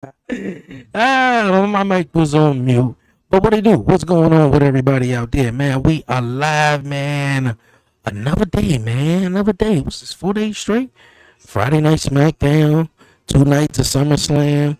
My mic was on mute. But what it do? What's going on with everybody out there, man? We are live, man. Another day, man. Another day. What's this? 4 days straight? Friday night SmackDown. 2 nights of SummerSlam.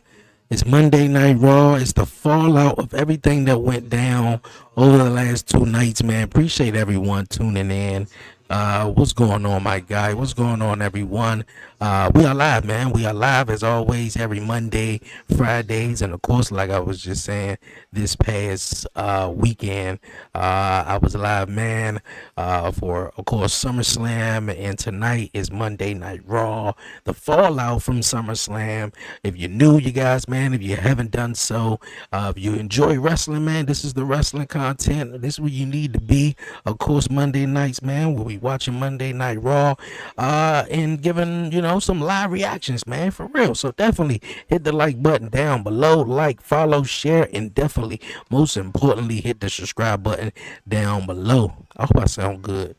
It's Monday Night Raw. It's the fallout of everything that went down over the last 2 nights, man. Appreciate everyone tuning in. What's going on, my guy? What's going on, everyone? We are live, man. We are live as always every Monday, Fridays, and of course, like I was just saying, this past weekend, I was live, man, for of course SummerSlam, and tonight is Monday Night Raw, the fallout from SummerSlam. If you're new, you guys, man, if you haven't done so, if you enjoy wrestling, man, this is the wrestling content. This is where you need to be. Of course, Monday nights, man, we'll be watching Monday Night Raw, and giving, some live reactions, man, for real. So definitely hit the like button down below, like, follow, share, and definitely, most importantly, hit the subscribe button down below. I hope I sound good.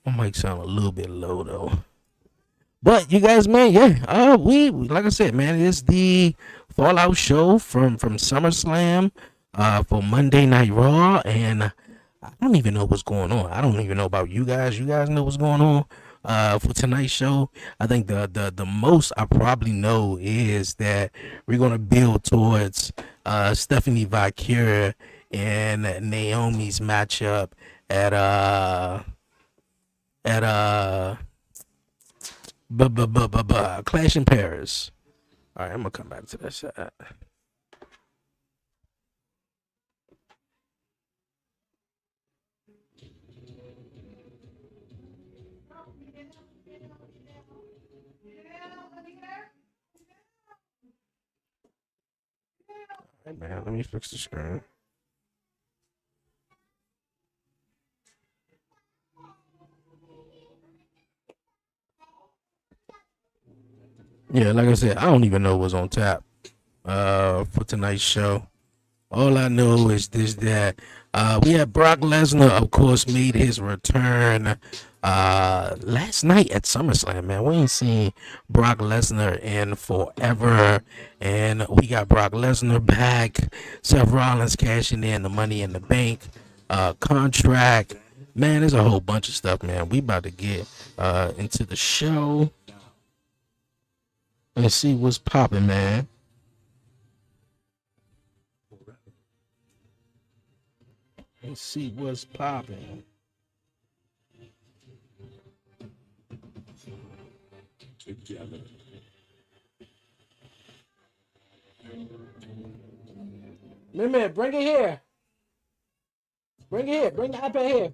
I might sound a little bit low though. But you guys, man, yeah, we like I said, man, it's the Fallout show from SummerSlam, for Monday Night Raw, and I don't even know what's going on. I don't even know about you guys. You guys know what's going on for tonight's show. I think the most I probably know is that we're gonna build towards Stephanie Valkyria and Naomi's matchup at at Clash in Paris. All right, I'm gonna come back to that side. Hey man, let me fix the screen. Yeah, like I said, I don't even know what's on tap for tonight's show. All I know is this that we had Brock Lesnar, of course, made his return last night at SummerSlam, man. We ain't seen Brock Lesnar in forever. And we got Brock Lesnar back. Seth Rollins cashing in the Money in the Bank contract. Man, there's a whole bunch of stuff, man. We about to get into the show and see what's popping, man. Let's see what's popping. Together. Man, bring it here. Bring it here. Bring the iPad here.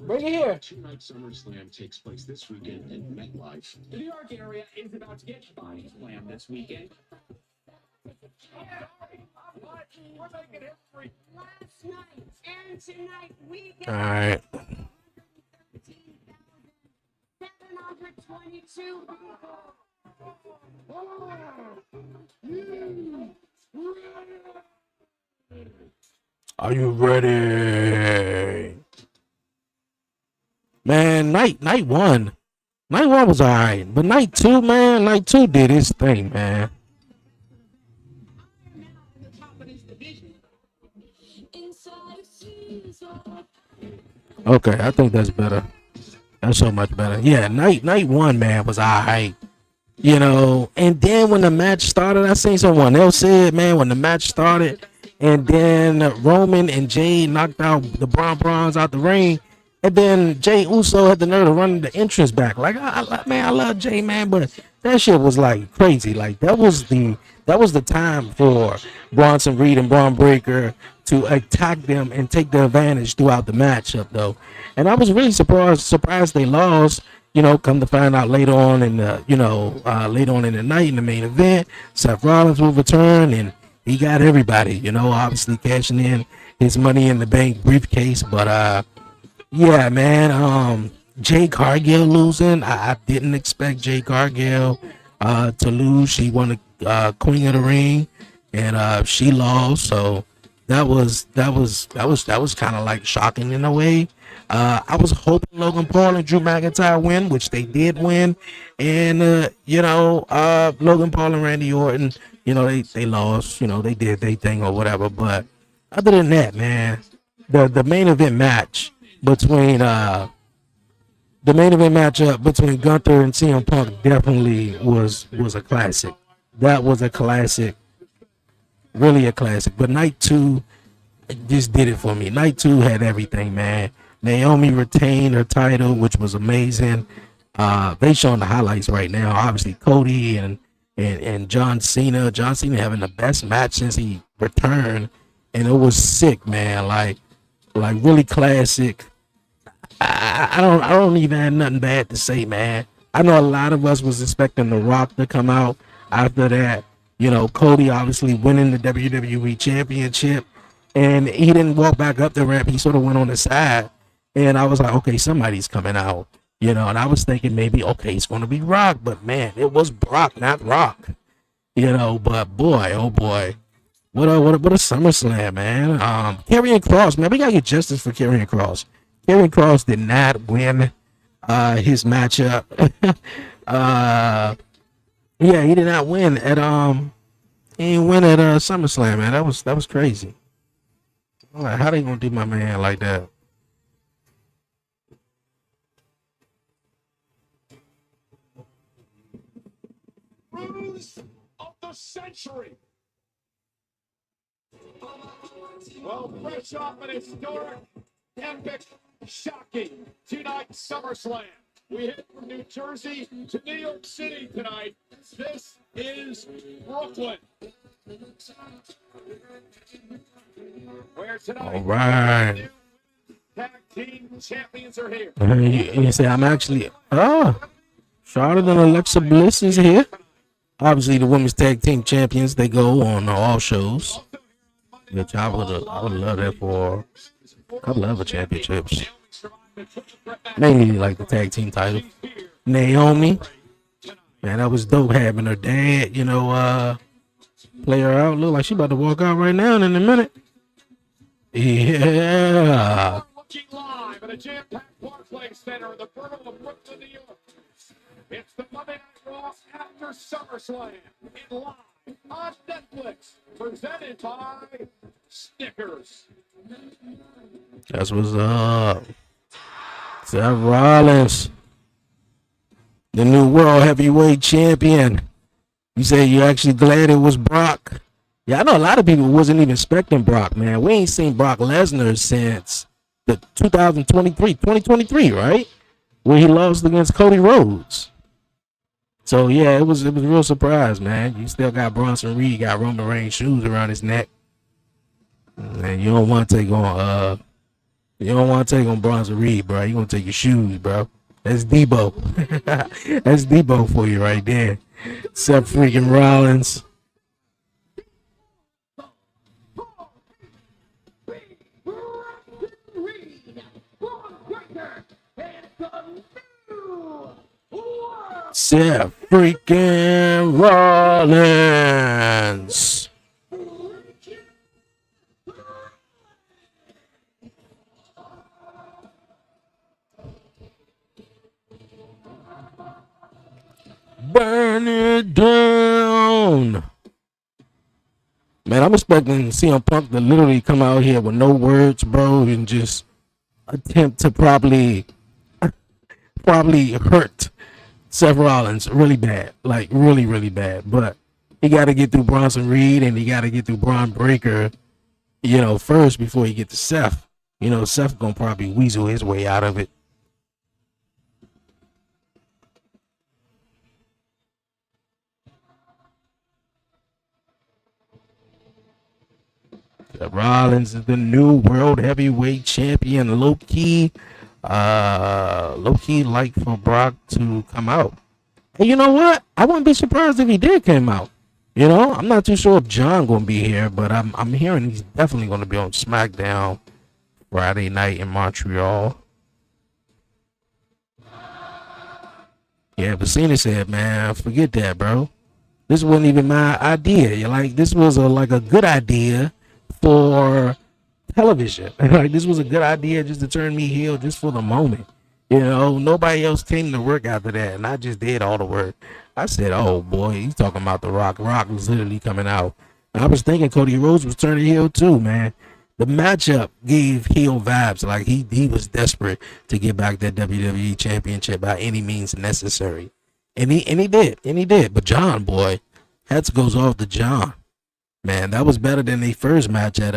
Bring it here. Two-night SummerSlam takes place this weekend in MetLife. The New York area is about to get body slammed this weekend. We're making history. Last night and tonight we get. All right. 722 Are you ready? Man, night one. Night one was alright. But night two, man, night two did its thing, man. Okay, I think that's better. That's so much better. Yeah, night one, man, was alright. And then when the match started, I seen someone else said, man, when the match started, and then Roman and Jay knocked out the Bronze out the ring, and then Jay Uso had the nerve to run the entrance back. Like, I love Jay, man, but that shit was like crazy. Like that was the time for Bronson Reed and Braun Breaker to attack them and take the advantage throughout the matchup, though. And I was really surprised they lost. Come to find out later on in the later on in the night in the main event, Seth Rollins will return and he got everybody. Obviously cashing in his Money in the Bank briefcase, but yeah, man. Jay Cargill losing. I didn't expect Jay Cargill to lose. She won the Queen of the Ring, and she lost. So that was kind of like shocking in a way. I was hoping Logan Paul and Drew McIntyre win, which they did win, and Logan Paul and Randy Orton, they lost. They did their thing or whatever. But other than that, man, the main event match between the main event matchup between Gunther and CM Punk definitely was a classic. That was a classic, really a classic. But night two just did it for me. Night two had everything, man. Naomi retained her title, which was amazing. They showing the highlights right now. Obviously, Cody and John Cena. John Cena having the best match since he returned, and it was sick, man. Like really classic. I don't even have nothing bad to say, man. I know a lot of us was expecting The Rock to come out after that. Cody obviously winning the WWE Championship, and he didn't walk back up the ramp. He sort of went on the side, and I was like, okay, somebody's coming out. And I was thinking maybe, okay, it's going to be Rock, but man, it was Brock, not Rock. But boy, oh boy, what a SummerSlam, man. Karrion Kross, man, we gotta get justice for Karrion Kross. Karrion Kross did not win his matchup. Yeah, he did not win at he didn't win at SummerSlam, man. That was crazy. I'm like, how they gonna do my man like that? Ruse of the century. Well, fresh off an historic, epic, shocking two-night SummerSlam. We hit from New Jersey to New York City tonight. This is Brooklyn. Where tonight, All right. tag team champions are here. And you say I'm actually Charlotte and Alexa Bliss is here. Obviously, the women's tag team champions, they go on all shows, which I would love that for a couple other championships. Mainly like the tag team title. Naomi, man, that was dope having her dad, play her out. Look like she about to walk out right now in a minute. Yeah. Looking live at a jam-packed Barclays Center in the borough of Brooklyn, New York. It's the Monday Night Raw after SummerSlam in live on Netflix, presented by Snickers. That's what's up. Seth Rollins, the new World Heavyweight Champion. You say you actually glad it was Brock? Yeah, I know a lot of people wasn't even expecting Brock, man. We ain't seen Brock Lesnar since the 2023, right? Where he lost against Cody Rhodes. So yeah, it was a real surprise, man. You still got Bronson Reed, got Roman Reigns shoes around his neck. And you don't want to take on Bronson Reed, bro. You gonna take your shoes, bro. That's Debo. That's Debo for you right there. Seth freaking Rollins. Seth freaking Rollins. Burn it down. Man, I'm expecting CM Punk to literally come out here with no words, bro, and just attempt to probably hurt Seth Rollins really bad. Like, really, really bad. But he got to get through Bronson Reed and he got to get through Braun Breaker, first before he get to Seth. Seth going to probably weasel his way out of it. Rollins is the new World Heavyweight Champion. Low key like for Brock to come out. And you know what? I wouldn't be surprised if he did come out. I'm not too sure if John gonna be here, but I'm hearing he's definitely gonna be on SmackDown Friday night in Montreal. Yeah, but Cena said, man, forget that, bro. This wasn't even my idea. This was a good idea for television. Like, this was a good idea just to turn me heel just for the moment. You know, nobody else came to work after that, and I just did all the work. I said, "Oh boy, he's talking about the Rock. Rock was literally coming out." And I was thinking Cody Rhodes was turning heel too, man. The matchup gave heel vibes, like he was desperate to get back that WWE Championship by any means necessary, and he did. But John, boy, hats goes off to John, man. That was better than the first match at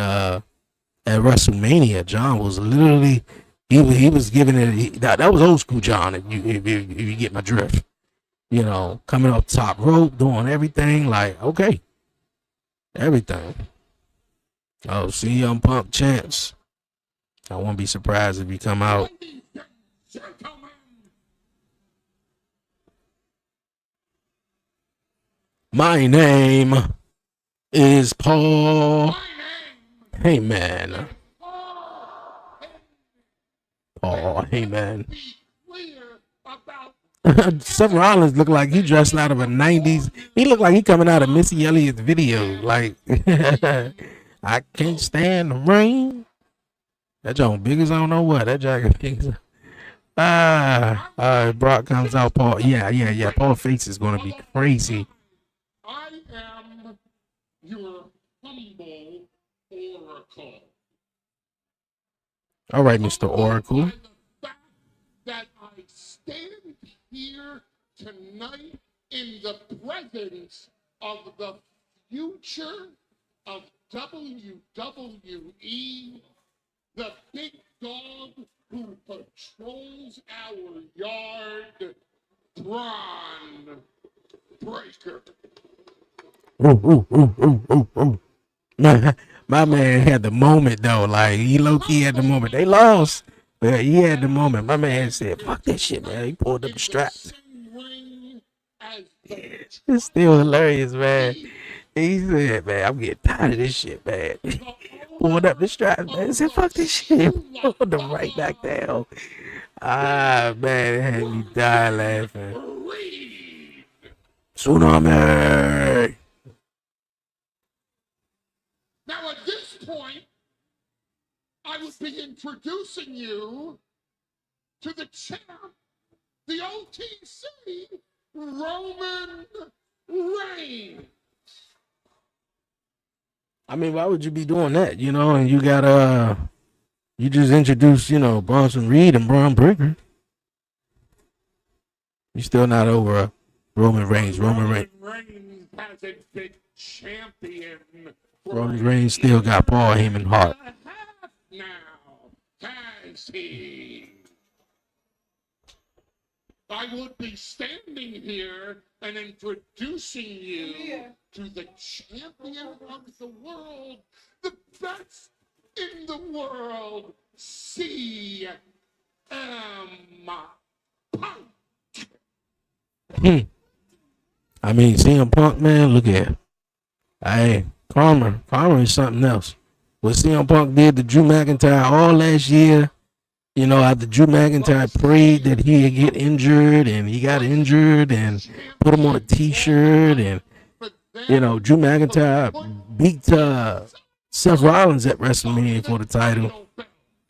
WrestleMania. John was literally he was giving it that was old school John. If you get my drift, you know, coming up top rope, doing everything like okay, everything. Oh, CM Punk chance. I won't be surprised if you come out. My name is Paul Heyman. Paul Heyman. Seth Rollins looked like he dressed out of a 90s. He looked like he coming out of Missy Elliott's video. Like, I can't stand the rain. That joint big as I don't know what. That jacket big as Brock comes out. Paul, yeah. Paul's face is gonna be crazy. I am your humble oracle. All right, Mr. Oracle. The fact that I stand here tonight in the presence of the future of WWE, the big dog who patrols our yard, Braun Breaker. Ooh. My man had the moment though. Like he low key had the moment. They lost, but he had the moment. My man said, "Fuck that shit, man." He pulled up the straps. It's still hilarious, man. He said, "Man, I'm getting tired of this shit, man." Pulled up the straps, man. He said, "Fuck this shit." Pulled them right back down. Man, it had me die laughing. Tsunami. Now, at this point, I would be introducing you to the champ, the OTC, Roman Reigns. I mean, why would you be doing that? You know, and you got you just introduced, you know, Bronson Reed and Braun Breaker. You still not over Roman Reigns. Roman Reigns hasn't been champion. Roman Reigns still got Paul Heyman heart. Now, has he? I would be standing here and introducing you to the champion of the world, the best in the world, CM Punk. I mean, CM Punk, man, look at it. Hey, karma is something else. What CM Punk did to Drew McIntyre all last year, you know, after Drew McIntyre prayed that he'd get injured, and he got injured, and put him on a t-shirt, and, you know, Drew McIntyre beat Seth Rollins at WrestleMania for the title,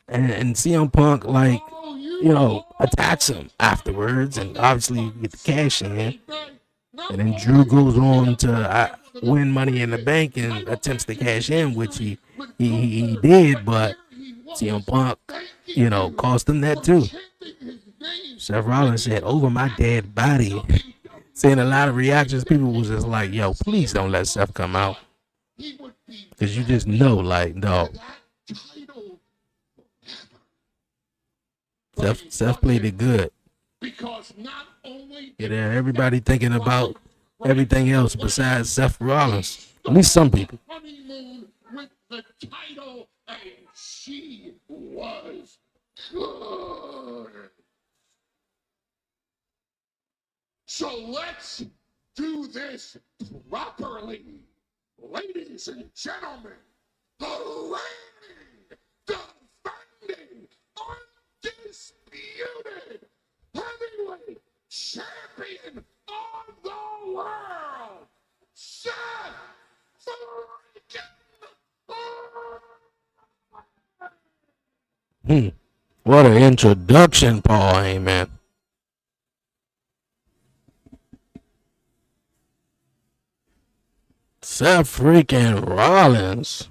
and CM Punk, like, you know, attacks him afterwards, and obviously get the cash in. And then Drew goes on to win Money in the Bank and attempts to cash in, which he did, but CM Punk, you know, cost him that too. Seth Rollins said, "Over my dead body." Saying a lot of reactions, people was just like, "Yo, please don't let Seth come out," because you just know, like, dog. Seth played it good. Because not only Yeah, everybody thinking about everything else besides Seth Rollins. At least some people. Honeymoon with the title, and she was good. So let's do this properly, ladies and gentlemen. The reigning, defending, undisputed heavyweight champion of the world, Seth freaking What an introduction, Paul Heyman. Seth freaking Rollins.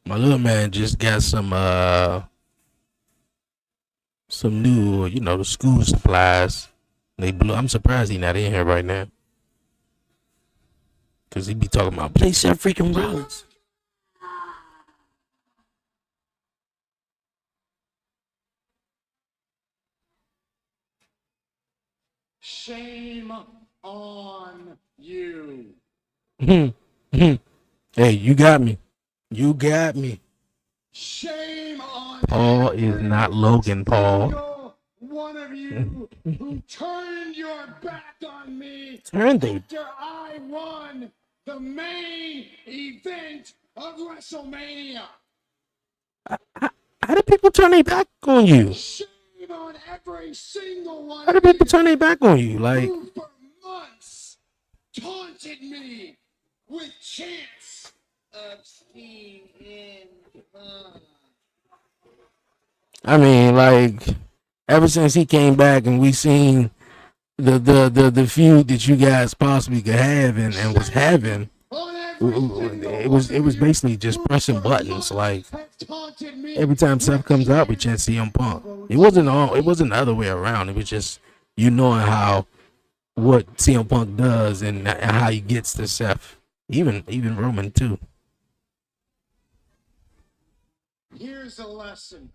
My little man just got some new, the school supplies. They blew. I'm surprised he's not in here right now. Cause he be talking about play Seth freaking Rollins. Shame on you. Hey, you got me. You got me. Shame on Paul is not Logan Paul. One of you who turned your back on me Turned it. after I won the main event of WrestleMania. How do people turn their back on you? Shame on every single one. How do people turn their back on you? Like, who for months taunted me with chants of Steve in. I mean, like, ever since he came back and we seen the feud that you guys possibly could have and was having, it was basically just pressing buttons. Like, every time Seth comes out, we chant CM Punk. It wasn't the other way around. It was just you knowing what CM Punk does and how he gets to Seth, even Roman too. Here's a lesson.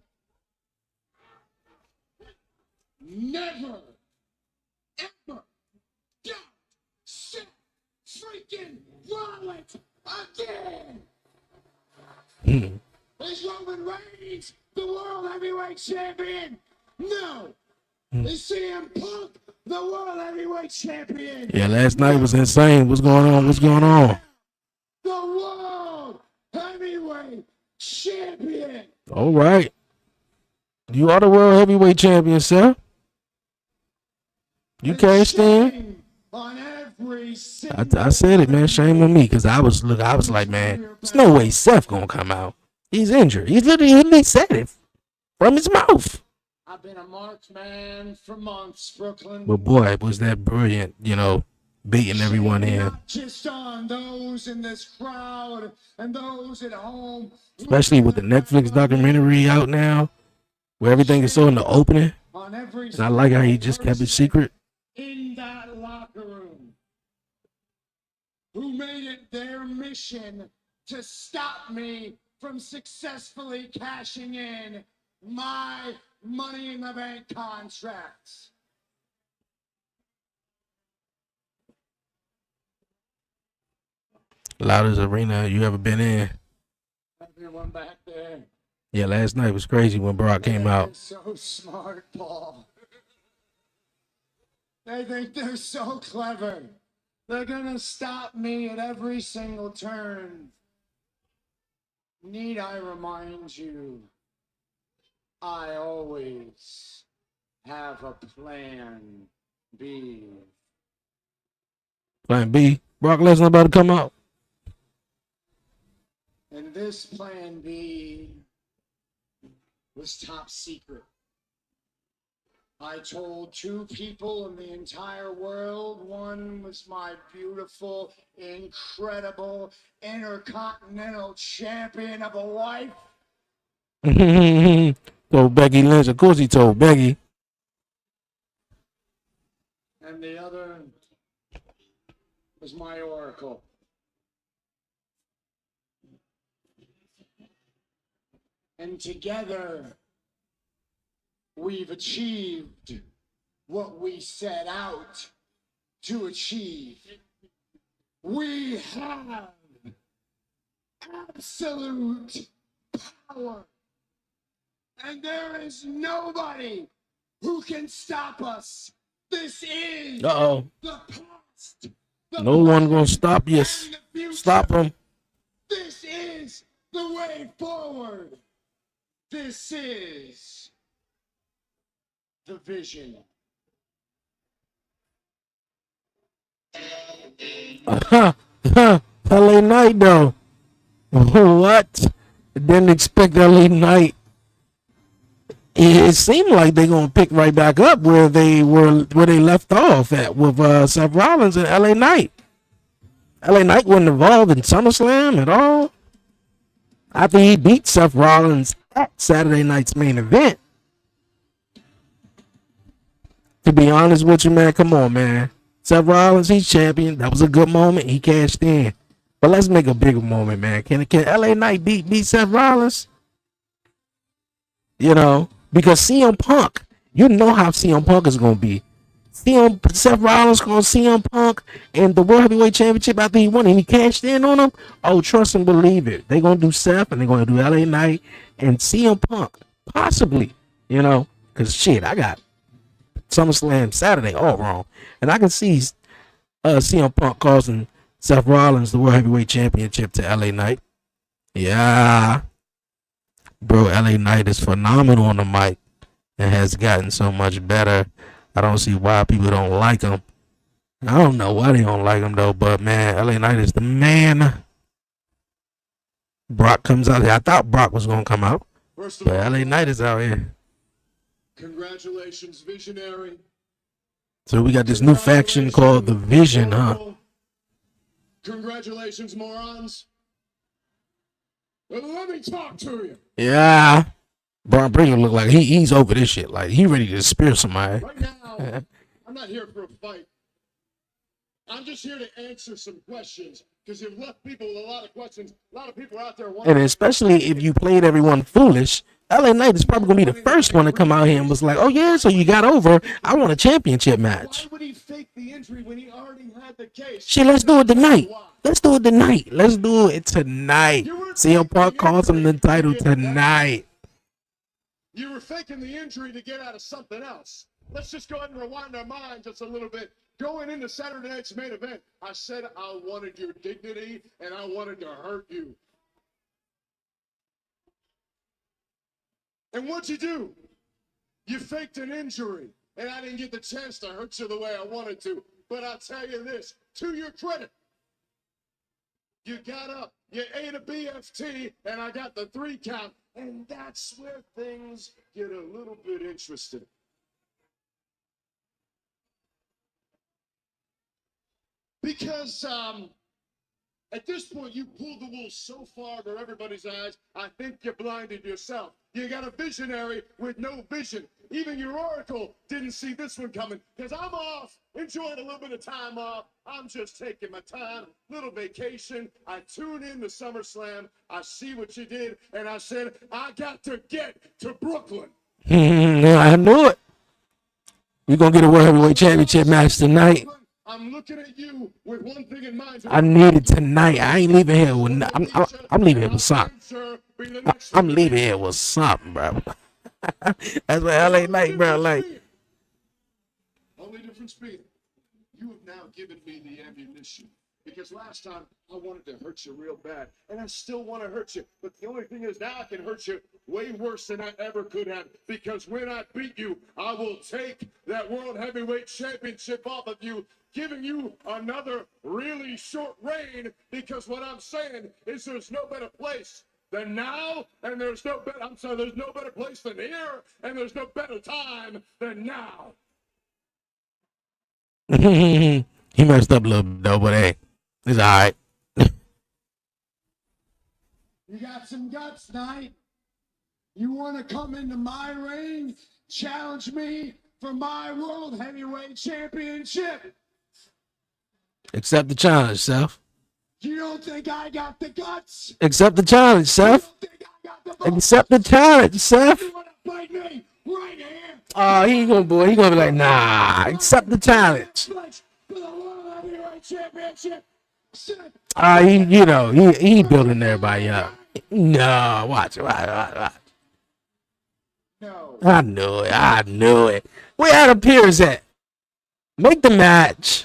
Never, ever doubt Seth freaking Rollins again. Is Roman Reigns the World Heavyweight Champion? No. Is CM Punk the World Heavyweight Champion? Yeah, last night was insane. What's going on? The World Heavyweight Champion. All right. You are the World Heavyweight Champion, sir. You cashed in. I said it, man. Shame on me, because I was like, man, there's no way Seth gonna come out. He's injured. He literally said it from his mouth. I've been a marked man for months, Brooklyn. But boy, was that brilliant, beating everyone in. Not just on those in this crowd and those at home. Especially with the Netflix documentary out now, where everything is so in the opening. And I like how he just kept it secret. In that locker room, who made it their mission to stop me from successfully cashing in my Money in the Bank contracts. Loudest arena you ever been in. Everyone back there. Yeah, last night was crazy when Brock came out. So smart, Paul. They think they're so clever. They're gonna stop me at every single turn. Need I remind you, I always have a plan B. Plan B? Brock Lesnar about to come out? And this plan B was top secret. I told two people in the entire world. One was my beautiful, incredible, intercontinental champion of a wife. Told Becky Lynch. Of course he told Becky. And the other was my oracle. And together, we've achieved what we set out to achieve. We have absolute power. And there is nobody who can stop us. This is the past. No one gonna stop you. Stop him. This is the way forward. This is the vision. LA Knight though. What? Didn't expect LA Knight. It seemed like they're gonna pick right back up where they left off at with Seth Rollins and LA Knight. LA Knight wasn't involved in SummerSlam at all. After he beat Seth Rollins at Saturday night's main event. To be honest with you, man, come on, man. Seth Rollins, he's champion. That was a good moment. He cashed in. But let's make a bigger moment, man. Can LA Knight beat Seth Rollins? You know, because CM Punk, you know how CM Punk is going to be. Seth Rollins going to CM Punk and the World Heavyweight Championship after he won and he cashed in on him. Oh, trust and believe it. They're going to do Seth and they're going to do LA Knight and CM Punk. Possibly, you know, because shit, I got SummerSlam Saturday all wrong. And I can see CM Punk causing Seth Rollins the World Heavyweight Championship to LA Knight. Yeah. Bro, LA Knight is phenomenal on the mic and has gotten so much better. I don't see why people don't like him. I don't know why they don't like him, though. But, man, LA Knight is the man. Brock comes out here. I thought Brock was going to come out. But LA Knight is out here. Congratulations, Visionary. So we got this new faction called the Vision, huh? Congratulations, morons. Well, let me talk to you. Yeah. Braun Breaker look like he's over this shit. Like, he ready to spear somebody. Right now, I'm not here for a fight. I'm just here to answer some questions because you've left people with a lot of questions. A lot of people out there and especially if you played everyone foolish, LA Knight is probably going to be the first one to come out here and was like, oh, yeah, so you got over. I want a championship match. Why would he fake the injury when he already had the case? Shit, let's do it tonight. Let's do it tonight. Let's do it tonight. CM Punk calls him the title tonight. You were faking the injury to get out of something else. Let's just go ahead and rewind our mind just a little bit. Going into Saturday night's main event, I said I wanted your dignity and I wanted to hurt you. And what'd you do? You faked an injury, and I didn't get the chance to hurt you the way I wanted to. But I'll tell you this, to your credit, you got up, you ate a BFT, and I got the 3 count, and that's where things get a little bit interesting. Because at this point, you pulled the wool so far over everybody's eyes, I think you blinded yourself. You got a visionary with no vision. Even your oracle didn't see this one coming. Because I'm off, enjoying a little bit of time off. I'm just taking my time, little vacation. I tune in to SummerSlam. I see what you did, and I said, I got to get to Brooklyn. I knew it. We're going to get a World Heavyweight Championship match tonight. I'm looking at you with one thing in mind. I need it tonight. I ain't leaving here with I'm leaving here with something. I'm leaving here with something, bro. That's what LA Knight, bro. Like, only difference being, you have now given me the ammunition. Because last time I wanted to hurt you real bad, and I still want to hurt you. But the only thing is now I can hurt you way worse than I ever could have. Because when I beat you, I will take that World Heavyweight Championship off of you, giving you another really short reign. Because what I'm saying is there's no better place than now, and there's no better place than here, and there's no better time than now. he messed up a little bit though, but hey, it's all right. You got some guts, Knight. You want to come into my ring, challenge me for my World Heavyweight Championship? Accept the challenge, Seth. You don't think I got the guts? Accept the challenge, Seth. Accept the challenge, Seth. You want to fight me right here? He gonna be like, nah. Accept the challenge. For the World Heavyweight Championship. He building everybody up. No, watch. No. I knew it. Where Adam Pearce at? Make the match.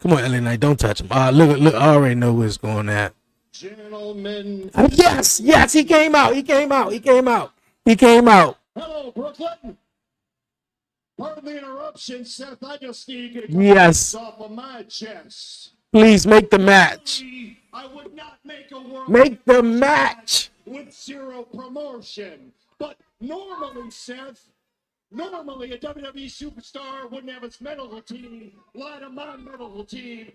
Come on, LA Knight, don't touch him. Look, I already know what's going on. Gentlemen. Yes, he came out. Hello, Brooklyn. Pardon the interruption, Seth. I just need to get Yes. off of my chest. Please make the match. I would not make a world Make the match. with zero promotion. But normally, Seth, normally a WWE superstar wouldn't have its medical team lie to my medical team.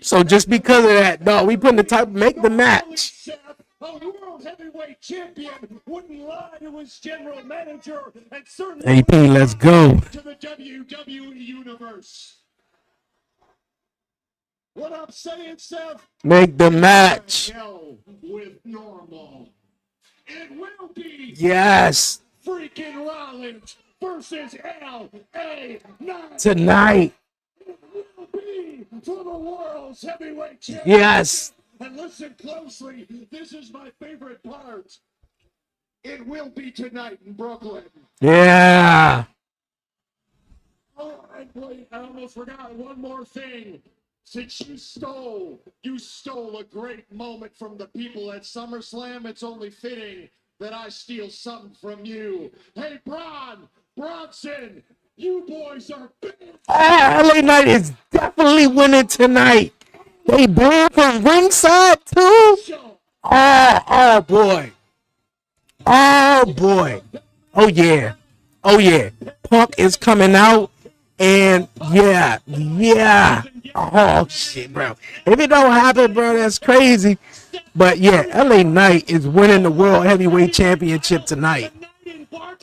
So just because of that, no, we putting the type, make the match. Seth, a world heavyweight champion wouldn't lie to his general manager and certainly AP, let's go. to the WWE universe. What I'm saying, Seth, Make the match. hell with normal. It will be Yes. freaking Rollins versus LA Knight. Tonight. It will be for the world's heavyweight championship. Yes. And listen closely, this is my favorite part. It will be tonight in Brooklyn. Yeah. Oh, and wait, I almost forgot one more thing. Since you stole a great moment from the people at SummerSlam, it's only fitting that I steal something from you. Hey, Bronson, you boys are big. LA Knight is definitely winning tonight. They banned from ringside too. Oh boy. Oh boy. Oh yeah. Oh yeah. Punk is coming out. And yeah. Oh shit, bro. If it don't happen, bro, that's crazy. But yeah, LA Knight is winning the World Heavyweight Championship tonight.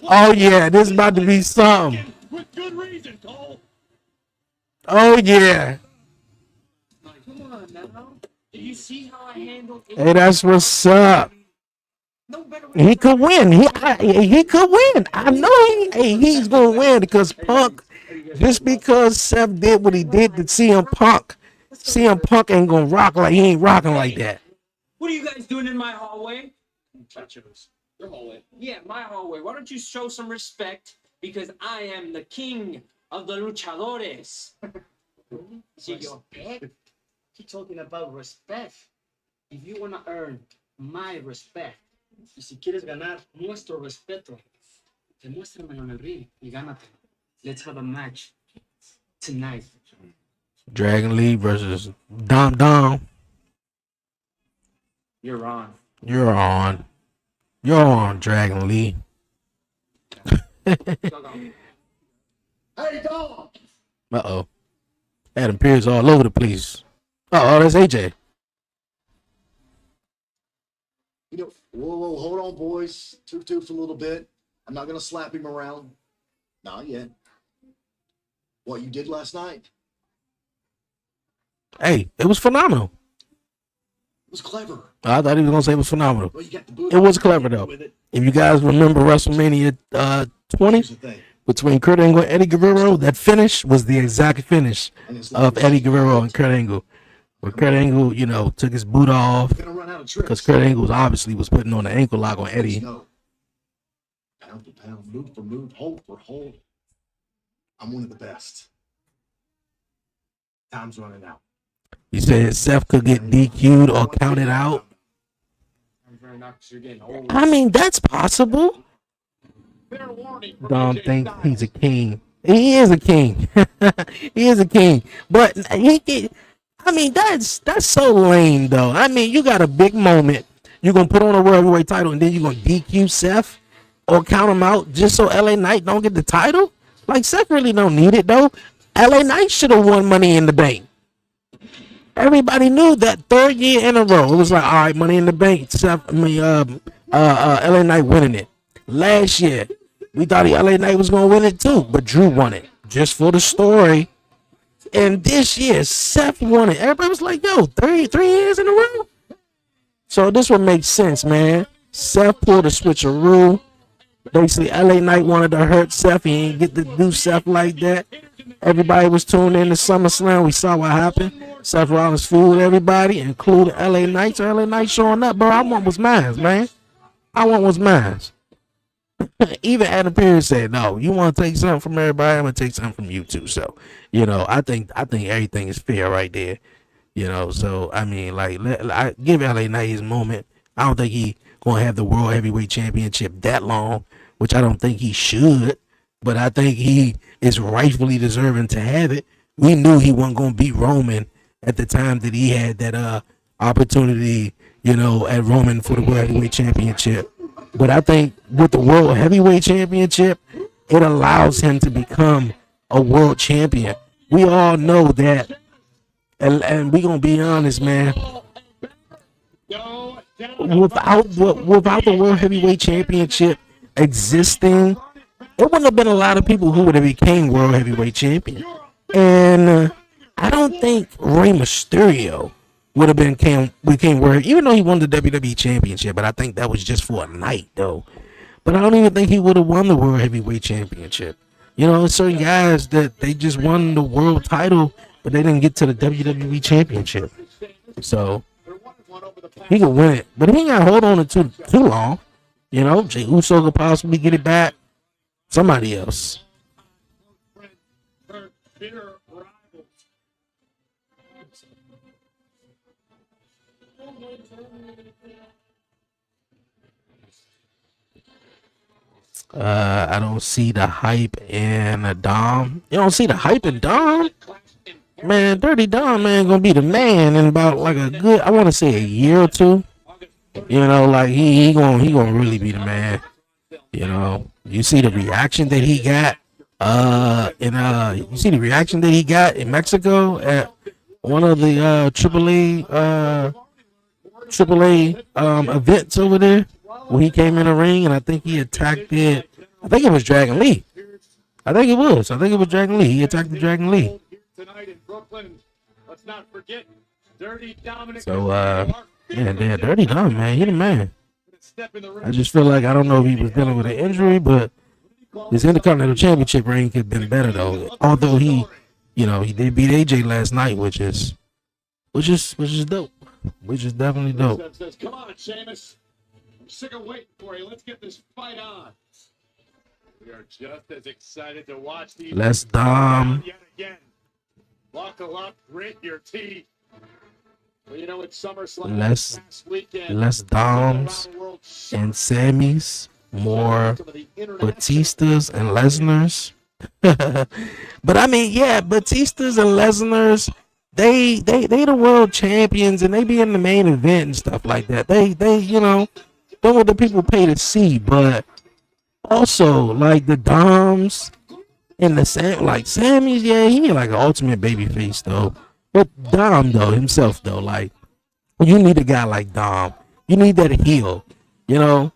Oh yeah, this is about to be something. With good reason, Cole. Oh yeah. Come on now. Do you see how I handled it? Hey, that's what's up. No better way He could win. He could win. I know he's gonna win because Punk. Just because Seth did what he did to CM Punk ain't gonna rock like he ain't rocking like that. What are you guys doing in my hallway? Nachos. Your hallway. Yeah, my hallway. Why don't you show some respect? Because I am the king of the luchadores. See your head? He's talking about respect. If you want to earn my respect, y si quieres ganar nuestro respeto, demuéstramelo en el ring y gánate. Let's have a match tonight. Dragon Lee versus Dom. You're on. You're on, Dragon Lee. Hey, dog. Uh-oh. Adam Pearce all over the place. Oh, that's AJ. You know, whoa, hold on, boys. Toots a little bit. I'm not gonna slap him around. Not yet. What you did last night, Hey, it was phenomenal. it was clever. I thought he was gonna say it was phenomenal. Well, you got the boot. It was clever though. With it. If you guys remember WrestleMania 20 Here's the thing. between Kurt Angle and Eddie Guerrero, that finish was the exact finish And it's of Eddie Guerrero and Kurt Angle. Where Kurt Angle, took his boot off We're gonna run out of tricks. because Kurt Angle obviously was putting on the ankle lock on Let's Eddie. go. Pound for pound, move for move, hold for hold. I'm one of the best. Time's running out. He said Seth could get DQ'd or counted out. You're getting old. I mean, that's possible. Fair warning from Dom AJ thinks Styles. he's a king. He is a king. He is a king. But that's so lame though. I mean, you got a big moment. You're gonna put on a world heavyweight title and then you're gonna DQ Seth or count him out just so LA Knight don't get the title? Like Seth really don't need it though. LA Knight should have won Money in the Bank. Everybody knew that third year in a row. It was like, all right, Money in the Bank. LA Knight winning it. Last year, we thought LA Knight was gonna win it too, but Drew won it just for the story. And this year, Seth won it. Everybody was like, yo, three years in a row. So this would make sense, man. Seth pulled a switcheroo. Basically, LA Knight wanted to hurt Seth. He ain't get to do Seth like that. Everybody was tuned in to SummerSlam. We saw what happened. Seth Rollins fooled everybody, including LA Knight. So LA Knight showing up, bro. I want what's mine, man. I want what's mine. Even Adam Pearce said, "No, you want to take something from everybody. I'm gonna take something from you too." So, I think everything is fair right there. So I mean, like, I give LA Knight his moment. I don't think he gonna have the World Heavyweight Championship that long, which I don't think he should. But I think he is rightfully deserving to have it. We knew he wasn't gonna beat Roman at the time that he had that opportunity, at Roman for the World Heavyweight Championship. But I think with the World Heavyweight Championship, it allows him to become a world champion. We all know that, and we're going to be honest, man. Without the World Heavyweight Championship existing, it wouldn't have been a lot of people who would have became World Heavyweight Champion. And I don't think Rey Mysterio would have became World, even though he won the WWE Championship. But I think that was just for a night, though. But I don't even think he would have won the World Heavyweight Championship. Certain guys that they just won the world title, but they didn't get to the WWE Championship. So he could win it, but he ain't got to hold on it too long. Jey Uso could possibly get it back. Somebody else. I don't see the hype in Dom. You don't see the hype in Dom? Man, Dirty Dom, man, gonna be the man in about like a good, I want to say a year or two. Like he gonna really be the man. You see the reaction that he got. You see the reaction that he got in Mexico at one of the AAA events over there, when he came in the ring, and I think he attacked it. I think it was Dragon Lee. I think it was Dragon Lee. He attacked the Dragon Lee. So, yeah, Dirty Dom, man, he the man. I just feel like, I don't know if he was dealing with an injury, but his Intercontinental Championship reign could have been better though. Although he did beat AJ last night, which is dope. Which is definitely dope. Come on, Sheamus. I'm sick of waiting for you. Let's get this fight on. We are just as excited to watch the Let's Dom. Yet again. Buckle up, grit your teeth. Well, it's SummerSlam last weekend. Less Doms and Sammys, more Batistas and Lesnar's. But I mean, yeah, Batistas and Lesnar's, they the world champions, and they be in the main event and stuff like that. They they're what the people pay to see. But also, like the Doms and the Sammy's, yeah, he like an ultimate babyface though. But Dom though himself though, like, you need a guy like Dom. You need that heel. When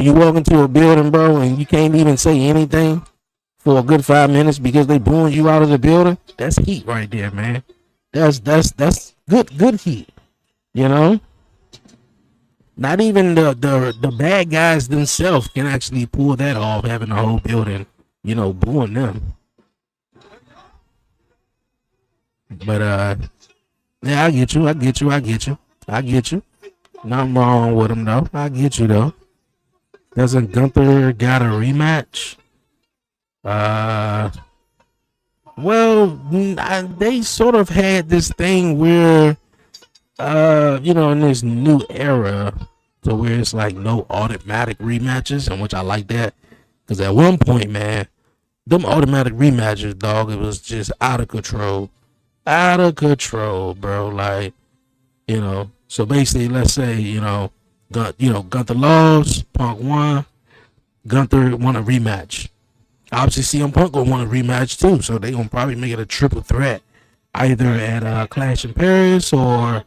you walk into a building, bro, and you can't even say anything for a good 5 minutes because they booing you out of the building, that's heat right there, man. That's good heat. Not even the bad guys themselves can actually pull that off, having the whole building, booing them. But yeah, I get you. Nothing wrong with him though. I get you though. Doesn't Gunther got a rematch? Well, they sort of had this thing where, in this new era, to where it's like no automatic rematches, and which I like that, because at one point, man, them automatic rematches, dog, it was just out of control, bro. Like, so basically, let's say, Gunther lost, Punk won, Gunther won a rematch. Obviously, CM Punk gonna want a rematch too, so they gonna probably make it a triple threat, either at Clash in Paris or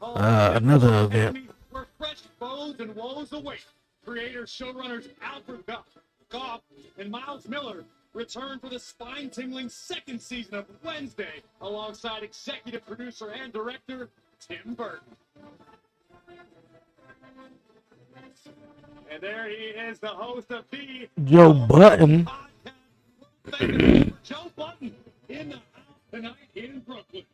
another event. Where fresh foes and woes await. Creators, showrunners Alfred Goff and Miles Miller return for the spine-tingling second season of Wednesday, alongside executive producer and director Tim Burton. And there he is, the host of the Joe Button. Joe Button in the house tonight in Brooklyn.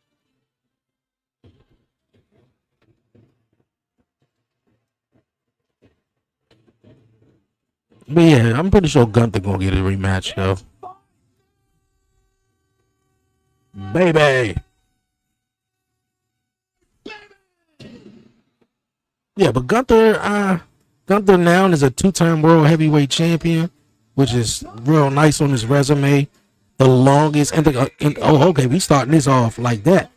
But yeah, I'm pretty sure Gunther gonna get a rematch though. Baby. Yeah, but Gunther now is a 2-time world heavyweight champion, which is real nice on his resume. The longest, okay, we starting this off like that.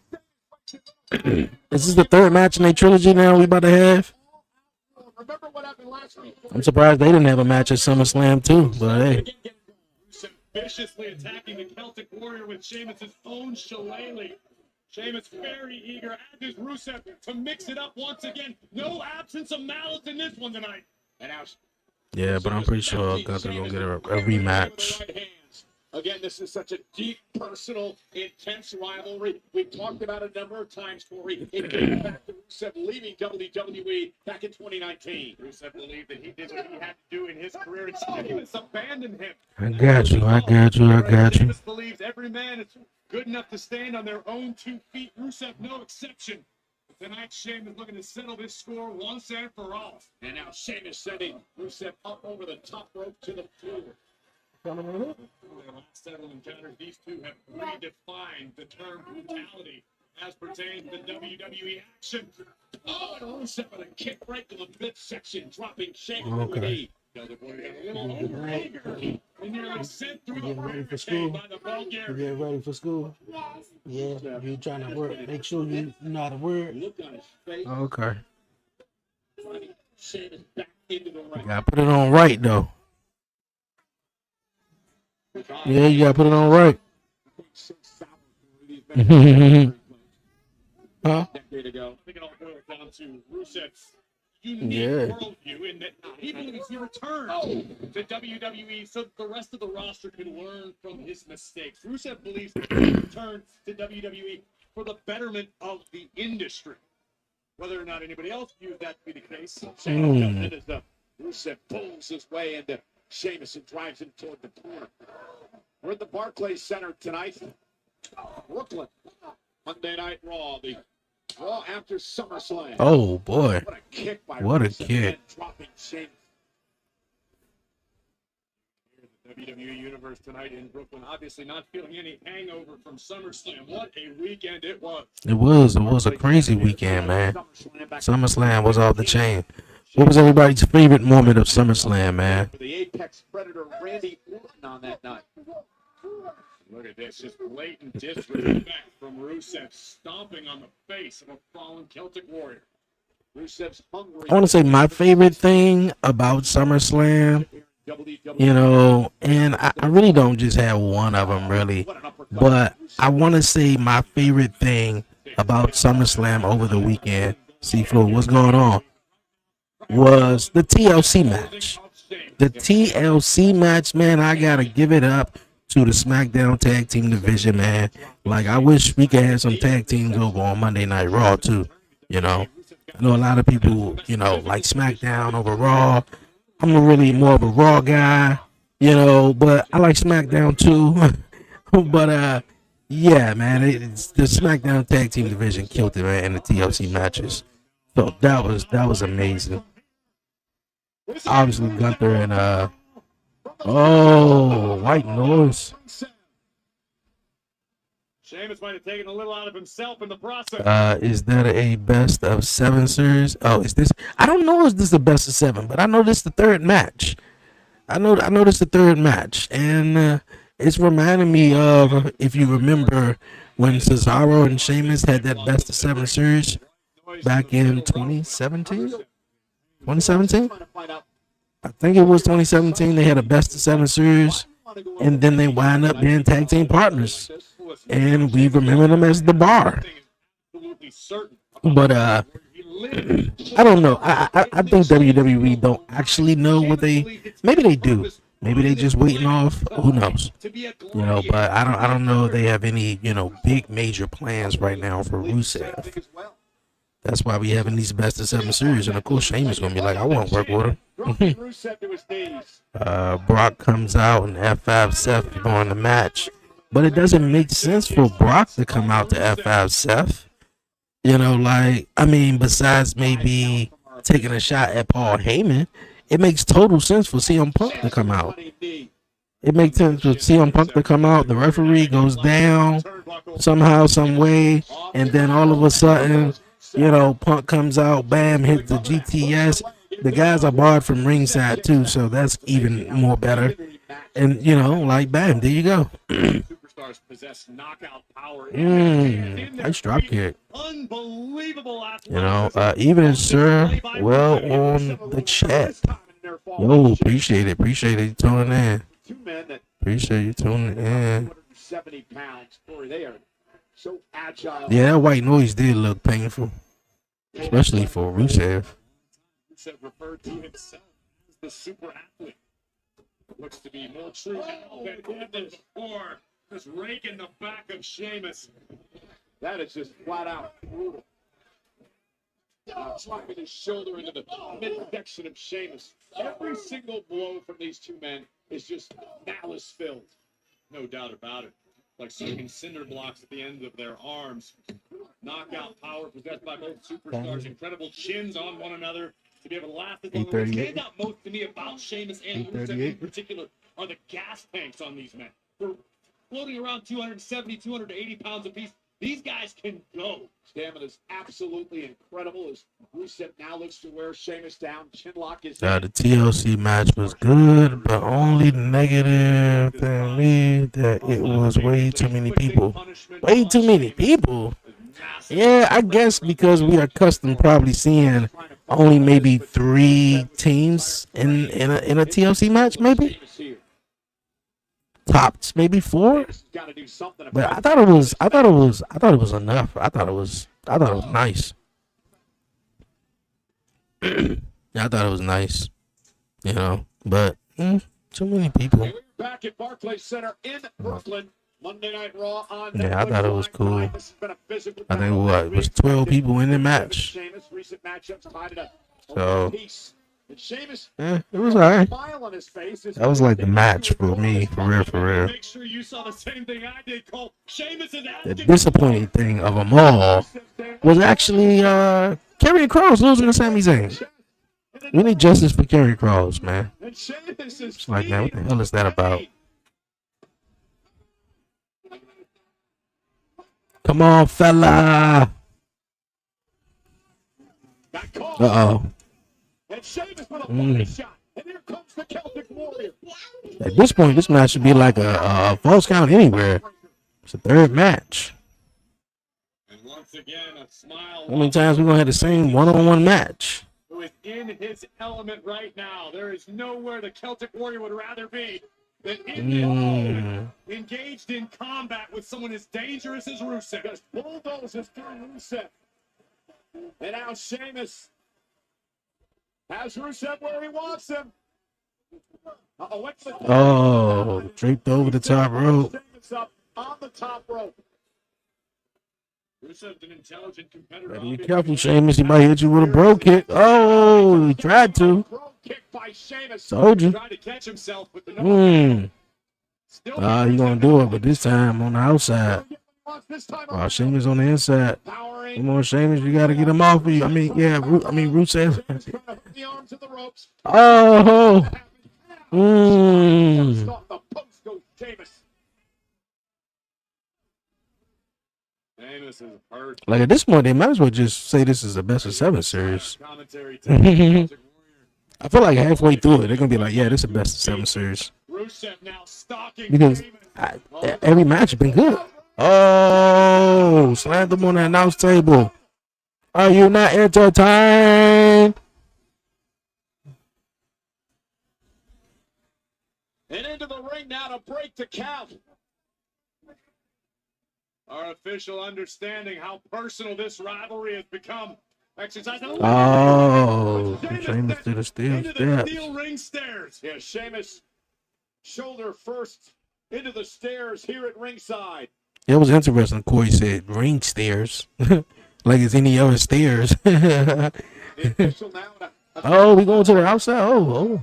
This is the third match in a trilogy now we about to have. Remember what happened last week? I'm surprised they didn't have a match at SummerSlam too, but hey. Viciously attacking the Celtic Warrior with Sheamus' own shillelagh. Sheamus very eager, as is Rusev, to mix it up once again. No absence of malice in this one tonight. And now, Yeah, but I'm pretty sure Gunther gonna get a rematch. Again, this is such a deep, personal, intense rivalry. We've talked about it a number of times, Corey. It goes back to Rusev leaving WWE back in 2019. Rusev believed that he did what he had to do in his career, and Sheamus abandoned him. I got you. Sheamus believes every man is good enough to stand on their own 2 feet. Rusev, no exception. Tonight, Sheamus looking to settle this score once and for all. And now Sheamus sending Rusev up over the top rope to the floor. In their last several encounters, these two have redefined the term brutality as pertains to WWE action. Oh, and Rusev with a kick right to the midsection, dropping Sheamus to the knee. The boy got a little overeager and nearly sent through the barricade by the Bulgarian. You get ready for school? Yeah, you trying to work. Make sure you know how to work. Look on his face. Okay. Sheamus back into the ring. You gotta put it on right though. Yeah, you gotta put it on right. Huh? Decade ago. I think it all boils down to Rusev's unique Yeah. worldview in that he believes he returned to WWE so that the rest of the roster can learn from his mistakes. Rusev believes that he returned to WWE for the betterment of the industry. Whether or not anybody else views that to be the case, Rusev pulls his way into Sheamus and drives him toward the corner. We're at the Barclays Center tonight. Brooklyn. Monday Night Raw. The Raw after SummerSlam. Oh boy. What a kick by What a Rusev, kick. and dropping Sheamus. Here in the WWE Universe tonight in Brooklyn. Obviously not feeling any hangover from SummerSlam. What a weekend it was. It was a crazy weekend, man. SummerSlam was off the chain. What was everybody's favorite moment of SummerSlam, man? For the Apex Predator Randy Orton on that night. Look at this, just blatant disrespect from Rusev, stomping on the face of a fallen Celtic Warrior. Rusev's hungry. I want to say my favorite thing about SummerSlam, you know, and I really don't just have one of them really, but I want to say my favorite thing about SummerSlam over the weekend, Flo, what's going on, was the TLC match. The TLC match, man, I gotta give it up to the SmackDown Tag Team Division, man. Like, I wish we could have some tag teams over on Monday Night Raw, too, you know. I know a lot of people, you know, like SmackDown over Raw. I'm really more of a Raw guy, you know, but I like SmackDown, too. But, yeah, man, the SmackDown Tag Team Division killed it, man, in the TLC matches. So that was amazing. Obviously, Gunther and, oh, white noise. Sheamus might have taken a little out of himself in the process. Is that a best of 7 series? Oh, is this? I don't know. Is this the best of 7? But I know this is the third match. I know this is the third match, and it's reminding me of, if you remember, when Cesaro and Sheamus had that best of 7 series back in 2017. 2017. I think it was 2017. They had a best of 7 series, and then they wind up being tag team partners, and we remember them as the Bar. But I don't know. I think WWE don't actually know what they. Maybe they do. Maybe they just waiting off. Who knows? You know. But I don't know. They have any big major plans right now for Rusev. That's why we having these best of 7 series, and of course Sheamus gonna be like, I want to work with him. Brock comes out and F5 Seth during the match, but it doesn't make sense for Brock to come out to F5 Seth. Besides maybe taking a shot at Paul Heyman, it makes total sense for CM Punk to come out. It makes sense for CM Punk to come out. The referee goes down somehow, some way, and then all of a sudden, Punk comes out, bam, hits the GTS. The guys are barred from ringside too, so that's even more better. And bam, there you go. superstars possess knockout power. In their Nice drop feet. kick. Unbelievable You know, athleticism. even sir, well on the chat. Yo, appreciate it. Appreciate it you tuning in. Two men that Appreciate you tuning in. 270 pounds. Boy, they are so agile. Yeah, that white noise did look painful, especially for Rusev. Rusev referred to himself as the super athlete. Looks to be more true now than before. Just raking the back of Sheamus. That is just flat out brutal. Slapping his shoulder into the midsection of Sheamus. Every single blow from these two men is just malice filled. No doubt about it. Like soaking cinder blocks at the ends of their arms. Knockout power possessed by both superstars. Incredible chins on one another to be able to laugh as long. What stands out most to me about Sheamus and Rusev in particular are the gas tanks on these men. They're floating around 270, 280 pounds apiece. These guys can go. Stamina's absolutely incredible as Rusev now looks to wear Sheamus down. Chinlock is The TLC match was good, but only negative to me that it was way too many people. Way too many people. Yeah, I guess because we are accustomed probably seeing only maybe 3 teams in a TLC match, maybe. Tops maybe 4. But I thought it was enough. I thought it was nice. Yeah, I thought it was nice. You know, but too many people. Back at Barclays Center in Brooklyn. Monday Night Raw on Yeah, I thought it was cool. I think it was 12 people in the match. So it was alright. That was like the match for me, for real. Make sure you saw the same thing I did, Cole. The disappointing thing of them all was actually Karrion Kross losing to Sami Zayn. We need justice for Karrion Kross, man. It's like, man, what the hell is that about? Come on, fella. Uh-oh. At this point, this match should be like a false count anywhere. It's a 3rd match. How many times we gonna have the same one-on-one match? Who is in his element right now. There is nowhere the Celtic Warrior would rather be than in the element, engaged in combat with someone as dangerous as Rusev. Just bulldozes through Rusev. And now Sheamus has Rusev where he wants him. Oh, draped over the top rope. Up on the top rope. Rusev's an intelligent competitor. Better be careful, Sheamus. He might hit you with a bro kick. Oh, he tried to. Told you. He's gonna do it, but this time on the outside. Wow, Sheamus on the inside. Come on, Sheamus, you gotta get him off of you. Rusev. Oh. Like at this point, they might as well just say this is the best of 7 series. I feel like halfway through it, they're gonna be like, "Yeah, this is the best of 7 series." Because every match has been good. Oh, slammed them on the announce table. Are you not entertained? And into the ring now to break the count. Our official understanding how personal this rivalry has become. Exercise. Oh, Sheamus to the steel into the steel ring stairs. Yeah, Sheamus shoulder first into the stairs here at ringside. It was interesting. Corey said ring stairs, like it's any other stairs. Oh, we going to the outside. Oh.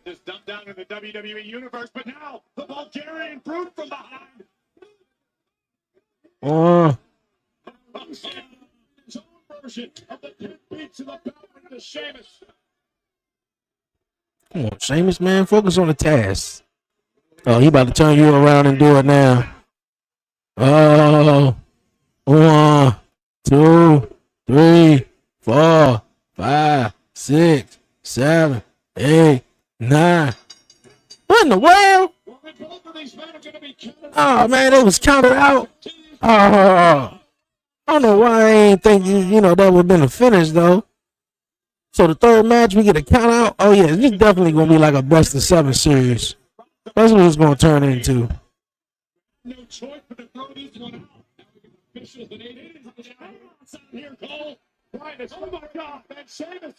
Just dumped down in the WWE universe, but now the Bulgarian brute from behind. Come on, Sheamus, man, focus on the task. Oh, he about to turn you around and do it now. Oh, 1, 2, 3, 4, 5, 6, 7, 8, 9. What in the world? both of these men are going to be counted Oh man, it was counted out. Oh, I don't know why I ain't think that would have been a finish though. So the third match we get a count out. Oh yeah, this is definitely gonna be like a best of 7 series. That's what it's gonna turn into. no choice but to throw this one out. Officials and it is here, Cole. Oh my God, man, Sheamus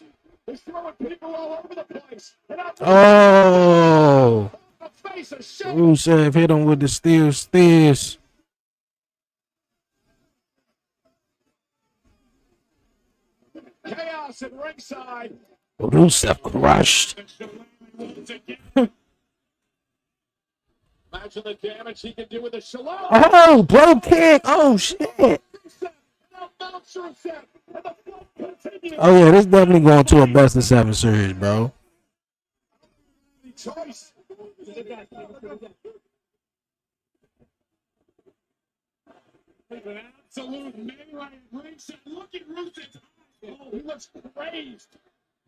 is throwing people all over the place. Oh, Rusev hit him with the steel stairs. Chaos at ringside. Rusev crushed. Imagine the damage he can do with a shalom. Oh, bro kick. Oh shit. Oh yeah, this definitely going to a best of 7 series, bro. Choice. Absolute melee at ringside. Look at Rusev's eyes. Oh, he looks crazed.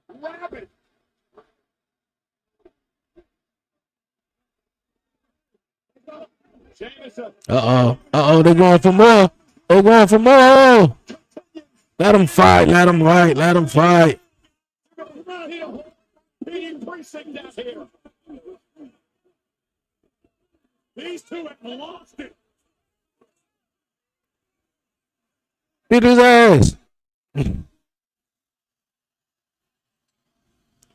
Rabid. They're going for more. They're going for more. Let him fight. Let him fight. Let him fight. These two have lost it. Beat his ass.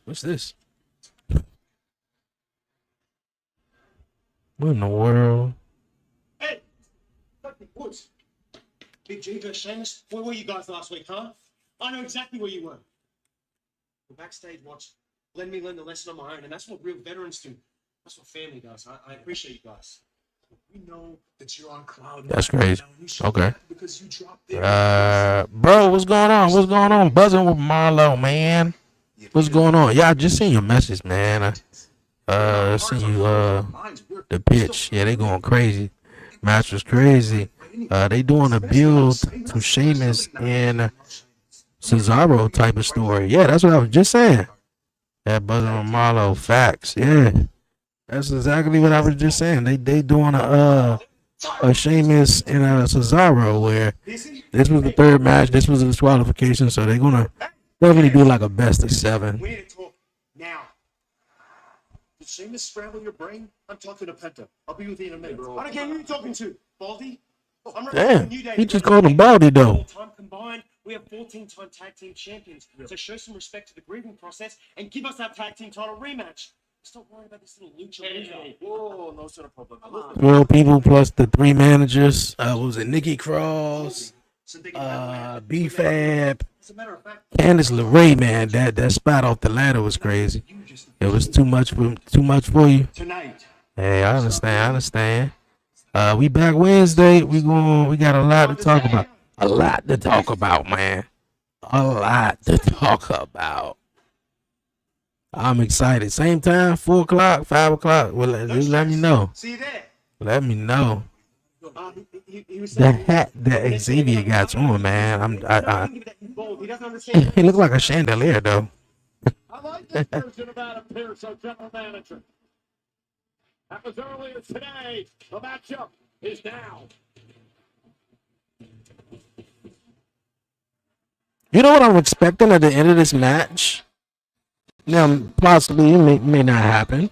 What's this? What in the world? Hey, Woods. Big G versus Sheamus. Where were you guys last week, huh? I know exactly where you were. The backstage watched Let me learn the lesson on my own, and that's what real veterans do. That's what family does. I appreciate you guys. We know that you're on cloud. That's crazy. Okay. Because you dropped there. Bro, what's going on? What's going on? Buzzing with Marlo, man. What's going on? Yeah, I just seen your message, man. I seen you the pitch. Yeah, they going crazy. Match was crazy. They doing a build to Sheamus and Cesaro type of story. Yeah, that's what I was just saying. That Buzzing with Marlo, facts. Yeah. That's exactly what I was just saying. They doing a Sheamus and a Cesaro where this was the third match, this was a disqualification, so they're gonna definitely do like a best of 7. We need to talk now. Did Sheamus scramble your brain? I'm talking to Penta. I'll be with you in a minute. I don't care who you're talking to, Baldy. I'm Damn, New Day. he just called him Baldy though. Time combined, we have 14-time tag team champions. So show some respect to the grieving process and give us that tag team title rematch. Stop worrying about this little lucha. Whoa, no sort of problem. 12 people plus the 3 managers. What was it? Nikki Cross, B-Fab, As a matter of fact, Candice LeRae, man. That spot off the ladder was crazy. It was too much for you. Tonight. Hey, I understand. We back Wednesday. We got a lot to talk about. A lot to talk about, man. A lot to talk about. I'm excited. Same time, 4 o'clock, 5 o'clock. Well, just let me know. see you there. Let me know. He was The hat that Xavier got on, man. He doesn't understand. He look like a chandelier, though. I like this version of Adam Pearce, our general manager. That was earlier today. The matchup is now. You know what I'm expecting at the end of this match? Now, possibly it may not happen,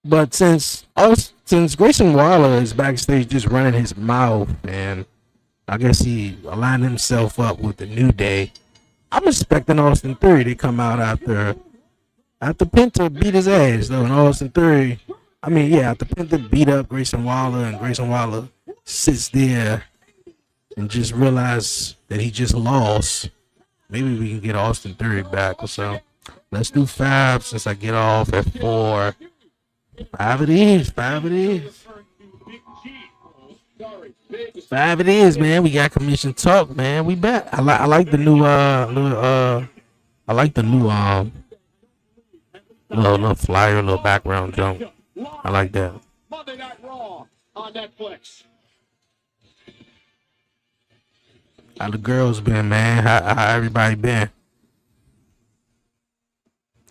but since Grayson Waller is backstage just running his mouth, and I guess he aligned himself up with the New Day, I'm expecting Austin Theory to come out after Penta beat his ass, though, and Austin Theory, after Penta beat up Grayson Waller, and Grayson Waller sits there and just realize that he just lost. Maybe we can get Austin Theory back or so. Let's do 5 since I get off at 4. 5 it is. 5 it is. 5 it is, man. We got commission talk, man. We back. I like the new little flyer, little background jump. I like that. Monday Night Raw on Netflix. How the girls been, man? How everybody been?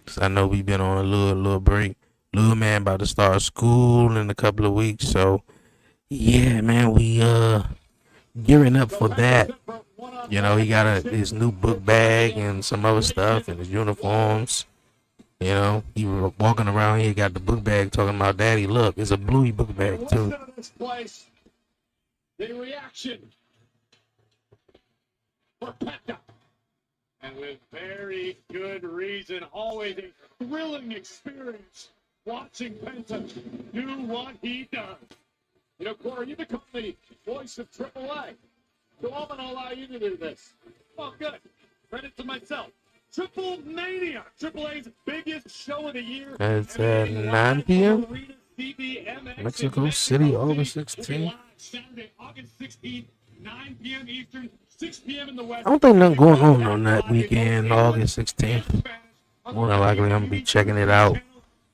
Cause I know we been on a little break, Little man about to start school in a couple of weeks. So yeah, man, we gearing up for that. You know, he got his new book bag and some other stuff and his uniforms. You know, he was walking around here, got the book bag, talking about, Daddy, look, it's a bluey book bag too. The reaction for Penta. And with very good reason, always a thrilling experience watching Penta do what he does. You know, Corey, you become the voice of AAA. So I'm going to allow you to do this. Oh, good. Credit to myself. Triple Mania, AAA's biggest show of the year. It's at 9 p.m. Mexico City, August 16th. Saturday, August 16th, 9 p.m. Eastern, 6 p.m. in the West. I don't think nothing going on that weekend, August 16th. More than likely, I'm going to be checking it out.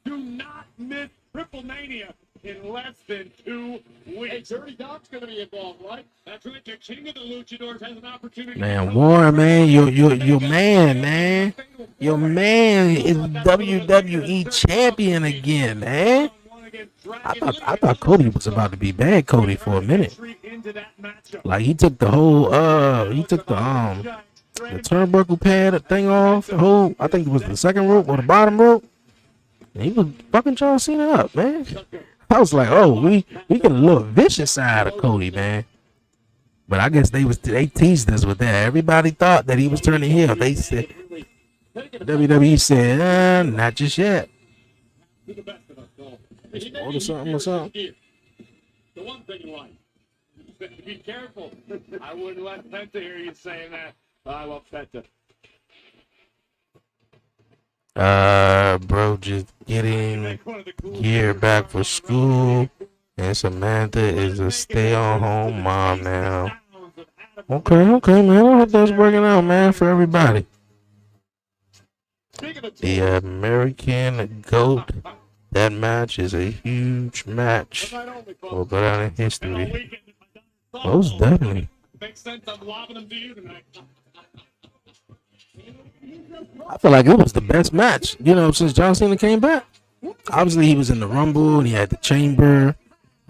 Do not miss Triple Mania in less than 2 weeks. Hey, Dirty Doc's going to be involved, right? That's right. The king of the luchadors has an opportunity. Man, Warren, man, your man, man. Your man is WWE champion again, man. I thought Cody was about to be bad Cody for a minute. Like he took the whole the turnbuckle pad thing off, the whole, I think it was the second rope or the bottom rope. And he was fucking John Cena up, man. I was like, oh, we can look vicious side of Cody, man. But I guess they teased us with that. Everybody thought that he was turning heel. They said WWE said, not just yet. Order something or something. The one thing you like. Be careful. I wouldn't let Penta hear you saying that. I love Penta. Bro, just getting gear back for school. And Samantha is a stay-on-home mom now. Okay, man. I hope that's working out, man, for everybody. The American GOAT. That match is a huge match. We'll go down in history. Most definitely. Makes sense. I'm lobbing them to you tonight. I feel like it was the best match, you know, since John Cena came back. Obviously, he was in the Rumble and he had the Chamber.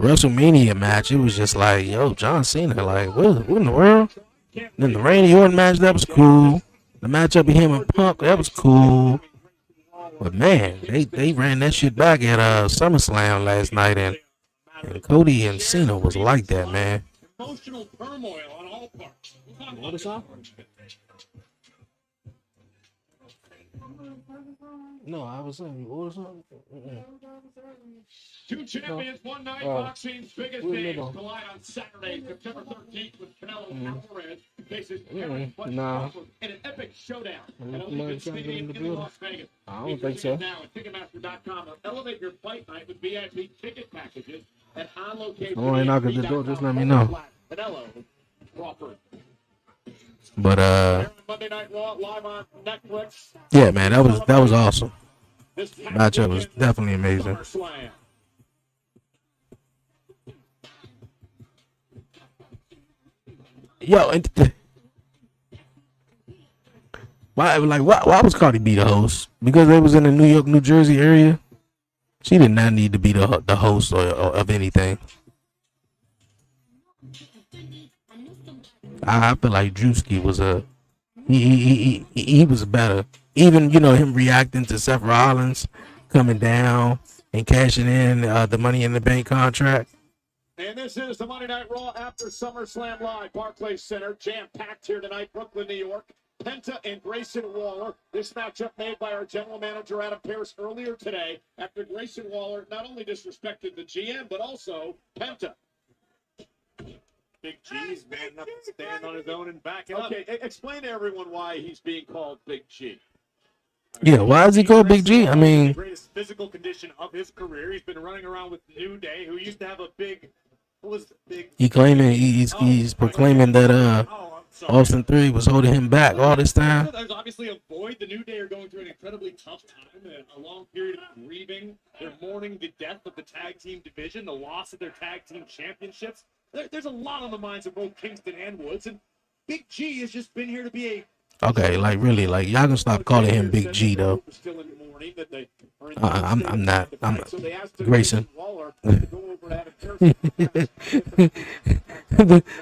WrestleMania match, it was just like, yo, John Cena, like, what in the world? And then the Randy Orton match, that was cool. The matchup with him and Punk, that was cool. But man, they ran that shit back at SummerSlam last night, and Cody and Cena was like that, man. Emotional turmoil on all parts. What is up? No, I was saying you order something. Two champions, one night, boxing's biggest names collide on Saturday, September 13th, with Canelo Alvarez faces Nah. in an epic showdown at I Allegiant Stadium in Las Vegas. don't think so. Now at Ticketmaster.com. Elevate your fight night with VIP ticket packages at high locations. Oh, ain't knock at the door, just let me know. Canelo Crawford. But Monday Night Raw live on Netflix. yeah, man, that was awesome. This Matchup was definitely amazing. SummerSlam. Yo, and why was Cardi B the host? Because they was in the New York, New Jersey area. She did not need to be the host or of anything. I feel like Drewski was he was better. Even, you know, him reacting to Seth Rollins coming down and cashing in the Money in the Bank contract. And this is the Monday Night Raw after SummerSlam Live, Barclays Center, jam-packed here tonight, Brooklyn, New York. Penta and Grayson Waller. This matchup made by our general manager, Adam Pearce, earlier today after Grayson Waller not only disrespected the GM, but also Penta. Big G's man up to stand on his own and back it up. Okay, explain to everyone why he's being called Big G. Yeah, why is he called Big G? I mean, the greatest physical condition of his career. He's been running around with New Day, who used to have a big. What was the big? he claiming he's proclaiming that Austin 3 was holding him back all this time. There's obviously a void. The New Day are going through an incredibly tough time, a long period of grieving. They're mourning the death of the tag team division, the loss of their tag team championships. There's a lot on the minds of both Kingston and Woods, and Big G has just been here to be Okay, like really, like y'all can stop calling him Big G though. Still in the morning that they are in I'm not. I'm so they asked Grayson. Waller to go over to Adam Pearson.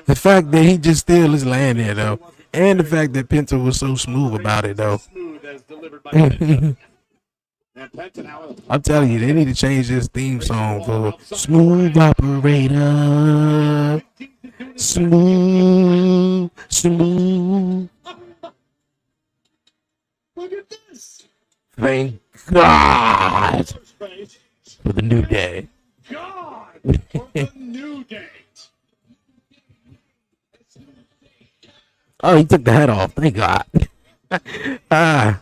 The fact that he just still is laying there though, and the fact that Penta was so smooth about it though. Smooth as delivered by Penta. And Penta now. I'm telling you, they need to change this theme song for Smooth Operator. Smooth. Look at this. Thank God for the New Day. God for the New Day. Oh, he took the head off. Thank God. How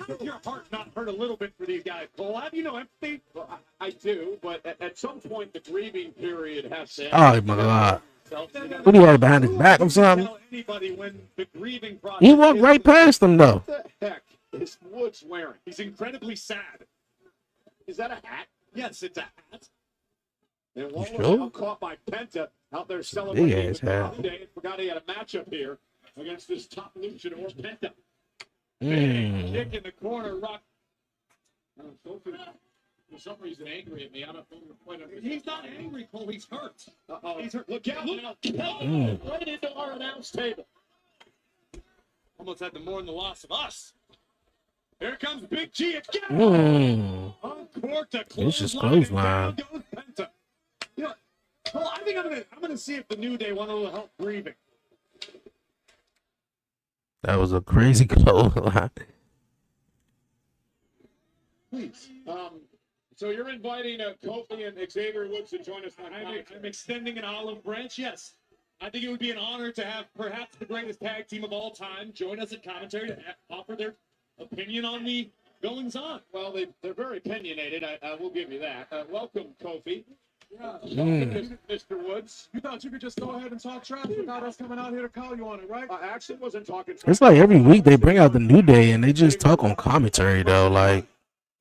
does your heart not hurt a little bit for these guys, Cole? Have you no empathy? Well, I do, but at some point the grieving period has to end. Oh my God. What do you have behind his back or something? He walked right past him though. What the heck is Woods wearing? He's incredibly sad. Is that a hat? Yes, it's a hat. And Waller sure? now caught by Penta out there celebrating Big-ass with the hat. New Day and forgot he had a matchup here against this top luchador Penta. Big kick in the corner, Rock. Sophie, for some reason, angry at me. I don't know what he's not angry, Cole. He's hurt. He's hurt. Look out! Look. Right into our announce table. Almost had to mourn the loss of us. Here comes Big G again. Uncorked a clothesline. Down goes Penta. You know, well, I think I'm gonna see if the New Day want a little help breathing. That was a crazy clothesline. Please. So you're inviting Kofi and Xavier Woods to join us on I'm extending an olive branch, yes. I think it would be an honor to have perhaps the greatest tag team of all time join us at commentary to offer their opinion on the goings-on. Well, they're very opinionated, I will give you that. Welcome, Kofi. Welcome, Mr. Woods. You thought you could just go ahead and talk trash without us coming out here to call you on it, right? I actually wasn't talking trash. It's like every week they bring out the New Day and they just talk on commentary though. Like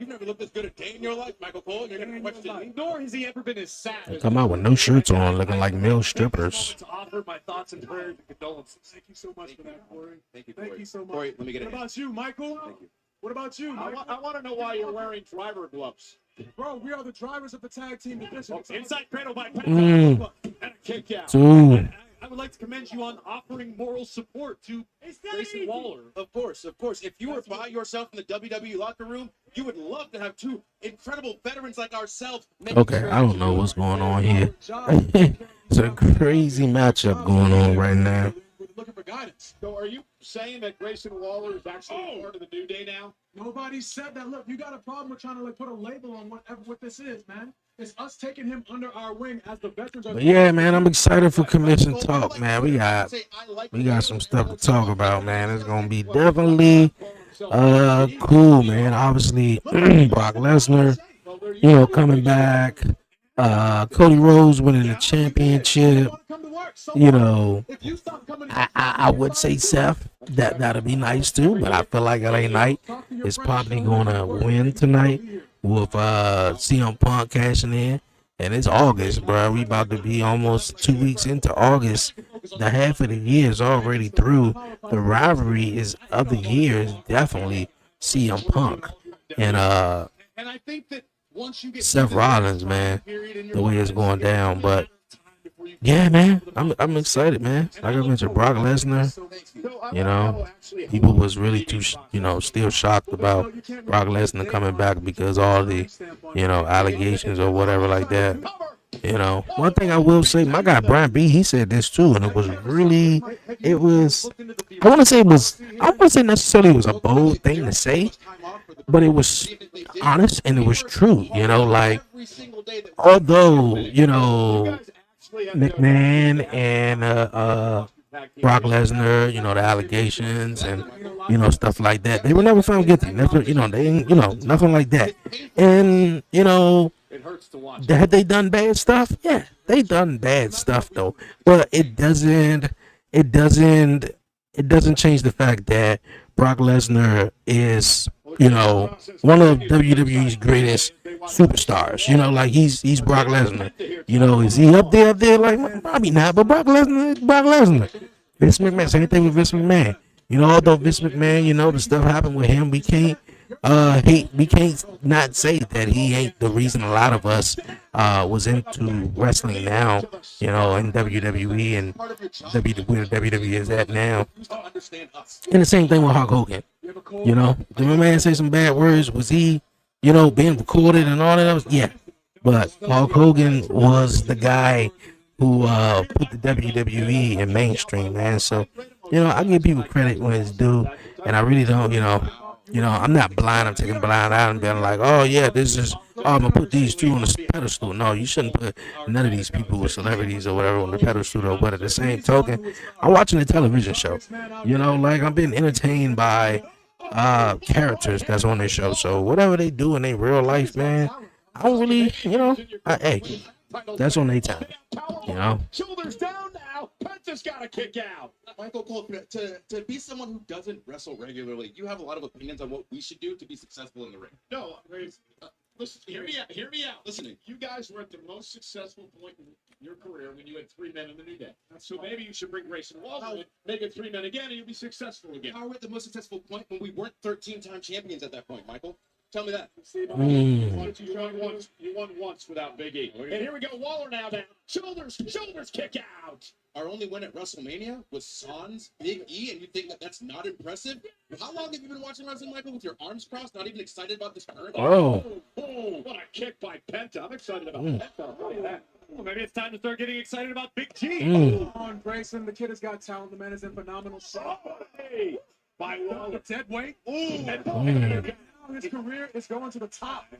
you've never looked as good a day in your life, Michael Cole. You're going to question me. Nor has he ever been as sad. they come out with no shirts on, looking like male strippers. To offer my thoughts and prayers and condolences. Thank you so much for that, Corey. Thank you, Corey. Thank you so much. Corey, let me get it. What about you, Michael? Thank you. What about you? I want to know why you're wearing driver gloves. Bro, we are the drivers of the tag team division. Oh, inside cradle by Penta and a kick out. Dude. I would like to commend you on offering moral support to Grayson Waller. Of course. If you were by yourself in the WWE locker room, you would love to have two incredible veterans like ourselves. Okay, I don't know what's going on here. It's a crazy matchup going on right now. Looking for guidance. So are you saying that Grayson Waller is actually part of the New Day now? Nobody said that. Look, you got a problem with trying to put a label on what this is, man. It's us taking him under our wing as the veterans. But yeah, man, I'm excited for commission talk, man. We got some stuff to talk about, man. It's gonna be definitely cool, man. Obviously, Brock Lesnar, coming back. Cody Rhodes winning the championship. I would say Seth. That'd be nice too, but I feel like LA Knight is probably gonna win tonight with CM Punk cashing in. And it's August, bro. We about to be almost 2 weeks into August. The half of the year is already through. The rivalry of the year is definitely CM Punk and I think that Seth Rollins, man. The way it's going down, but yeah, man, I'm excited, man. Like I mentioned, Brock Lesnar. People was really still shocked about Brock Lesnar coming back because all the, allegations or whatever like that. One thing I will say, my guy Brian B, he said this too, and I wouldn't say necessarily it was a bold thing to say, but it was honest and it was true. Although McMahon and Brock Lesnar, the allegations and stuff like that, they were never found guilty. Never, nothing like that. And had they done bad stuff? Yeah, they done bad stuff though. But it doesn't change the fact that Brock Lesnar is, one of WWE's greatest superstars. Like he's Brock Lesnar. Is he up there? Like, probably not. But Brock Lesnar is Brock Lesnar. Vince McMahon, same thing with Vince McMahon. Although Vince McMahon, the stuff happened with him, we can't not say that he ain't the reason a lot of us was into wrestling now, in WWE and where WWE is at now. And the same thing with Hulk Hogan. Did my man say some bad words? Was he, being recorded and all that? Yeah. But Hulk Hogan was the guy who put the WWE in mainstream, man. So, I give people credit when it's due, and I really don't, I'm not blind. I'm taking blind out and being like, oh yeah, I'm gonna put these two on the pedestal. No, you shouldn't put none of these people with celebrities or whatever on the pedestal. Though, but at the same token, I'm watching a television show. Like I'm being entertained by characters that's on this show. So whatever they do in their real life, man, I don't really, hey, that's on their time. Shoulders down now. Penta's got to kick out. Michael Cole, to be someone who doesn't wrestle regularly, you have a lot of opinions on what we should do to be successful in the ring. No, listen, hear me out. Hear me out. Listening. You guys were at the most successful point in your career when you had 3 men in the New Day. So maybe you should bring Grayson Waller in, make it 3 men again, and you'll be successful again. How are we at the most successful point when we weren't 13-time champions at that point, Michael? Tell me that. You won once without Big E. And here we go. Waller now down. Shoulders kick out. Our only win at WrestleMania was Sans Big E, and you think that that's not impressive? How long have you been watching wrestling, Michael, with your arms crossed, not even excited about this current? Oh, what a kick by Penta. I'm excited about Penta. I'll tell you that. Well, maybe it's time to start getting excited about Big G. Come on, Grayson. The kid has got talent. The man is in phenomenal shape. Hey, by Waller. Dead weight. His career is going to the top.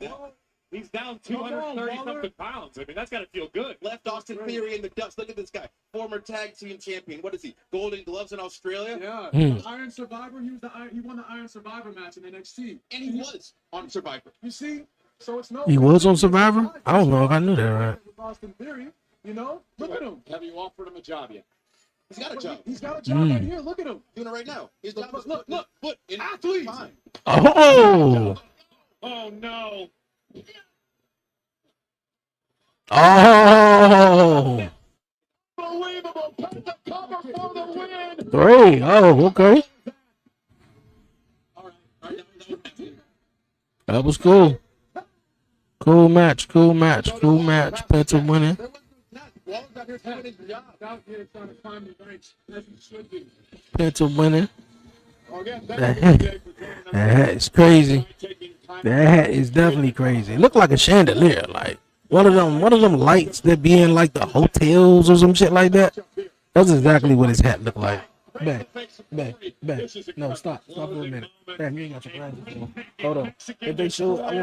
He's down 230-something pounds. I mean, that's got to feel good. Left Austin Theory in the dust. Look at this guy. Former tag team champion. What is he? Golden Gloves in Australia? Yeah. Iron Survivor. He won the Iron Survivor match in NXT. And he was on Survivor. You see? So it's no. he was on Survivor? I don't know if I knew that right. Austin Theory. Look at him. Have you offered him a job yet? He's got a job. He's got a job right here. Look at him. Doing it right now. His job is Look. foot in Athletes. time. Oh, Oh, no. oh, Unbelievable. Penta cover for the win. 3. Oh, okay. All right. That was cool. Cool match. Penta winning. Waller's out here doing his job. Out here trying to climb the ranks as he should be. Penta winning. Again, That hat is crazy. That hat is definitely crazy. It looked like a chandelier, like one of them lights that be in like the hotels or some shit like that. That's exactly what his hat looked like. Back. No, stop for a minute. Damn, you ain't got your glasses on. Hold on. If they show, I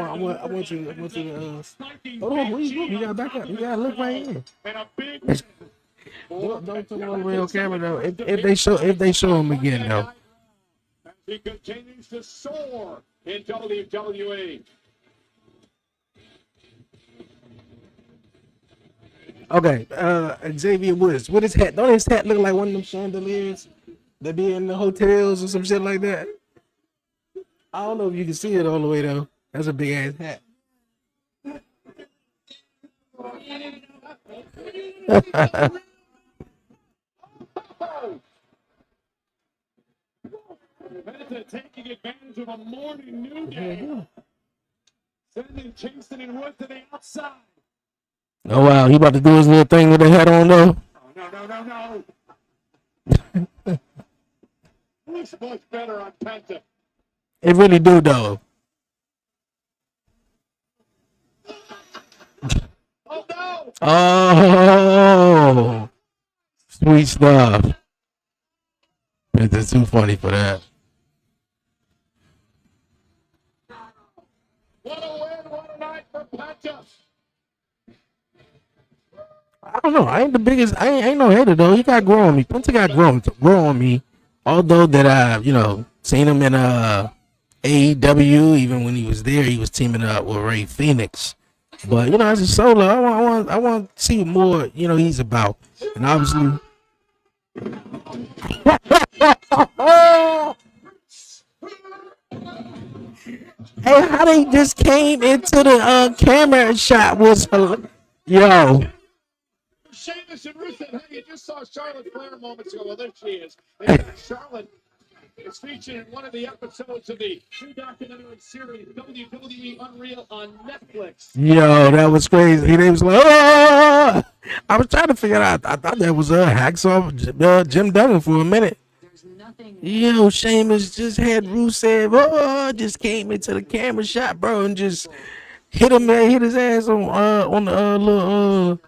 want you to. Hold on, please look. You gotta back up. You gotta look right in. And a big Don't turn on the real camera though. If they show him again though. he continues to soar in WWE. Okay, Xavier Woods. What his hat? Don't his hat look like one of them chandeliers that be in the hotels or some shit like that? I don't know if you can see it all the way though. That's a big ass hat. Penta taking advantage of a morning New Day. Sending Kingston and Wood to the outside. Oh wow, he about to do his little thing with the hat on though. Oh, no. Looks much better on Penta. It really do though. Oh, no. Oh, sweet stuff. It's too funny for that. What a win, what a night for Penta. I don't know. I ain't the biggest. I ain't no hater though. He got grow on me. Penta got grow on me. Although that I, seen him in AEW. Even when he was there, he was teaming up with Ray Phoenix. But as a solo, I want to see what more. He's about. And obviously. Hey, how they just came into the camera shot was yo. Sheamus and Rusev, hey, you just saw Charlotte Flair moments ago. Well, there she is. And Charlotte It's featured in one of the episodes of the new documentary series WWE Unreal on Netflix. Yo, that was crazy. They was like, oh! I was trying to figure out. I thought that was Hacksaw Jim Duggan for a minute. There's nothing. Yo, Sheamus just had Rusev. Oh, just came into the camera shot, bro, and just hit him, man. Hit his ass on the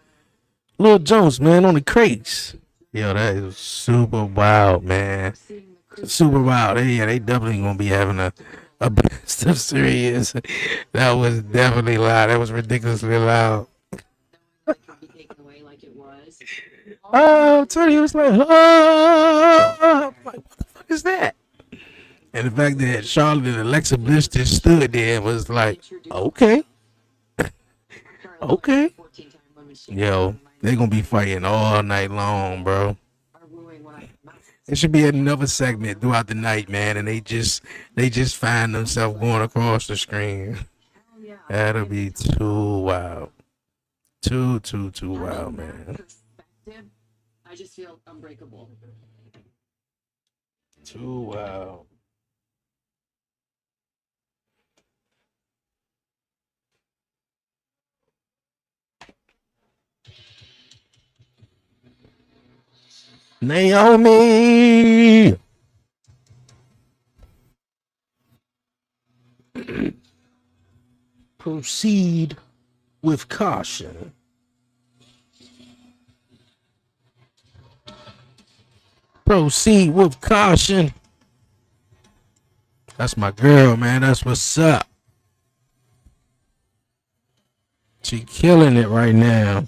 little Jones, man, on the crates. Yo, that is super wild, man. Super wild. Yeah, they definitely gonna be having a best of series. That was definitely loud. That was ridiculously loud. Oh, Tony was like, oh, like, what the fuck is that? And the fact that Charlotte and Alexa Bliss just stood there and was like, okay, okay. Yo, they're gonna be fighting all night long, bro. It should be another segment throughout the night, man, and they just find themselves going across the screen. That'll be too wild. Too wild, man. I just feel unbreakable. Too wild. Naomi. Proceed with caution. Proceed with caution. That's my girl, man. That's what's up. She killing it right now.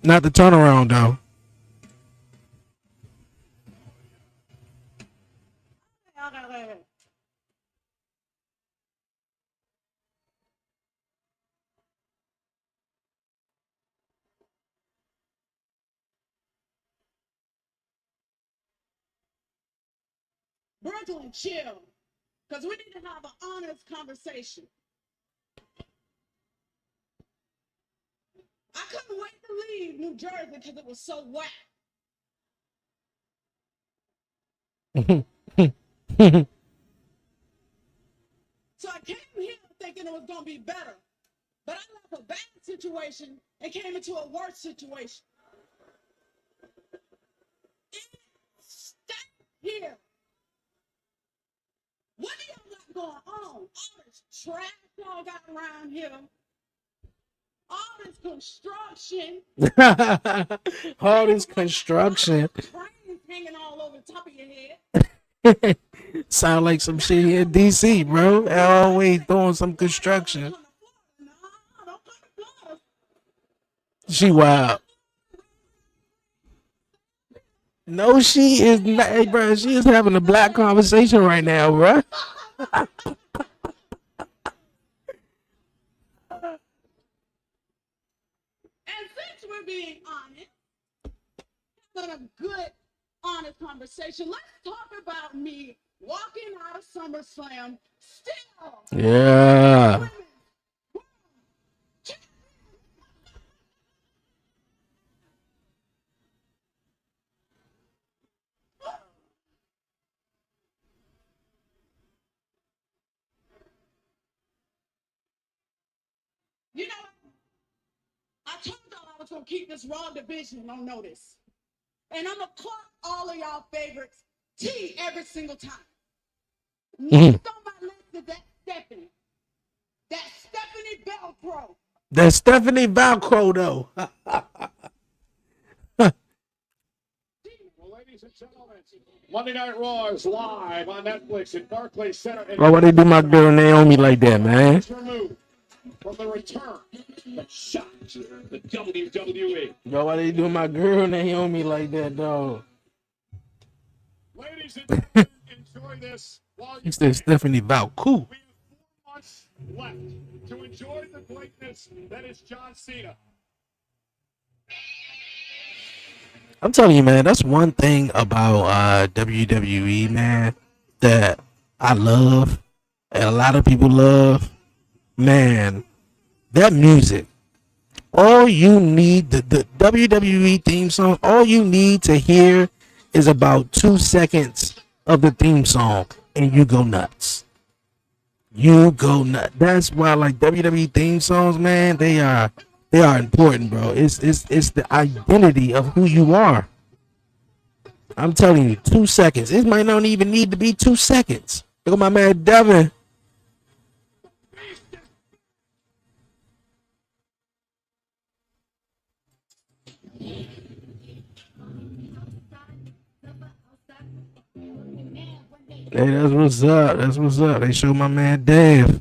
Not the turnaround, though. Virgil and chill, because we need to have an honest conversation. I couldn't wait to leave New Jersey because it was so whack. So I came here thinking it was going to be better. But I left a bad situation and came into a worse situation. Stay here. What do y'all got going on? All this trash y'all got around here. All this construction. All this construction. Trains hanging all over the top of your head. Sound like some shit here in DC, bro. Always doing some construction. She wild. No, she is not, hey, bro. She is having a black conversation right now, bro. And since we're being honest, having a good, honest conversation, let's talk about me walking out of SummerSlam still. Yeah. You know, I told y'all I was going to keep this Raw division on notice. And I'm going to clock all of y'all favorites T every single time. Next on my list is that Stephanie. That Stephanie Velcro. That's Stephanie Velcro, though. Well, ladies and gentlemen, Monday Night Raw is live on Netflix at Barclays Center. Bro, why they do my girl Naomi like that, man? Removed from the return that shocked the WWE. Bro, why they do my girl Naomi like that, dog? Ladies and gentlemen, enjoy this while you He said Stephanie Velcro. We have 4 months left to enjoy the greatness that is John Cena. I'm telling you, man, that's one thing about WWE, man, that I love. and a lot of people love, man, that music. All you need, the WWE theme song, all you need to hear is about 2 seconds of the theme song, and you go nuts. You go nuts. That's why, like, WWE theme songs, man, they are important, bro. It's the identity of who you are. I'm telling you, 2 seconds. It might not even need to be 2 seconds. Look at my man Devin. Hey, that's what's up. That's what's up. They show my man Dave.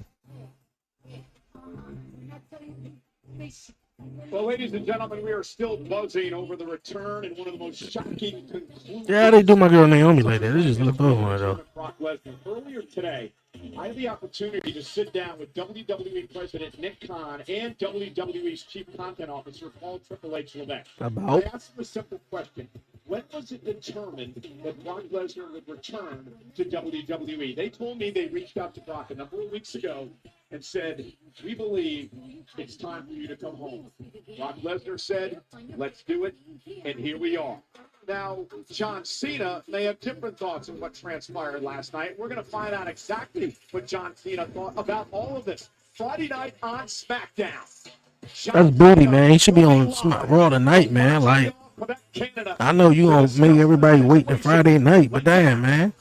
Well, ladies and gentlemen, we are still buzzing over the return and one of the most shocking conclusions. Yeah, they do my girl Naomi like that. They just look over her though. Brock Lesnar. Earlier today, I had the opportunity to sit down with WWE President Nick Khan and WWE's Chief Content Officer Paul Triple H Levesque. About? I asked them a simple question. When was it determined that Brock Lesnar would return to WWE? They told me they reached out to Brock a number of weeks ago and said, we believe it's time for you to come home. Brock Lesnar said, let's do it, and here we are. Now, John Cena may have different thoughts on what transpired last night. We're going to find out exactly what John Cena thought about all of this. Friday night on SmackDown. That's booty, man. He should be on Raw tonight, man. Like, I know you gonna make everybody wait to Friday night, but damn, man.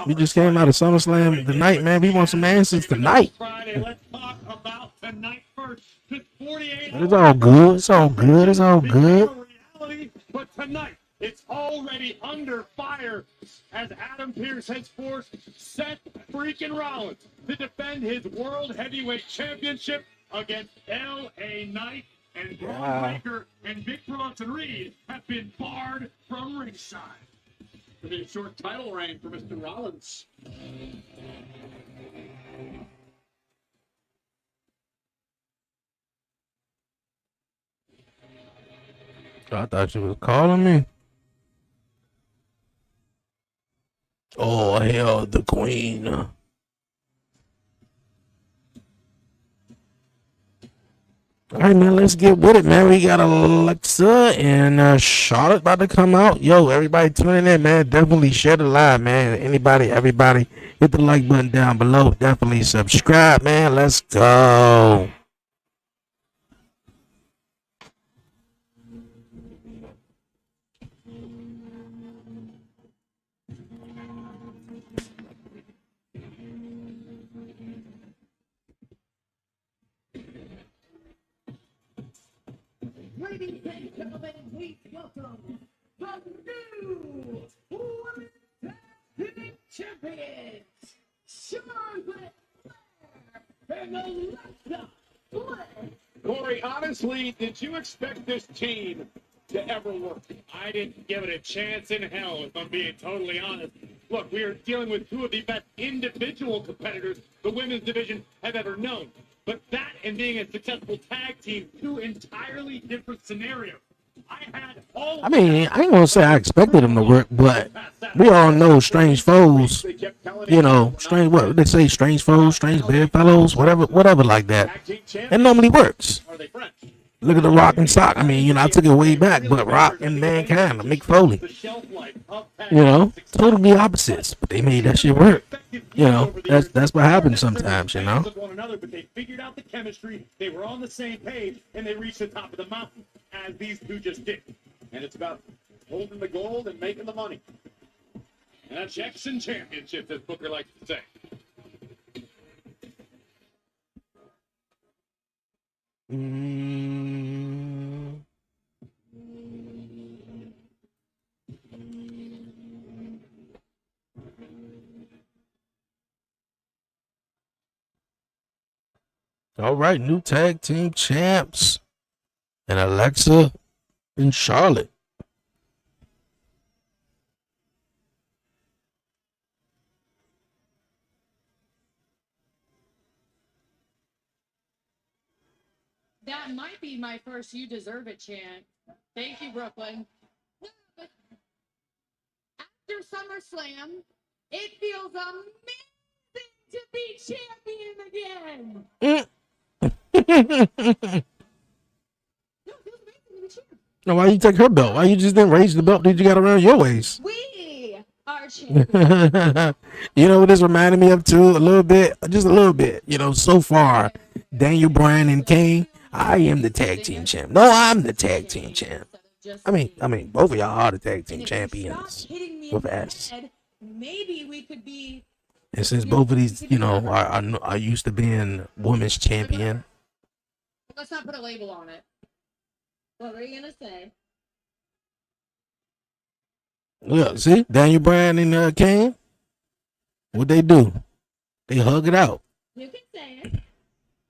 We just came out of SummerSlam tonight, man. We want some answers tonight. Let's talk about tonight first. It's all good. It's all good. It's all good. But tonight, it's already under fire as Adam Pearce has forced Seth freaking Rollins to defend his World Heavyweight Championship against L.A. Knight. And Braun Breaker and Big Bronson Reed have been barred from ringside. It'll be a short title reign for Mr. Rollins. I thought you was calling me. Oh, hell, the queen. All right, man, let's get with it, man. We got Alexa and Charlotte about to come out. Yo, everybody tuning in, man. Definitely share the live, man. Anybody, everybody, hit the like button down below. Definitely subscribe, man. Let's go. Ladies and gentlemen, please welcome the new Women's Tag Team Champions, Charlotte Flair and Alexa Bliss. Corey, honestly, did you expect this team to ever work? I didn't give it a chance in hell, if I'm being totally honest. Look, we are dealing with two of the best individual competitors the women's division have ever known. But that and being a successful tag team, two entirely different scenarios. I mean, I ain't gonna say I expected them to work, but we all know strange foes. You know, strange what they say, strange foes, strange bedfellows, whatever like that. It normally works. Look at the Rock and Sock. I mean, you know, I took it way back, but Rock and Mankind, Mick Foley. You know, totally opposites, but they made that shit work. You know, that's what happens sometimes. You know. But they figured out the chemistry. They were on the same page, and they reached the top of the mountain, as these two just did. And it's about holding the gold and making the money. And that's Jackson Championship, as Booker likes to say. All right, new tag team champs, and Alexa and Charlotte. That might be my first "You Deserve It" chant. Thank you, Brooklyn. After SummerSlam, it feels amazing to be champion again. No, why you take her belt? Why you just didn't raise the belt that you got around your waist? We are champions. You know what this reminded me of too? A little bit, just a little bit. You know, so far, Daniel Bryan and Kane, I am the tag team champ. No, I'm the tag team champ. I mean, both of y'all are the tag team champions with S. Maybe we could be. And since both of these, you know, are used to being women's champion. Let's not put a label on it. What were you gonna say? Look, see, Daniel Bryan and Kane, what they do? They hug it out. You can say it.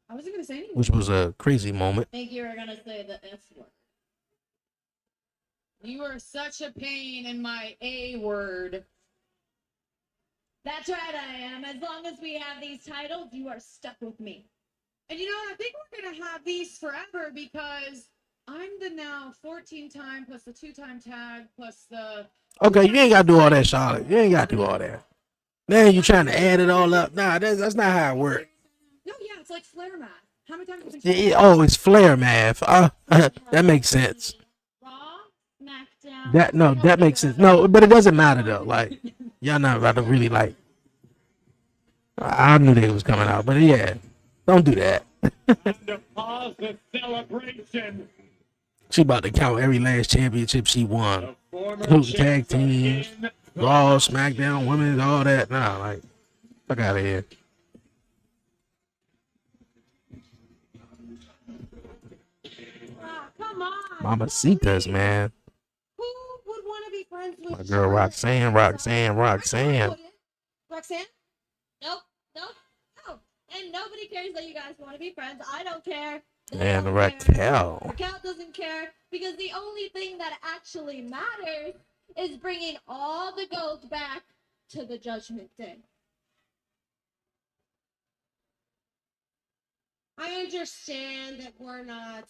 I wasn't gonna say anything. Which was a crazy moment. I think you were gonna say the S word. You are such a pain in my A word. That's right, I am. As long as we have these titles, you are stuck with me. And you know, I think we're gonna have these forever because I'm the now 14-time plus the 2-time tag plus the. Okay, you ain't gotta do all that, Charlotte. You ain't gotta do all that. Then you trying to add it all up. Nah, that's not how it works. No, yeah, it's like Flair math. How many times have Yeah, oh, it's Flair math. That makes sense. Raw, SmackDown. That makes sense. No, but it doesn't matter though. Like, y'all not about to really like. I knew they was coming out, but yeah, don't do that. Time to pause the celebration. She about to count every last championship she won. The former Including tag champ teams, again. Raw, SmackDown, women's, all that. Nah, like, fuck out of here. Come on. Mamacitas, man. Who would want to be friends with My girl Roxanne. Roxanne? Roxanne? Nope. No. And nobody cares that you guys want to be friends. I don't care. They And don't Raquel. care. Raquel doesn't care because the only thing that actually matters is bringing all the gold back to the Judgment Day. I understand that we're not,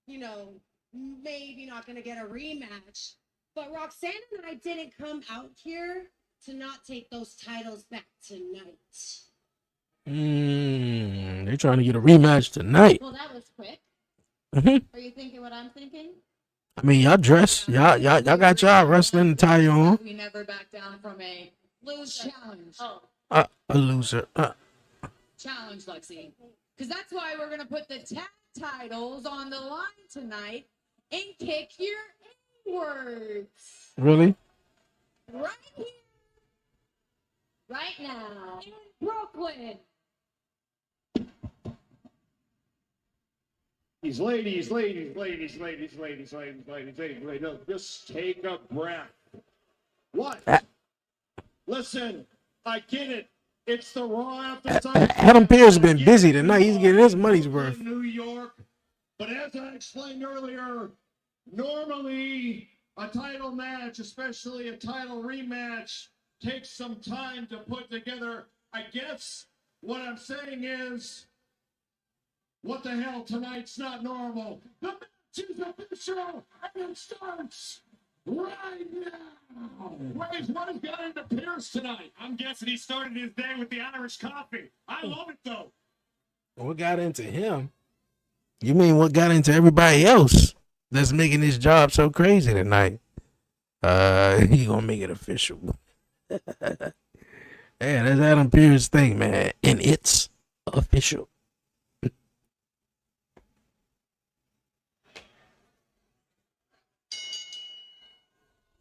maybe not going to get a rematch. But Roxanne and I didn't come out here to not take those titles back tonight. They're trying to get a rematch tonight. Well, that was quick. Mhm. Are you thinking what I'm thinking? I mean, y'all dress. Y'all got y'all wrestling attire on. We never back down from a challenge. Oh. A loser. Challenge, Lexi. Because that's why we're going to put the tag titles on the line tonight and kick your A-words. Really? Right here. Right now. In Brooklyn. Ladies, no, just take a breath. What? Listen, I get it. It's the Raw after Adam Pearce been busy tonight. He's getting his money's worth. New York. But as I explained earlier, normally a title match, especially a title rematch, takes some time to put together. I guess what I'm saying is, what the hell? Tonight's not normal. The match is official and it starts right now. Wait, what has got into Pierce tonight? I'm guessing he started his day with the Irish coffee. I love it though. What got into him? You mean what got into everybody else that's making this job so crazy tonight? He gonna make it official. Yeah, that's Adam Pearce's thing, man. And it's official.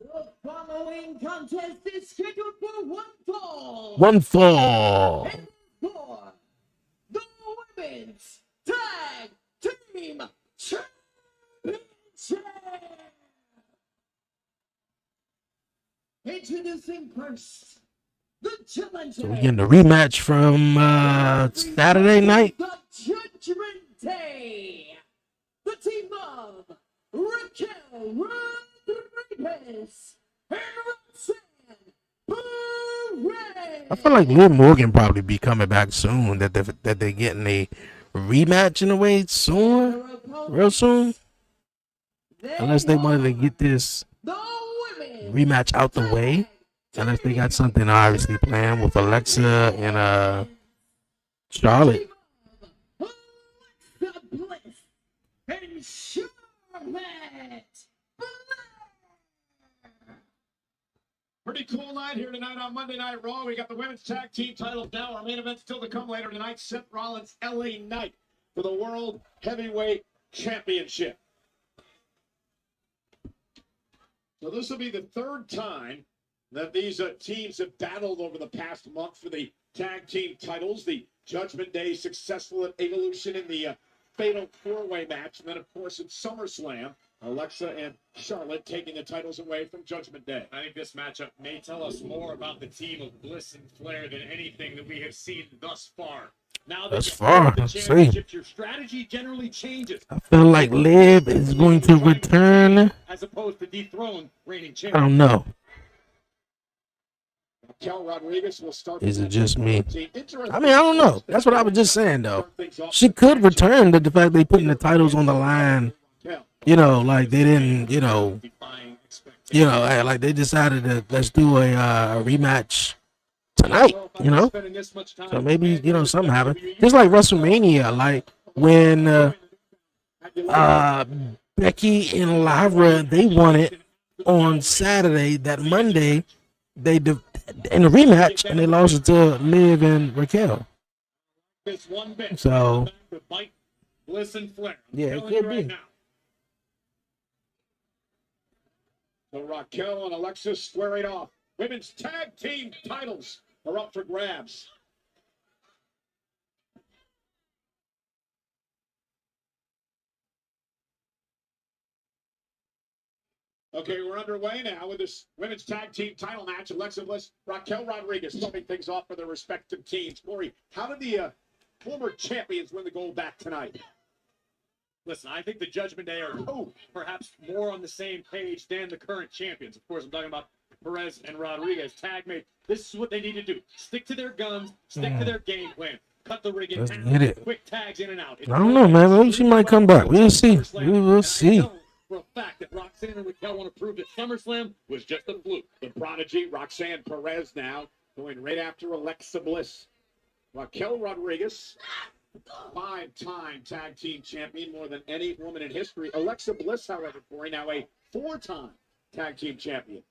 The following contest is scheduled for one fall. One fall. And for the Women's Tag Team Championship. Introducing first, the challenger. So we getting the rematch from Saturday night. The Judgment Day. The team of Raquel Rodriguez and Roxanne Perez. I feel like Liv Morgan probably be coming back soon. That they're getting a rematch in a way soon, real soon. Unless they wanted to get this the women's rematch out the way. Unless they got something obviously planned with Alexa and Charlotte. Alexa Bliss and Charlotte. Pretty cool night here tonight on Monday Night Raw. We got the women's tag team titles now. Our main event still to come later tonight. Seth Rollins, LA Knight for the World Heavyweight Championship. So this will be the third time that these teams have battled over the past month for the tag team titles. The Judgment Day successful at Evolution in the Fatal 4-Way match. And then, of course, at SummerSlam, Alexa and Charlotte taking the titles away from Judgment Day. I think this matchup may tell us more about the team of Bliss and Flair than anything that we have seen thus far. Now that Thus you far, hold the let's see. championships, your strategy generally changes. I feel like Liv is going to return. As opposed to dethrone reigning I champion. don't know. Kel Rodriguez will start. Is it just me? Interesting. I mean, I don't know. That's what I was just saying, though. She could return, but the fact they putting the titles on the line, you know, like they didn't, you know, like they decided to let's do a rematch tonight, you know. So maybe, you know, something happened. Just like WrestleMania, like when Becky and Lyra, they won it on Saturday. That Monday, they in the rematch, and they lost it to Liv and Raquel. So Bliss and Flair. yeah, it could be. So Raquel and Alexis squaring off. Women's tag team titles are up for grabs. Okay, we're underway now with this women's tag team title match. Alexa Bliss, Raquel Rodriguez starting things off for their respective teams. Corey, how did the former champions win the gold back tonight? Listen, I think the Judgment Day are perhaps more on the same page than the current champions. Of course, I'm talking about Perez and Rodriguez. Tag mate. This is what they need to do. Stick to their guns. Stick to their game plan. Cut the rig in Let's half. get it. Quick tags in and out. I don't know, man. Maybe she might come back. We'll see. We will see. For a fact that Roxanne and Raquel want to prove that SummerSlam was just a fluke. The prodigy, Roxanne Perez now, going right after Alexa Bliss. Raquel Rodriguez, 5-time tag team champion, more than any woman in history. Alexa Bliss, however, Corey, now a 4-time tag team champion.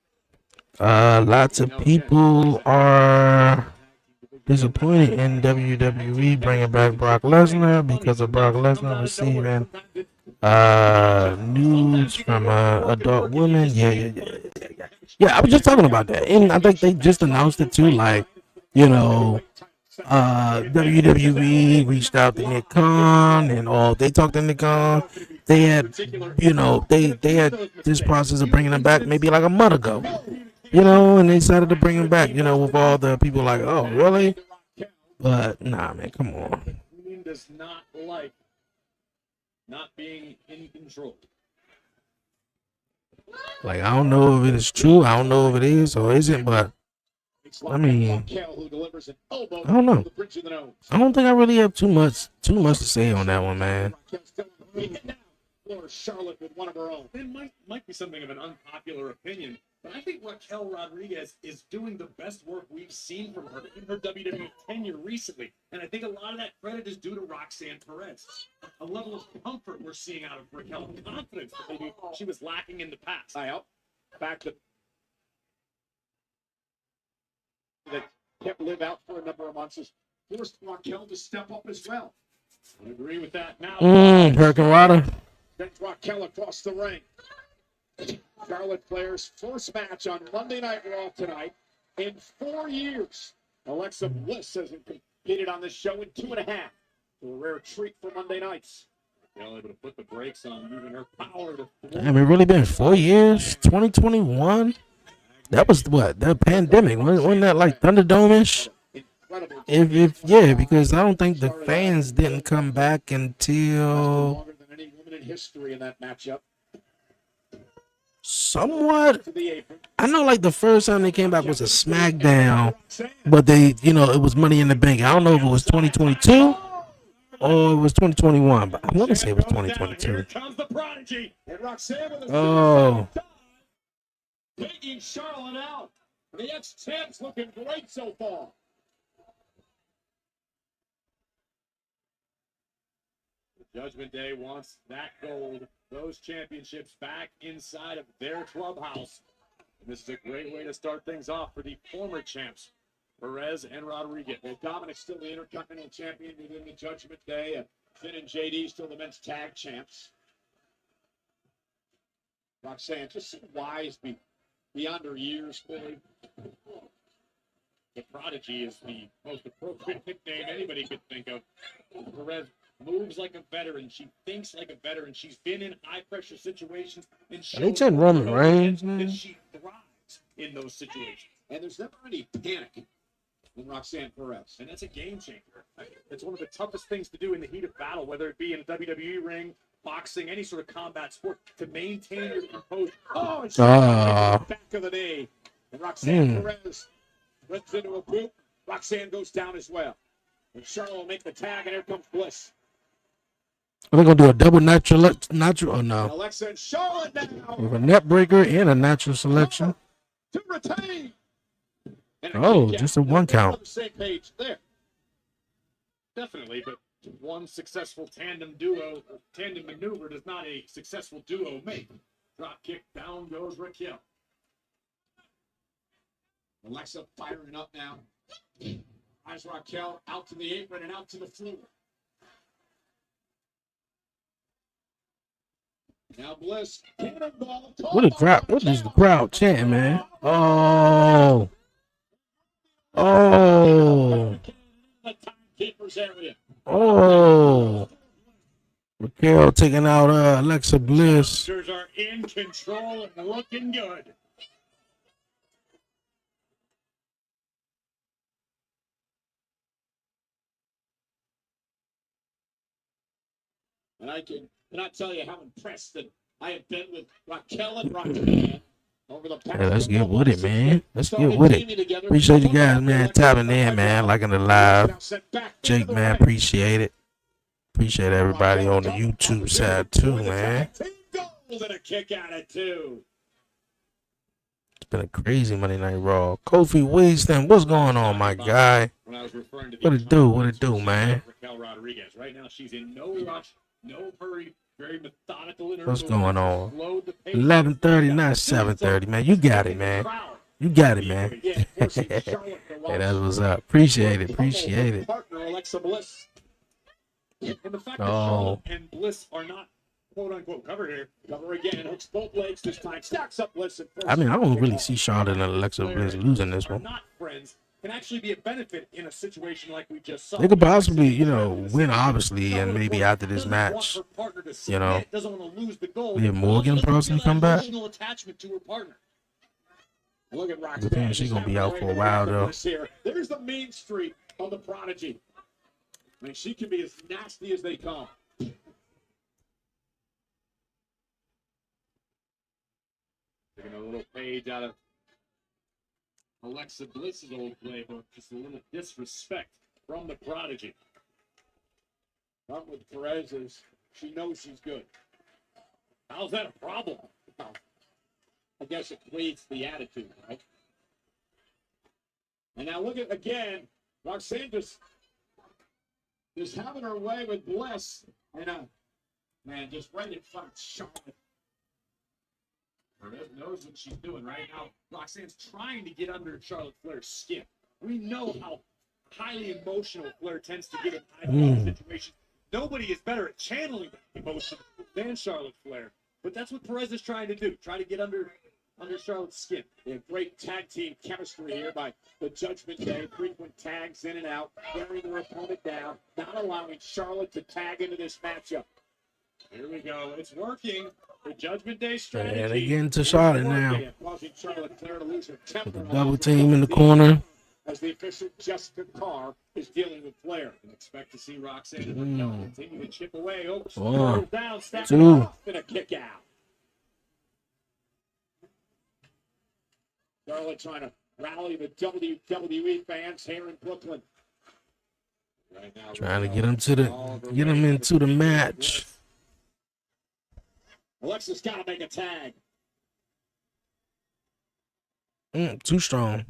Lots of people are disappointed in WWE bringing back Brock Lesnar because of Brock Lesnar receiving nudes from adult women. Yeah, I was just talking about that, and I think they just announced it too. Like, you know, WWE reached out to Nick Khan and all. They talked to Nick Khan. They had, you know, they had this process of bringing them back maybe like a month ago. You know, and they decided to bring him back, you know, with all the people like, oh, really? But, nah, man, come on. Union does not like not being in control. Like, I don't know if it is true. I don't know if it is or isn't, but, I mean, I don't know. I don't think I really have too much to say on that one, man. Charlotte with one of her own. It might be something of an unpopular opinion, but I think Raquel Rodriguez is doing the best work we've seen from her in her WWE tenure recently. And I think a lot of that credit is due to Roxanne Perez. A level of comfort we're seeing out of Raquel, confidence that maybe she was lacking in the past. Back to that kept Liv out for a number of months has forced Raquel to step up as well. I agree with that now. Hurricane Rada. Sends Raquel across the ring. Charlotte Flair's first match on Monday Night Raw tonight in 4 years. Alexa Bliss hasn't competed on this show in 2.5. A rare treat for Monday nights. Able to put the brakes on using her power to. Damn, it really been 4 years? 2021? That was what? The pandemic. Wasn't that like Thunderdome-ish? If because I don't think the fans didn't come back until Longer than any woman in history in that matchup. somewhat. To the apron. I know like the first time they came back was a SmackDown, but they, you know, it was Money in the Bank. I don't know if it was 2022 or it was 2021, but I want to say it was 2022. Here comes the prodigy. And Roxanne with a Oh, taking Charlotte out. The ex-champ's looking great so far. Judgment Day wants that gold, those championships back inside of their clubhouse. And this is a great way to start things off for the former champs, Perez and Rodriguez. Well, Dominic's still the Intercontinental Champion within the Judgment Day. Finn and JD still the men's tag champs. Roxanne, just wise beyond her years, Billy. The Prodigy is the most appropriate nickname anybody could think of. Perez moves like a veteran. She thinks like a veteran. She's been in high-pressure situations. And They said Roman Reigns, man. and she thrives in those situations. And there's never any panic in Roxanne Perez. And that's a game changer. It's one of the toughest things to do in the heat of battle, whether it be in a WWE ring, boxing, any sort of combat sport, to maintain your composure. Oh, and she's back of the knee. And Roxanne Perez runs into a boot. Roxanne goes down as well. And Charlotte will make the tag, and here comes Bliss. Are they gonna do a double natural or And no? Alexa and Charlotte now With a net breaker and a natural selection. to retain. And a Oh, kick out. just a one count. On the same page there. Definitely, but one successful tandem maneuver does not a successful duo make. Drop kick, down goes Raquel. Alexa firing up now. Eyes Raquel out to the apron and out to the floor. Now Bliss, cannonball. What a crowd! What is the crowd chanting, man? Oh, oh, The timekeeper's area. oh! Raquel taking out Alexa Bliss. Monsters are in control and looking good. And I cannot tell you how impressed that I have been with Raquel and Roxanne over the past. Yeah, let's get couple with it, months. man. Let's So get they with came it. together. Appreciate you guys, man, tapping in, man, liking the live. Now sent back into Jake, the man, ring. appreciate it. Appreciate everybody on the YouTube side too, man. Team gold and a kick out of two. It's been a crazy Monday Night Raw. Kofi Winston, what's going on, my guy? When I was referring to What it do? What it do, man? Raquel Rodriguez. Right now, she's in no rush, no hurry, very methodical in her What's moves. going on? Slowed the pace. 11:30, not 7:30, man. You got it, man. You got it, man. Again, forcing Charlotte to Hey, watch that's what's up. Appreciate it. her Appreciate it. partner, Alexa Bliss. And the fact that Oh. Charlotte and Bliss are not quote unquote cover here. Cover again, hooks both legs this time, stacks up Bliss. And I mean, I don't really see Charlotte and Alexa Bliss losing this are one. not friends can actually be a benefit in a situation like we just saw. They could possibly, you know, win obviously, and maybe after this Doesn't want match, her partner to you know, submit, doesn't want to lose the gold. Liv Morgan Doesn't possibly feel that come back. emotional attachment to her partner. And look at Roxanne. Depends, she's gonna be out for a while, though. Here. There's the main street of the Prodigy. I mean, she can be as nasty as they come. Taking a little page out of Alexa Bliss's old playbook. Just a little disrespect from the Prodigy. Problem with Perez is she knows she's good. How's that a problem? Well, I guess it creates the attitude, right? And now look at again, Roxanne just having her way with Bliss, and man, just right in front of Charlotte. Perez knows what she's doing right now. Roxanne's trying to get under Charlotte Flair's skin. We know how highly emotional Flair tends to get in high situations. Nobody is better at channeling emotion than Charlotte Flair. But that's what Perez is trying to do. Try to get under Charlotte's skin. They have great tag team chemistry here by the Judgment Day. Frequent tags in and out, wearing their opponent down, not allowing Charlotte to tag into this matchup. Here we go. It's working. The Judgment Day strategy. And they get into Charlotte now. Causing Charlotte Flair to lose her temper. With the double team in the corner. As the official Jessica Carr is dealing with Flair. And expect to see Roxanne and Raquel continue to chip away. Oh, One, down, stacking two. off, and a kick out. Charlotte trying to rally the WWE fans here in Brooklyn. Right now, Trying to get them into the match. Alexa's got to make a tag. Too strong.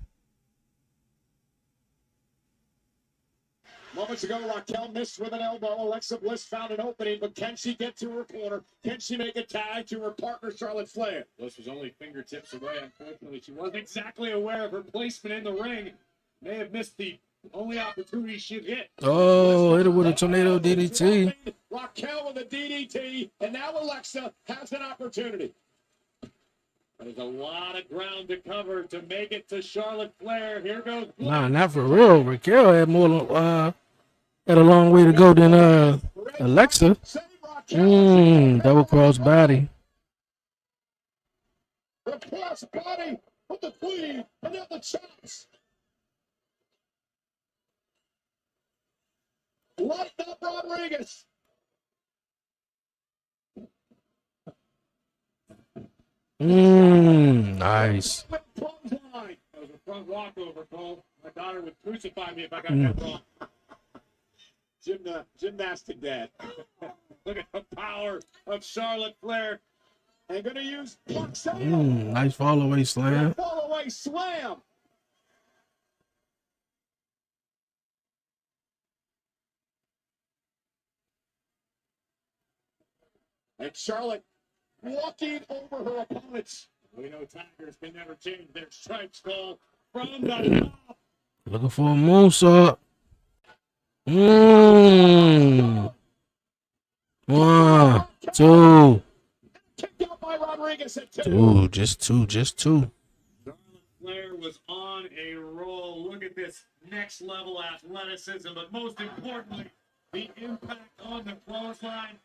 Moments ago, Raquel missed with an elbow. Alexa Bliss found an opening, but can she get to her corner? Can she make a tag to her partner, Charlotte Flair? Bliss was only fingertips away. Unfortunately, she wasn't exactly aware of her placement in the ring. May have missed the only opportunity she'd hit. Oh, hit it with a tornado DDT. Raquel with a DDT, and now Alexa has an opportunity. There's a lot of ground to cover to make it to Charlotte Flair. Here goes Bliss. Nah, not for real. Raquel had more had a long way to go than Alexa. Double cross body. The cross body with the queen, and then the chops. Light up Rodriguez. Nice. That was a front walkover, Cole. My daughter would crucify me if I got that wrong. Gymnastic dad. Look at the power of Charlotte Flair. And gonna use Roxanne. Nice fall away slam. Fall away slam. And Charlotte walking over her opponents. We know Tigers can never change their stripes, Cole. From the top. Looking for a moonsault. 1, 2. Kicked out by Rodriguez at 2. Two, just two. Charlotte Flair was on a roll. Look at this next level athleticism, but most importantly, the impact on the clothesline.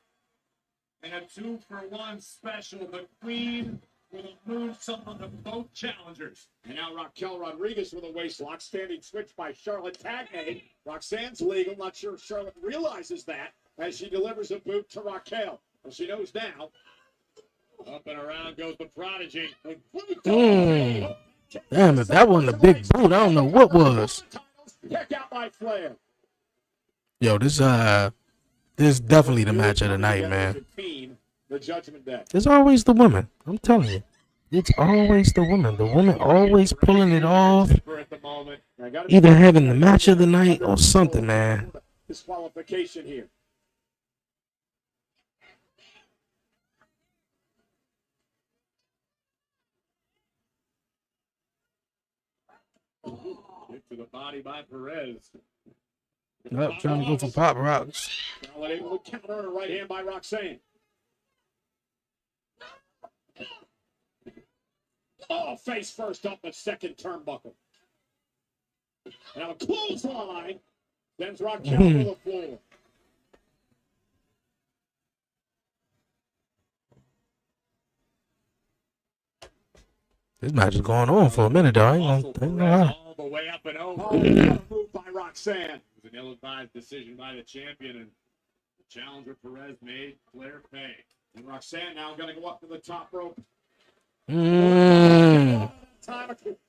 And a 2-for-1 special. The Queen with a moonsault on both challengers. And now Raquel Rodriguez with a waistlock. Standing switch by Charlotte. Tag made. Roxanne's legal. Not sure if Charlotte realizes that as she delivers a boot to Raquel. Well, she knows now. Up and around goes the Prodigy. Damn, if that wasn't a big boot, I don't know what was. Kick out by Flair. Yo, this definitely the match of the night, man. The Judgment Day. It's always the women. I'm telling you. It's always the women. The women always pulling it off. Either having the match of the night or something, man. Disqualification here. Kick to the body by Perez. Yep, trying to go for pop rocks. Charlotte able to counter a right hand by Roxanne. Oh, face first up the second turnbuckle. Now a clothesline sends Raquel to the floor. This match is going on for a minute, though. I ain't gonna lie. All the way up and over. Move by Roxanne. It was an ill-advised decision by the champion, and the challenger Perez made Flair pay. And Roxanne now going to go up to the top rope. Time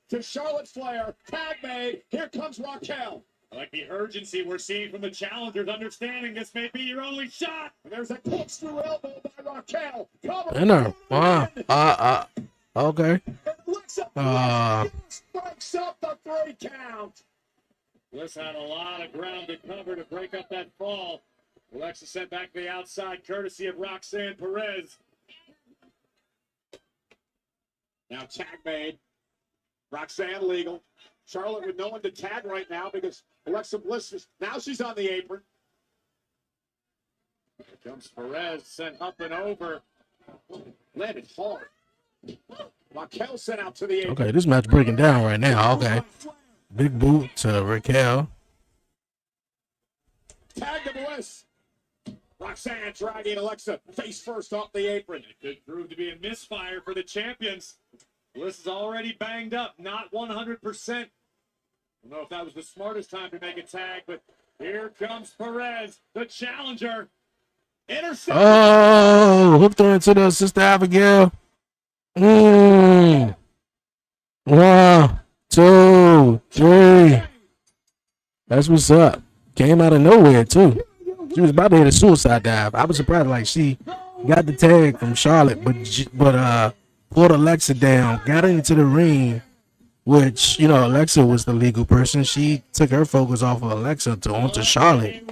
to Charlotte Flair. Tag made. Here comes Raquel. I like the urgency we're seeing from the challengers, understanding this may be your only shot. And there's a corkscrew elbow by Raquel. I know. Okay. Breaks up the 3 count. Bliss had a lot of ground to cover to break up that fall. Alexa sent back to the outside, courtesy of Roxanne Perez. Now tag made. Roxanne legal. Charlotte with no one to tag right now because Alexa Bliss is now she's on the apron. Here comes Perez, sent up and over. Landed hard. Raquel sent out to the apron. Okay, this match breaking down right now. Okay. Big boot to Raquel. Tag to Bliss. Roxanne dragging Alexa face first off the apron. It could prove to be a misfire for the champions. Bliss is already banged up, not 100%. I don't know if that was the smartest time to make a tag, but here comes Perez, the challenger. Intercept. Oh, hooked her into the Sister Abigail. 1, 2, 3. That's what's up. Came out of nowhere, too. She was about to hit a suicide dive. I was surprised, like, she got the tag from Charlotte, but pulled Alexa down, got her into the ring, which, you know, Alexa was the legal person. She took her focus off of Alexa to onto Charlotte.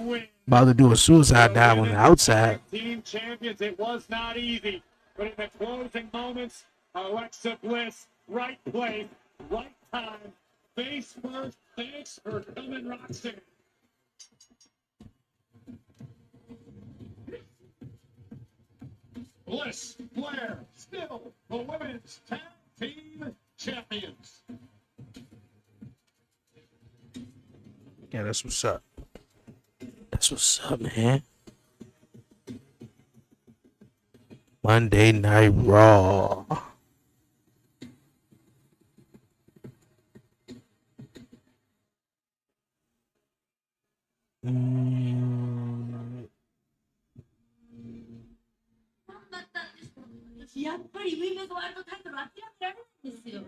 About to do a suicide dive on the outside. Team champions, it was not easy, but in the closing moments, Alexa Bliss, right place, right time, face first, thanks for coming, Roxanne. Bliss, Flair, still the women's tag team champions. Yeah, that's what's up. That's what's up, man. Monday Night Raw. Mm. やっぱりウィメンズワールドタイトル諦められないんですよ。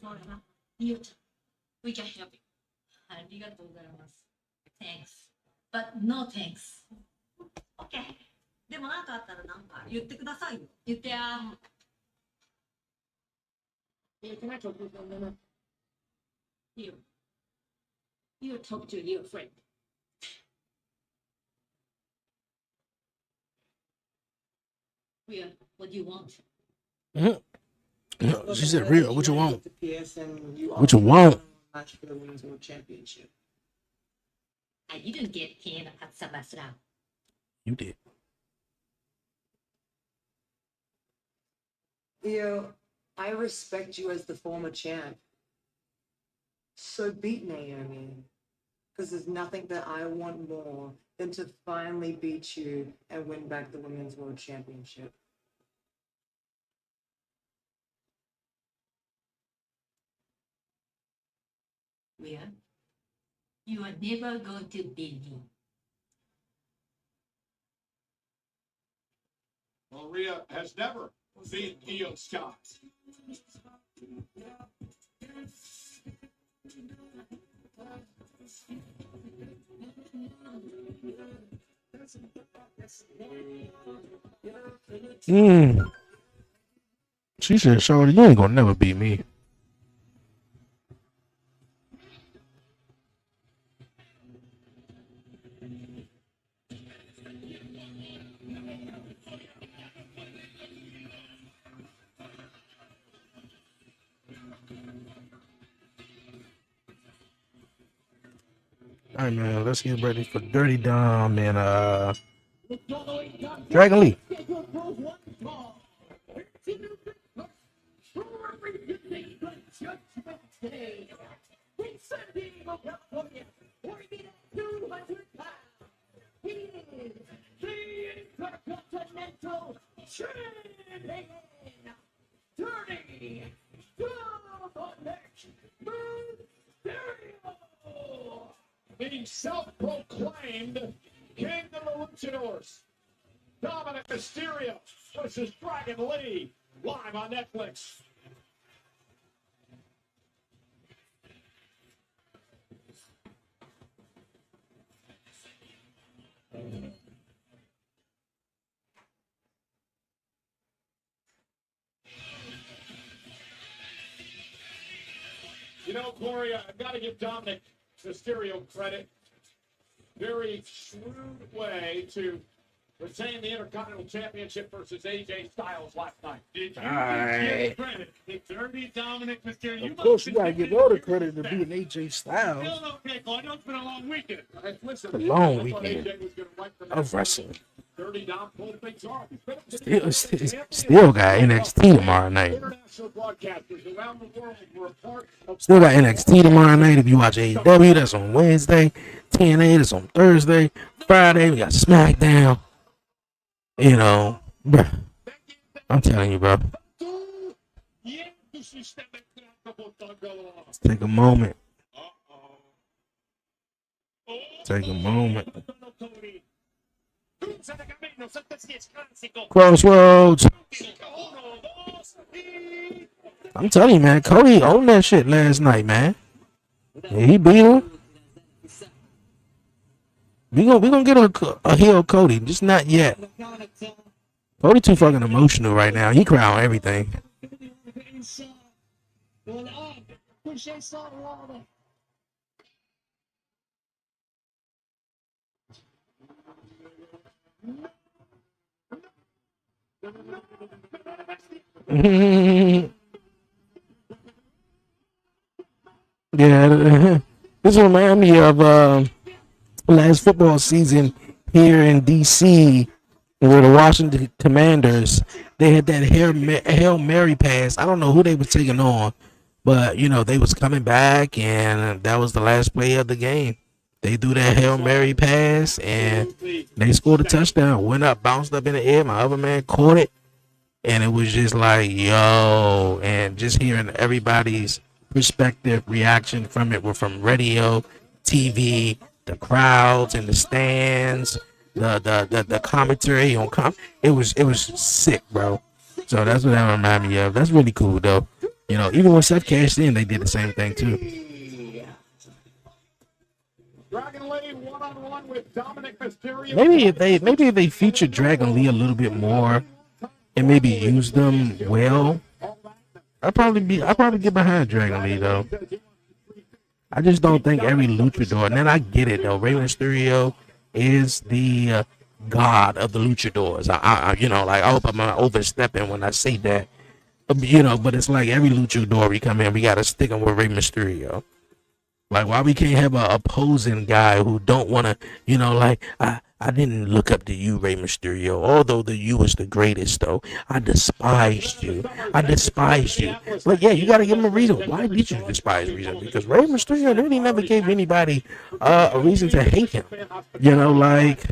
そうだな。リオちゃん、We can help you. ありがとうございます。Thanks. But no thanks. OK. でもなんかあったらなんか言ってくださいよ。言ってや。Can I talk to you for a minute? You talk to your friend. Rhea, what do you want? Mm-hmm. She said, "Real, what you want? What you want?" Match for the Women's World Championship. I didn't get pinned at SummerSlam. You did. Theo, I respect you as the former champ. So beat Naomi. Because there's nothing that I want more than to finally beat you and win back the Women's World Championship. Rhea, you are never going to beat me. Well, Rhea has never beat Io Scott. She said, "Shorty, you ain't gonna never beat me." All right, man. Let's get ready for Dirty Dom and Dragon Lee. The self-proclaimed King of the Luchadors, Dominic Mysterio versus Dragon Lee, live on Netflix. You know, Corey, I've got to give Dominic Mysterio credit. Very shrewd way to retain the Intercontinental Championship versus AJ Styles last night. Did you Alright. give credit to Dirty Dominic Mysterio? Of course, you gotta give all the credit to beating AJ Styles. Still no pickle. I know it's been a long weekend. Listen, A long I thought weekend AJ was gonna wipe the of wrestling. Dirty Dom pulled things off. Still got NXT tomorrow night. International broadcasters around the world were a part of Still got NXT tomorrow night. If you watch AEW, that's on Wednesday. TNA, that's on Thursday. Friday, we got SmackDown. You know, bruh. I'm telling you, bro. Let's take a moment. Take a moment. Crossroads. I'm telling you, man. Cody owned that shit last night, man. Yeah, he beat him. We gonna get a heel Cody, just not yet. Cody too fucking emotional right now. He cry on everything. Yeah, this reminds me of last football season here in DC, where the Washington Commanders, they had that Hail Mary pass. I don't know who they was taking on, but you know they was coming back, and that was the last play of the game. They threw that Hail Mary pass, and they scored a touchdown. Went up, bounced up in the air. My other man caught it, and it was just like, yo, and just hearing everybody's perspective, reaction from it were from radio, TV, the crowds in the stands, the commentary on it was sick, bro. So that's what that reminded me of. That's really cool though. You know, even when Seth cashed in, they did the same thing too. Dragon Lee one-on-one with Dominic Mysterio. Maybe if they featured Dragon Lee a little bit more and maybe use them well, I'd probably get behind Dragon Lee though. I just don't think every luchador, and then I get it though. Rey Mysterio is the god of the luchadors. You know, like I hope I'm not overstepping when I say that. You know, but it's like every luchador we come in, we gotta stick him with Rey Mysterio. Like, why we can't have a opposing guy who don't want to, you know, like, I didn't look up to you, Rey Mysterio. Although you was the greatest, though. I despised you. Like, yeah, you got to give him a reason. Why did you despise reason? Because Rey Mysterio really never gave anybody a reason to hate him. You know, like,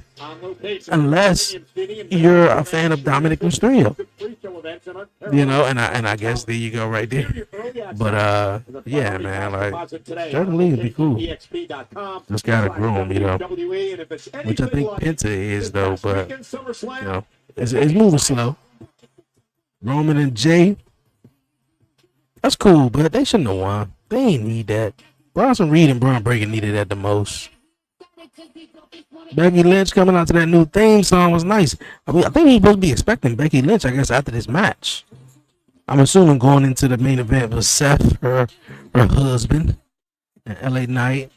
unless you're a fan of Dominic Mysterio. You know, and I guess there you go right there. But, yeah, man, like, Dragon Lee would be cool. Just got to grow him, you know. Which I think Penta is, though, but, you know, it's moving slow. Roman and Jay, that's cool, but they shouldn't have won. They ain't need that. Bronson Reed and Braun Breaker needed that the most. Becky Lynch coming out to that new theme song was nice. I mean, I think he's supposed to be expecting Becky Lynch, I guess, after this match. I'm assuming going into the main event with Seth, her husband, and LA Knight.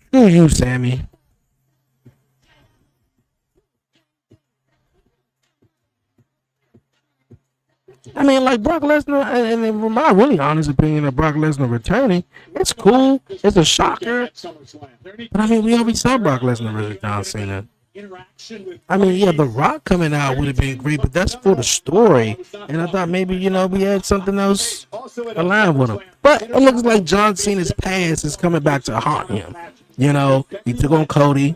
Screw you, Sammy. I mean, like Brock Lesnar, and in my really honest opinion of Brock Lesnar returning, it's cool. It's a shocker. But I mean, we already saw Brock Lesnar versus John Cena. I mean, yeah, The Rock coming out would have been great, but that's for the story. And I thought maybe, you know, we had something else aligned with him. But it looks like John Cena's past is coming back to haunt him. You know, he took on Cody,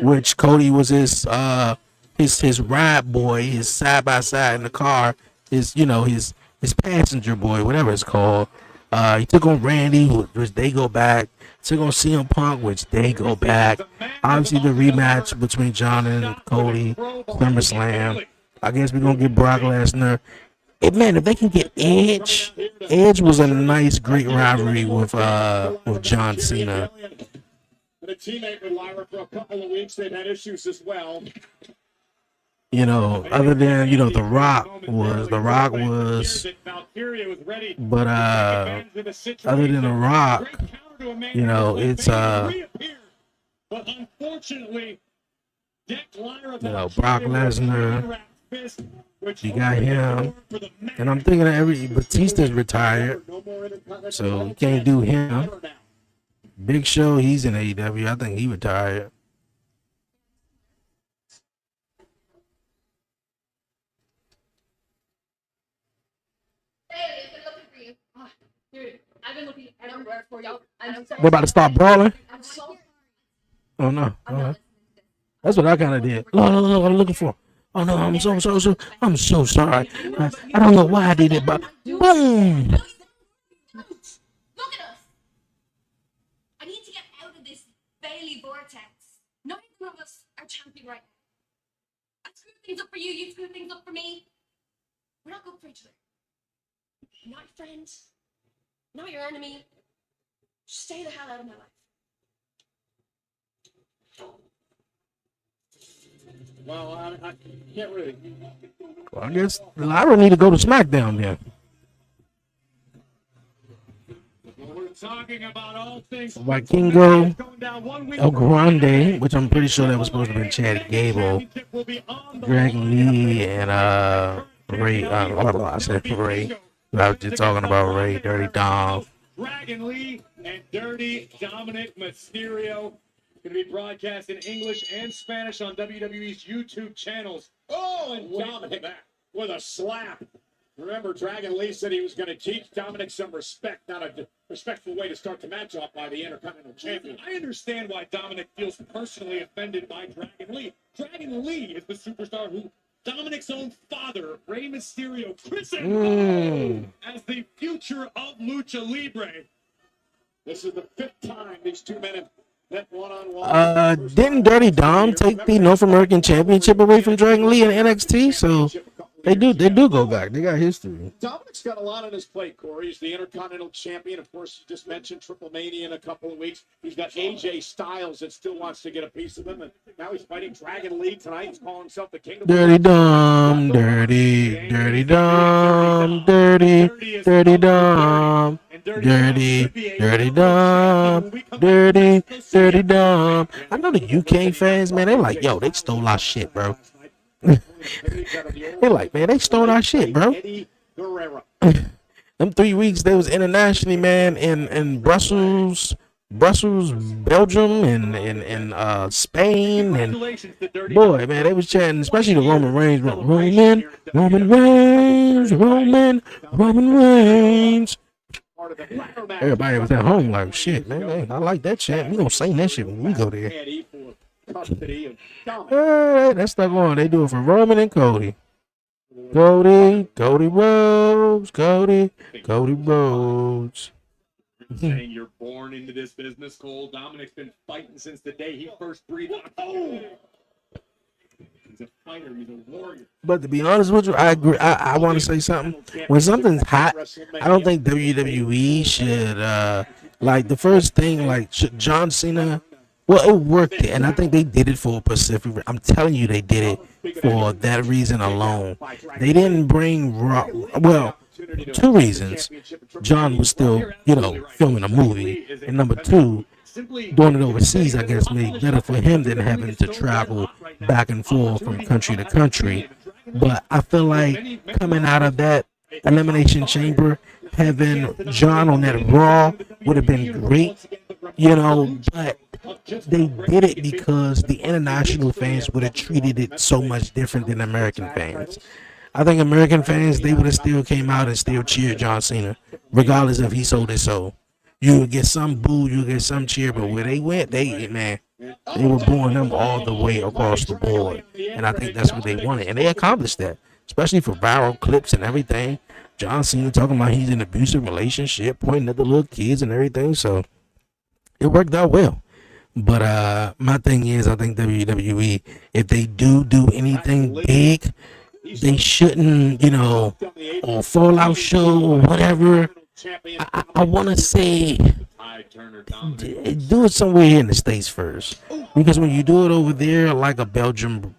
which Cody was his ride boy, his side by side in the car. His passenger boy, whatever it's called. He took on Randy, which they go back. Took on CM Punk, which they go back. Obviously, the rematch between John and Cody, SummerSlam. I guess we're gonna get Brock Lesnar. Hey, man, if they can get Edge, Edge was a nice, great rivalry with John Cena. A teammate with Lyra for a couple of weeks. They've had issues as well. You know, other than, you know, The Rock was, but other than The Rock, you know, it's but unfortunately, you know, Brock Lesnar, you got him, and I'm thinking that Batista's retired, so you can't do him. Big Show, he's in AEW. I think he retired. Dude, I've been looking everywhere for y'all. We're about to start brawling. I'm so Oh no. That's what I kind of did. Look, I'm looking for. Oh no, I'm so sorry. I don't know why I did it, but boom. Look at us. I need to get out of this Bailey vortex. Neither of us are champion right now. I screw things up for you, you screw things up for me. We're not good for each other. Not your friend. Not your enemy. Just stay the hell out of my life. well, I can't really. Well, I guess Lyra need to go to SmackDown then. Well, we're talking about all things Vikingo, going down 1 week El Grande, which I'm pretty sure that was supposed to be Chad Gable, will be on the Dragon Lee, and Ray. I said Ray. I was just talking about Ray, Dirty Dom. Dragon Lee and Dirty Dominic Mysterio. Going to be broadcast in English and Spanish on WWE's YouTube channels. Oh, and Dominic with a slap. Remember, Dragon Lee said he was going to teach Dominic some respect, not a respectful way to start the match off by the Intercontinental Champion. I understand why Dominic feels personally offended by Dragon Lee. Dragon Lee is the superstar who Dominic's own father, Rey Mysterio, christened as the future of Lucha Libre. This is the 5th time these two men have met one-on-one. Didn't Dirty Dom take the North American Championship away from Dragon Lee in NXT? So they do go back. They got history. Dominic's got a lot on his plate, Corey. He's the Intercontinental Champion. Of course, you just mentioned Triple Mania in a couple of weeks. He's got AJ Styles that still wants to get a piece of him. And now he's fighting Dragon Lee tonight. He's calling himself the King of Dirty Dom, Dirty Dom, Dirty Dom, Dirty Dom, Dirty Dom. I know the UK fans, man, they like, yo, they stole our shit, bro. They like, man, they stole our shit, bro. Them 3 weeks they was internationally, man, in Brussels, Belgium, and Spain, and boy, man, they was chanting, especially the Roman Reigns, Roman Reigns. Everybody was at home like, shit, man, hey, I like that chant. We gonna sing that shit when we go there. Hey, that's not going. They do it for Roman and Cody. Cody Rhodes. Saying you're born into this business, Cole. Dominic's been fighting since the day he first breathed. Oh! He's a fighter. He's a warrior. But to be honest with you, I agree. I want to say something. When something's hot, I don't think WWE should like the first thing. Like John Cena. Well, it worked, and I think they did it for Pacific. I'm telling you, they did it for that reason alone. They didn't bring Raw. Well, 2 reasons. John was still, filming a movie, and number 2, doing it overseas, I guess, made better for him than having to travel back and forth from country to country. But I feel like coming out of that Elimination Chamber, having John on that Raw would have been great, but they did it because the international fans would have treated it so much different than American fans. I think American fans, they would have still came out and still cheered John Cena, regardless if he sold his soul. You would get some boo, you would get some cheer, but where they went, they were booing him all the way across the board. And I think that's what they wanted. And they accomplished that, especially for viral clips and everything. John Cena talking about he's in an abusive relationship, pointing at the little kids and everything. So it worked out well. But my thing is, I think WWE, if they do anything big, they shouldn't, on Fallout show or whatever. I want to say do it somewhere here in the States first, because when you do it over there, like a Belgium,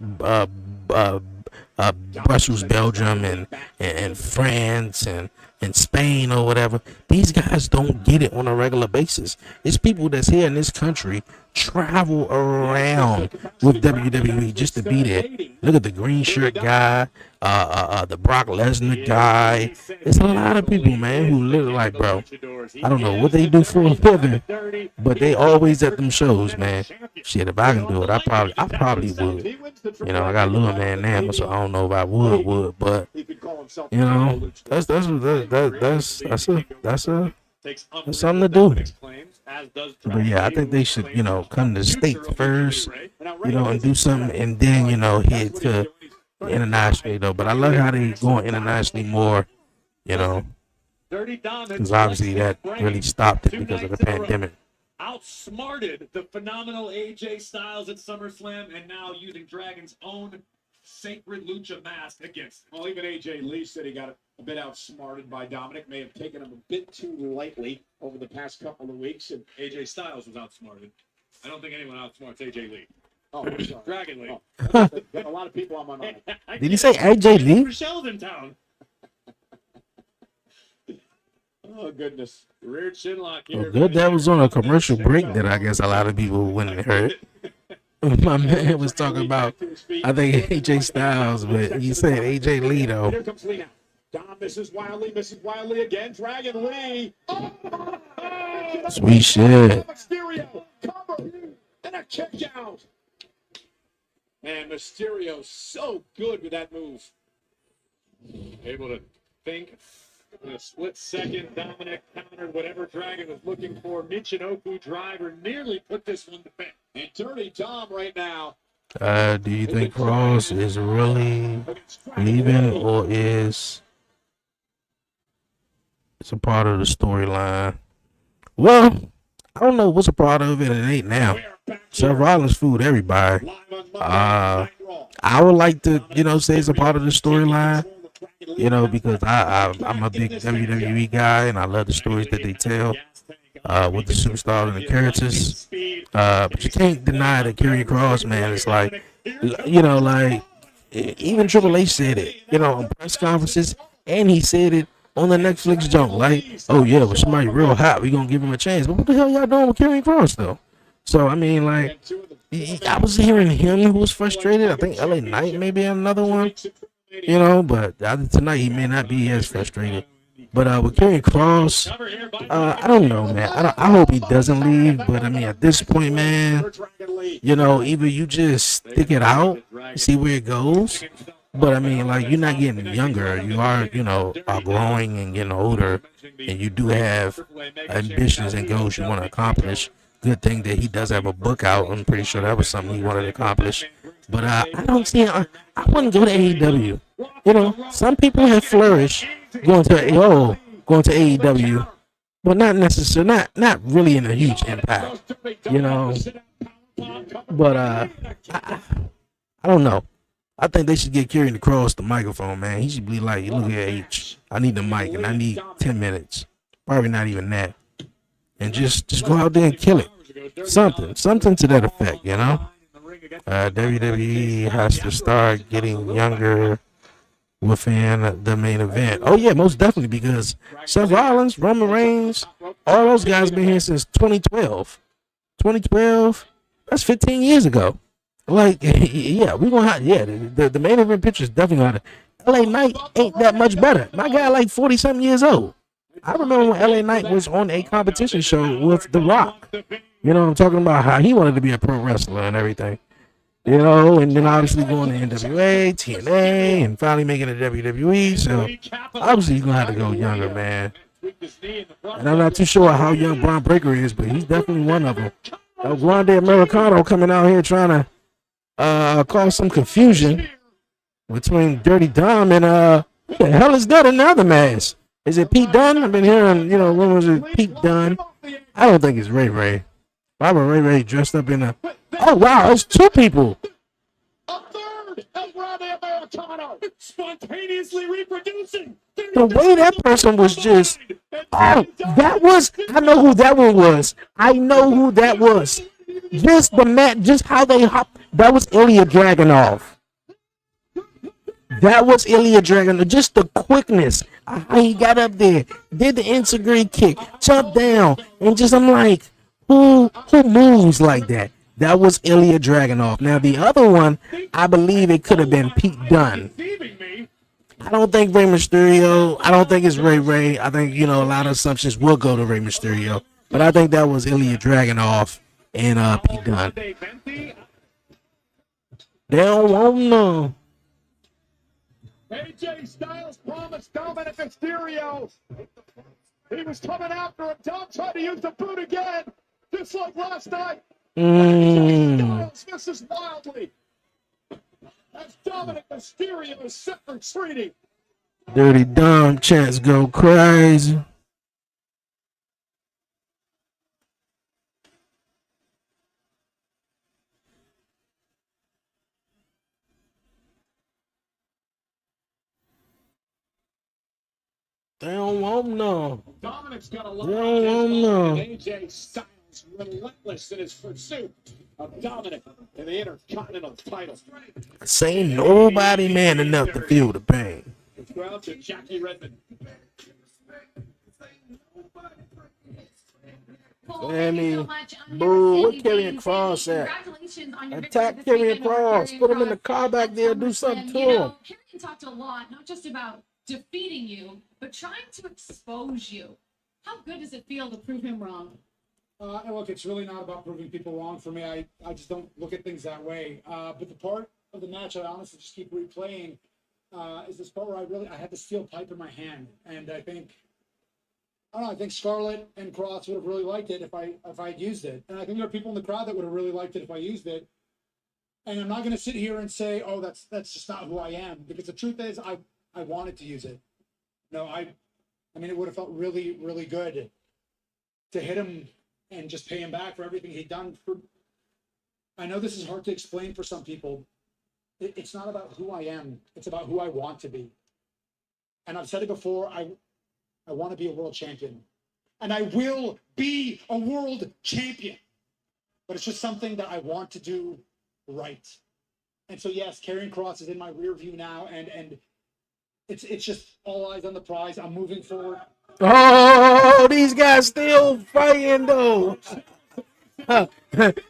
Brussels, Belgium, and France and Spain or whatever, these guys don't get it on a regular basis. It's people that's here in this country travel around with WWE just to be there. Look at the green shirt guy, the Brock Lesnar guy. It's a lot of people, man, who live like, bro, I don't know what they do for a living, but they always at them shows, man. Shit, if I can do it, I probably would. I got a little man now, so I don't know if I would, but that's something to do. But yeah, I think they should, come to the States first, and do something, and then, head to internationally, though. But I love how they going internationally more, because obviously that really stopped it because of the pandemic. Outsmarted the phenomenal AJ Styles at SummerSlam, and now using Dragon's own sacred lucha mask against him. Well, even AJ Lee said he got a bit outsmarted by Dominic. May have taken him a bit too lightly over the past couple of weeks. And AJ Styles was outsmarted. I don't think anyone outsmarts AJ Lee. Oh, I'm sorry. Dragon Lee. Got a lot of people on my mind. Did he say AJ Lee? Michelle's in town. Oh, goodness. Rear chin lock Well, here. good that was on a commercial break that I guess a lot of people wouldn't heard. My man was talking about, I think AJ Styles, but he said AJ Lee though. Here comes Lee now. Dom misses Wildly again. Dragon Lee. Oh, Sweet shit. Mysterio. Cover. And a kick out. Man, Mysterio so good with that move. Able to think in a split second. Dominic countered whatever Dragon was looking for. Michinoku driver nearly put this one to bed. And Dirty Dom right now. Do you think Cross is really leaving, or is it's a part of the storyline? Well, I don't know what's a part of it. It ain't now. Seth Rollins fooled everybody. I would like to, say it's a part of the storyline. Because I'm a big WWE guy and I love the stories that they tell with the superstars and the characters. But you can't deny that Karrion Kross, man, it's like, even Triple H said it, on press conferences, and he said it on the Netflix junk, like, oh yeah, well somebody real hot, we gonna give him a chance. But what the hell y'all doing with Karrion Kross though? So I mean, like, I was hearing him who was frustrated. I think LA Knight maybe another one. But tonight he may not be as frustrated. But with Karrion Kross, I don't know, man. I hope he doesn't leave. But I mean, at this point, man, either you just stick it out, see where it goes. But I mean, like, you're not getting younger. You are, are growing and getting older, and you do have ambitions and goals you want to accomplish. Good thing that he does have a book out. I'm pretty sure that was something he wanted to accomplish. But I don't see. I wouldn't go to AEW. Some people have flourished going to AEW, but not necessarily, not really in a huge impact. But I don't know. I think they should get Karrion Kross the microphone, man. He should be like, look at H, I need the mic and I need 10 minutes. Probably not even that. And just go out there and kill it. Something to that effect, WWE has to start getting younger within the main event. Oh yeah, most definitely, because Seth Rollins, Roman Reigns, all those guys been here since 2012. 2012, that's 15 years ago. Like, yeah, we're gonna have, the main event picture is definitely gonna have. LA Knight ain't that much better. My guy like 40 something years old. I remember when LA Knight was on a competition show with The Rock. I'm talking about how he wanted to be a pro wrestler and everything. And then obviously going to NWA, TNA, and finally making it WWE. So obviously he's gonna have to go younger, man. And I'm not too sure how young Braun Breaker is, but he's definitely one of them. Grande Americano coming out here trying to cause some confusion between Dirty Dom and who the hell is that in the other mask? Is it Pete Dunne? I've been hearing, rumors of Pete Dunne. I don't think it's Ray Ray. Why would Ray Ray dressed up in a... Oh, wow, it's two people. A third El Grande Americano spontaneously reproducing. The way that person was just... Oh, that was... I know who that one was. Just the mat, just how they hopped. That was Ilya Dragunov. Just the quickness. How he got up there, did the integrate kick, jumped down, and just, I'm like, who moves like that? That was Ilya Dragunov. Now, the other one, I believe it could have been Pete Dunne. I don't think Rey Mysterio. I don't think it's Ray Ray. I think, a lot of assumptions will go to Rey Mysterio. But I think that was Ilya Dragunov and Pete Dunne. They don't want no. AJ Styles promised Dominic Mysterio. He was coming after him. Dom tried to use the boot again, just like last night. Styles misses wildly. As Dominic Mysterio is set for retreating. Dirty Dom chants go crazy. They don't want no. Dominic's got a lot on his mind, and AJ Styles relentless in his pursuit of Dominic in the Intercontinental title. Saying nobody man enough to feel the pain. To Jackie Redmond. Cool. Thank you so Sammy, much. I've boo, never what seen Karrion anything. Kross Sammy, at? congratulations on your victory Attack this Karrion weekend over Kross. Karrion Put him in the Kross car back at there. Do something SummerSlam. to You him. know, Karrion talked a lot, not just about defeating you, but trying to expose you. How good does it feel to prove him wrong? And look, it's really not about proving people wrong for me. I just don't look at things that way. But the part of the match I honestly just keep replaying is this part where I had the steel pipe in my hand, and I think Scarlett and Cross would have really liked it if I had used it, and I think there are people in the crowd that would have really liked it if I used it. And I'm not going to sit here and say, oh, that's just not who I am, because the truth is I wanted to use it. No, I mean, it would have felt really, really good to hit him and just pay him back for everything he'd done. I know this is hard to explain for some people. It's not about who I am. It's about who I want to be. And I've said it before, I want to be a world champion. And I will be a world champion. But it's just something that I want to do right. And so, yes, Karrion Kross is in my rear view now, and it's just all eyes on the prize. I'm moving forward. Oh, these guys still fighting though.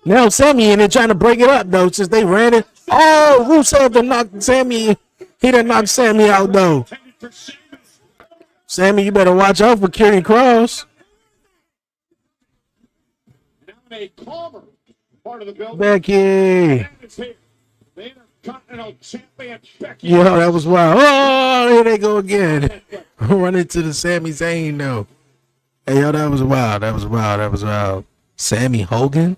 Now Sammy in there trying to break it up though, since they ran it. Oh, Rusev done knocked Sammy. He done knocked Sammy out though. Sammy, you better watch out for Karrion Kross. Now in a calmer part of the building. Becky. The Intercontinental Champion Becky. Yeah, that was wild. Oh, here they go again. Run into the Sami Zayn though. Hey, yo, that was wild. That was wild. That was wild. Sammy Hogan?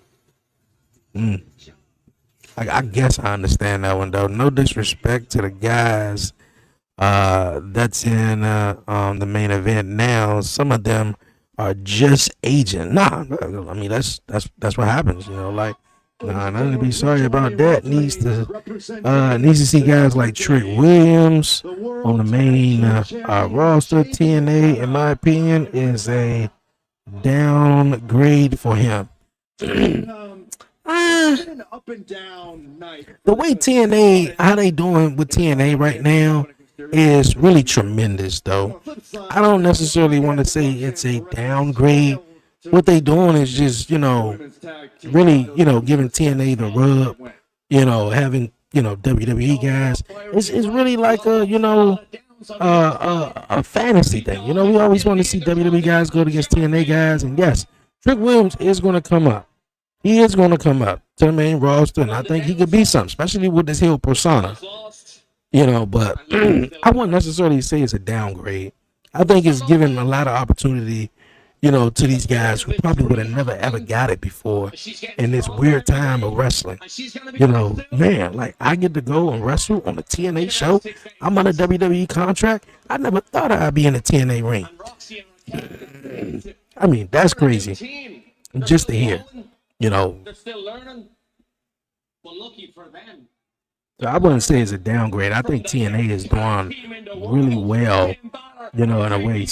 I guess I understand that one though. No disrespect to the guys that's in the main event now. Some of them are just aging. Nah, I mean that's what happens, you know, like nothing to be sorry about that. Needs to see guys like Trick Williams on the main roster. TNA, in my opinion, is a downgrade for him. An up and down night. The way TNA, how they doing with TNA right now is really tremendous, though. I don't necessarily want to say it's a downgrade. What they doing is just, you know, really, you know, giving TNA the rub, you know, having, you know, WWE guys. It's really like a, you know, a fantasy thing. You know, we always want to see WWE guys go against TNA guys, and yes, Trick Williams is going to come up. He is going to come up to the main roster, and I think he could be something, especially with this heel persona. You know, but I wouldn't necessarily say it's a downgrade. I think it's giving a lot of opportunity, you know, to these guys who probably would have never ever got it before in this weird time of wrestling. You know, man, like I get to go and wrestle on a TNA show. I'm on a WWE contract. I never thought I'd be in a TNA ring. I mean, that's crazy. Just to hear, you know. They're still learning. Well, lucky for them. So I wouldn't say it's a downgrade. I think TNA is doing really well, you know, in a way,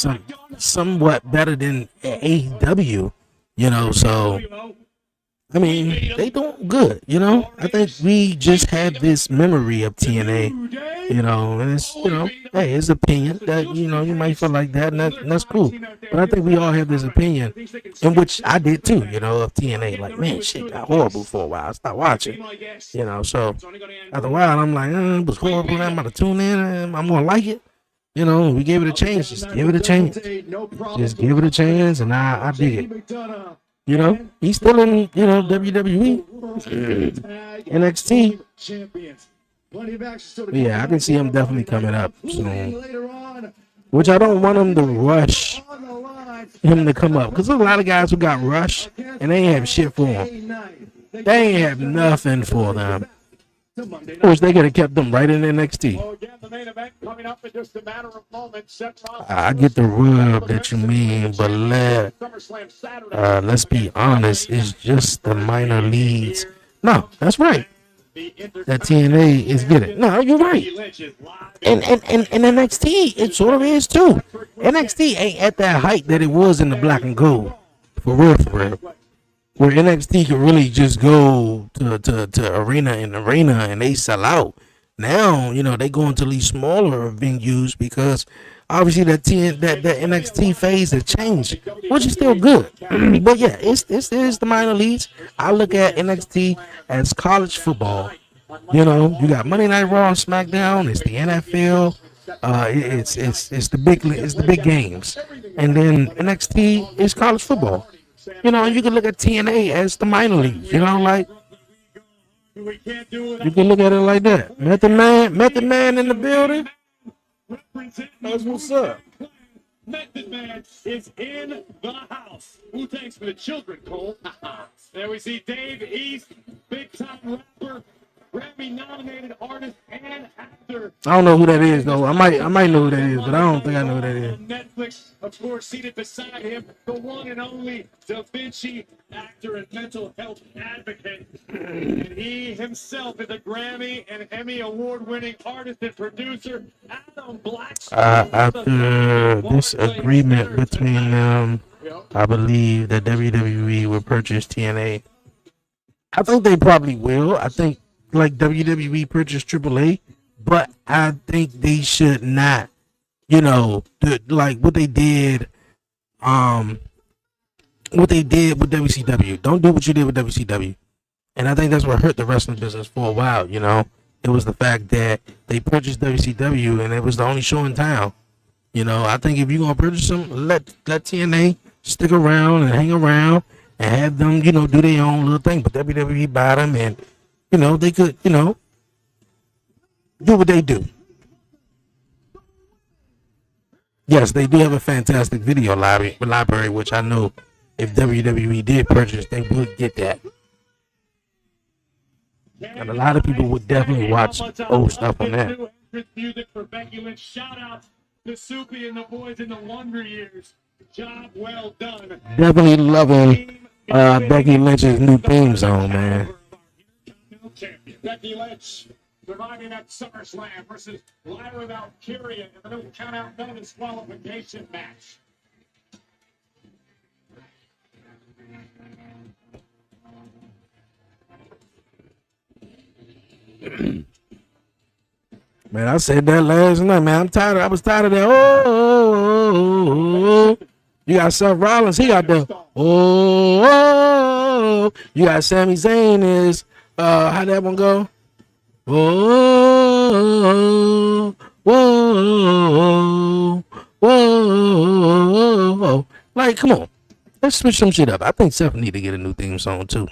somewhat better than AEW, you know. So, I mean, they doing good, you know. I think we just had this memory of TNA, you know, and it's, you know, hey, it's opinion that, you know, you might feel like that, and that's cool. But I think we all have this opinion, in which I did too, you know, of TNA. Like, man, shit got horrible for a while. I stopped watching, you know. So after a while, I'm like, it was horrible. I'm about to tune in, and I'm gonna like it. You know, we gave it a chance. Just give it a chance. Just give it a chance, and I dig it. You know, he's still in, you know, WWE, NXT. Yeah, I can see him definitely coming up soon. Which I don't want him to rush him to come up, because there's a lot of guys who got rushed and they ain't have shit for them. They ain't have nothing for them. I wish they could have kept them right in NXT. I get the rub that you mean, but let's be honest, it's just the minor leagues. No, that's right. That TNA is getting. No, you're right. And NXT, it sort of is too. NXT ain't at that height that it was in the black and gold. For real, for real. Where NXT can really just go to arena and they sell out. Now, you know, they go into these smaller venues because obviously that NXT phase has changed, which is still good. But yeah, it's the minor leagues. I look at NXT as college football. You know, you got Monday Night Raw and SmackDown. It's the NFL. It's the big games, and then NXT is college football. You know, and you can look at TNA as the minor league. You know, like you can look at it like that. Method Man in the building. That's what's up. Method Man is in the house. Who thanks for the children, Cole? There we see Dave East, big time rapper, Grammy nominated artist and actor. I don't know who that is though. I might know who that is, but I don't think I know who that is. On Netflix, of course, seated beside him, the one and only Da Vinci, actor and mental health advocate. And he himself is a Grammy and Emmy award-winning artist and producer. Adam Blackstone. After this agreement between them, I believe that WWE will purchase TNA. I think they probably will. I think like WWE purchased AAA, but I think they should not. You know, like what they did with WCW. Don't do what you did with WCW. And I think that's what hurt the wrestling business for a while, you know. It was the fact that they purchased WCW and it was the only show in town. You know, I think if you're gonna purchase them, let TNA stick around and hang around and have them, you know, do their own little thing. But WWE buy them and, you know, they could, you know, do what they do. Yes, they do have a fantastic video library, which I know if WWE did purchase, they would get that. And a lot of people would definitely watch old stuff on that. Music for Becky Lynch. Shout out to Soupy and the boys in the Wonder Years. Job well done. Definitely loving Becky Lynch's new theme song, man. Becky Lynch surviving at SummerSlam versus Lyra Valkyria in the new count-out no disqualification match. Man, I said that last night, man. I was tired of that. Oh. You got Seth Rollins. He got the oh. You got Sami Zayn is how that one go? Whoa, whoa, whoa. Like, come on. Let's switch some shit up. I think Seth need to get a new theme song too.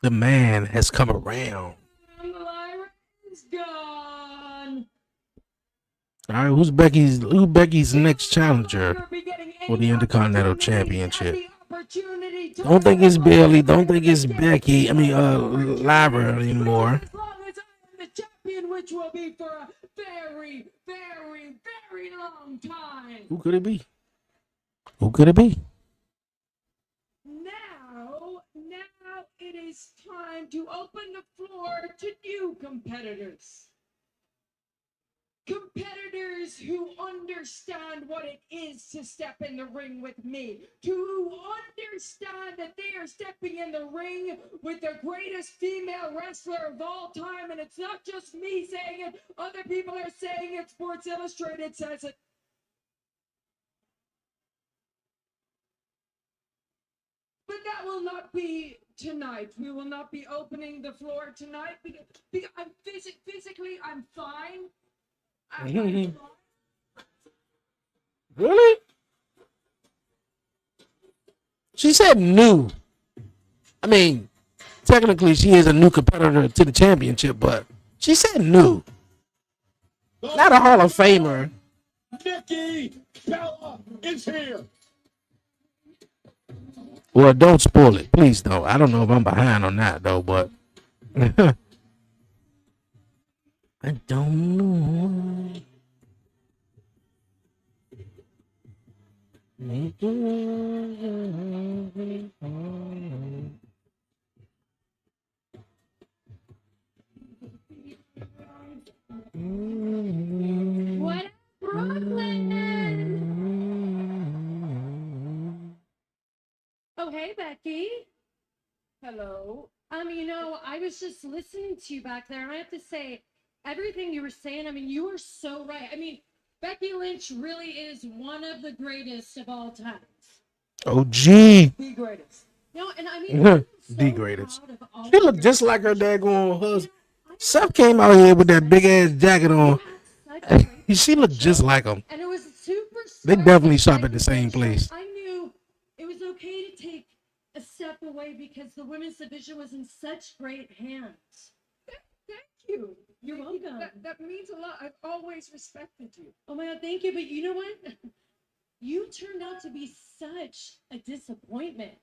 The man has come around. Lyra's gone. All right, who's Becky's next challenger for the Intercontinental Championship? Don't think it's Bailey. Don't think it's Becky. I mean, Lyra anymore. As long as I am the champion, which will be for a very, very, very long time. Who could it be? Who could it be? Now it is time to open the floor to new competitors. Competitors who understand what it is to step in the ring with me, to understand that they are stepping in the ring with the greatest female wrestler of all time, and it's not just me saying it, other people are saying it, Sports Illustrated says it. But that will not be tonight. We will not be opening the floor tonight because I'm physically I'm fine. Really? She said new. I mean, technically she is a new competitor to the championship, but she said new. Not a Hall of Famer. Nikki Bella is here. Well, don't spoil it. Please don't. I don't know if I'm behind on that, though, but I don't know. What up, Brooklyn? Oh, hey, Becky. Hello. You know, I was just listening to you back there, and I have to say, everything you were saying, I mean, you were so right. I mean, Becky Lynch really is one of the greatest of all times. OG. The greatest. No, and I mean, I'm so The greatest. proud of all She of looked your just like her accomplishments. daggone You husband. know, I Seth have came out here with that big ass jacket on. had such a great She looked just show, like him. and it was super They smart definitely that shop at Becky the same Lynch, like, place. I knew it was okay to take a step away because the women's division was in such great hands. Thank you. You're welcome. That means a lot. I've always respected you. Oh my God, thank you. But you know what? You turned out to be such a disappointment.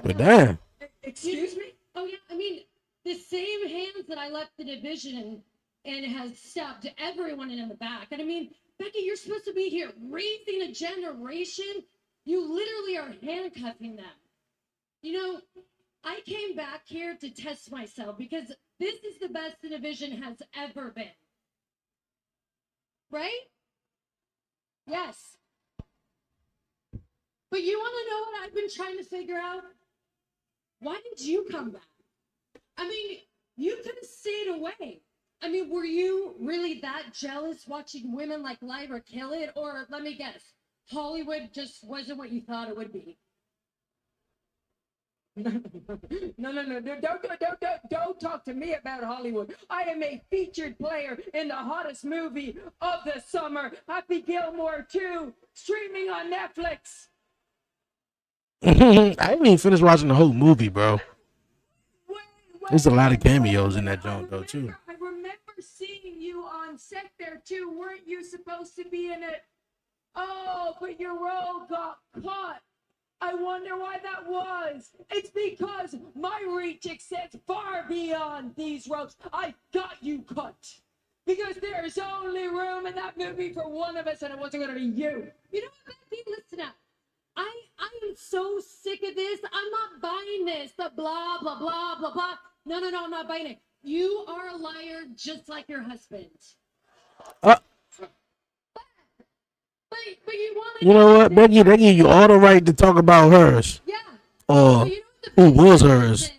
But damn. Excuse me? Oh yeah, I mean, the same hands that I left the division and has stabbed everyone in the back. And I mean, Becky, you're supposed to be here raising a generation. You literally are handcuffing them. You know, I came back here to test myself because this is the best the division has ever been. Right? Yes. But you want to know what I've been trying to figure out? Why did you come back? I mean, you could have stayed away. I mean, were you really that jealous watching women like Lyra kill it? Or let me guess, Hollywood just wasn't what you thought it would be? No, don't talk to me about Hollywood. I am a featured player in the hottest movie of the summer, Happy Gilmore 2, streaming on Netflix. I didn't even finish watching the whole movie, bro. There's a lot of cameos in that joint, though, too. I remember seeing you on set there too. Weren't you supposed to be in it? Oh, but your role got cut. I wonder why that was. It's because my reach extends far beyond these ropes. I got you cut. Because there's only room in that movie for one of us, and it wasn't going to be you. You know what, Becky? Listen up. I am so sick of this. I'm not buying this. The blah, blah, blah, blah, blah. No, I'm not buying it. You are a liar just like your husband. But you want to You know what, Becky? They give you all the right to talk about hers. Yeah. Or But you know who what the was big hers. difference is?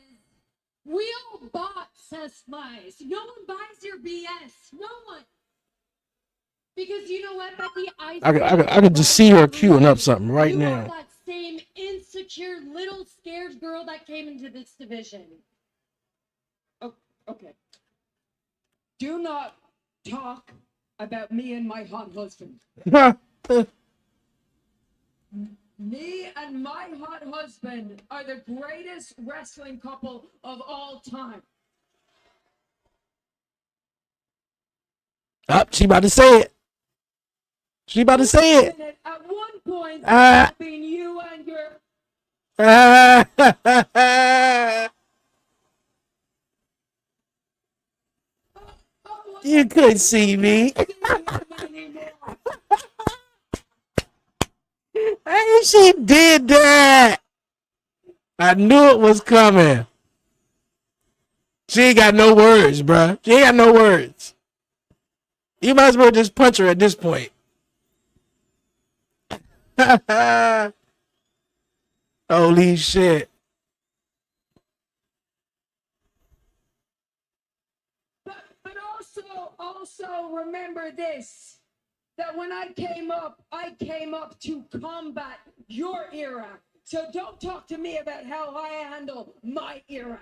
We all bought Seth's lies. No one buys your BS. No one. Because you know what, Becky? I could just see her queuing up something right you now. are that same insecure little scared girl that came into this division. Oh, okay. Do not talk about me and my hot husband. Me and my hot husband are the greatest wrestling couple of all time. She about to say it. She about to say it. At one point, between you and your You could see me. Hey, she did that. I knew it was coming. She ain't got no words, bruh. She ain't got no words. You might as well just punch her at this point. Holy shit. But also remember this, that when I came up to combat your era. So don't talk to me about how I handle my era.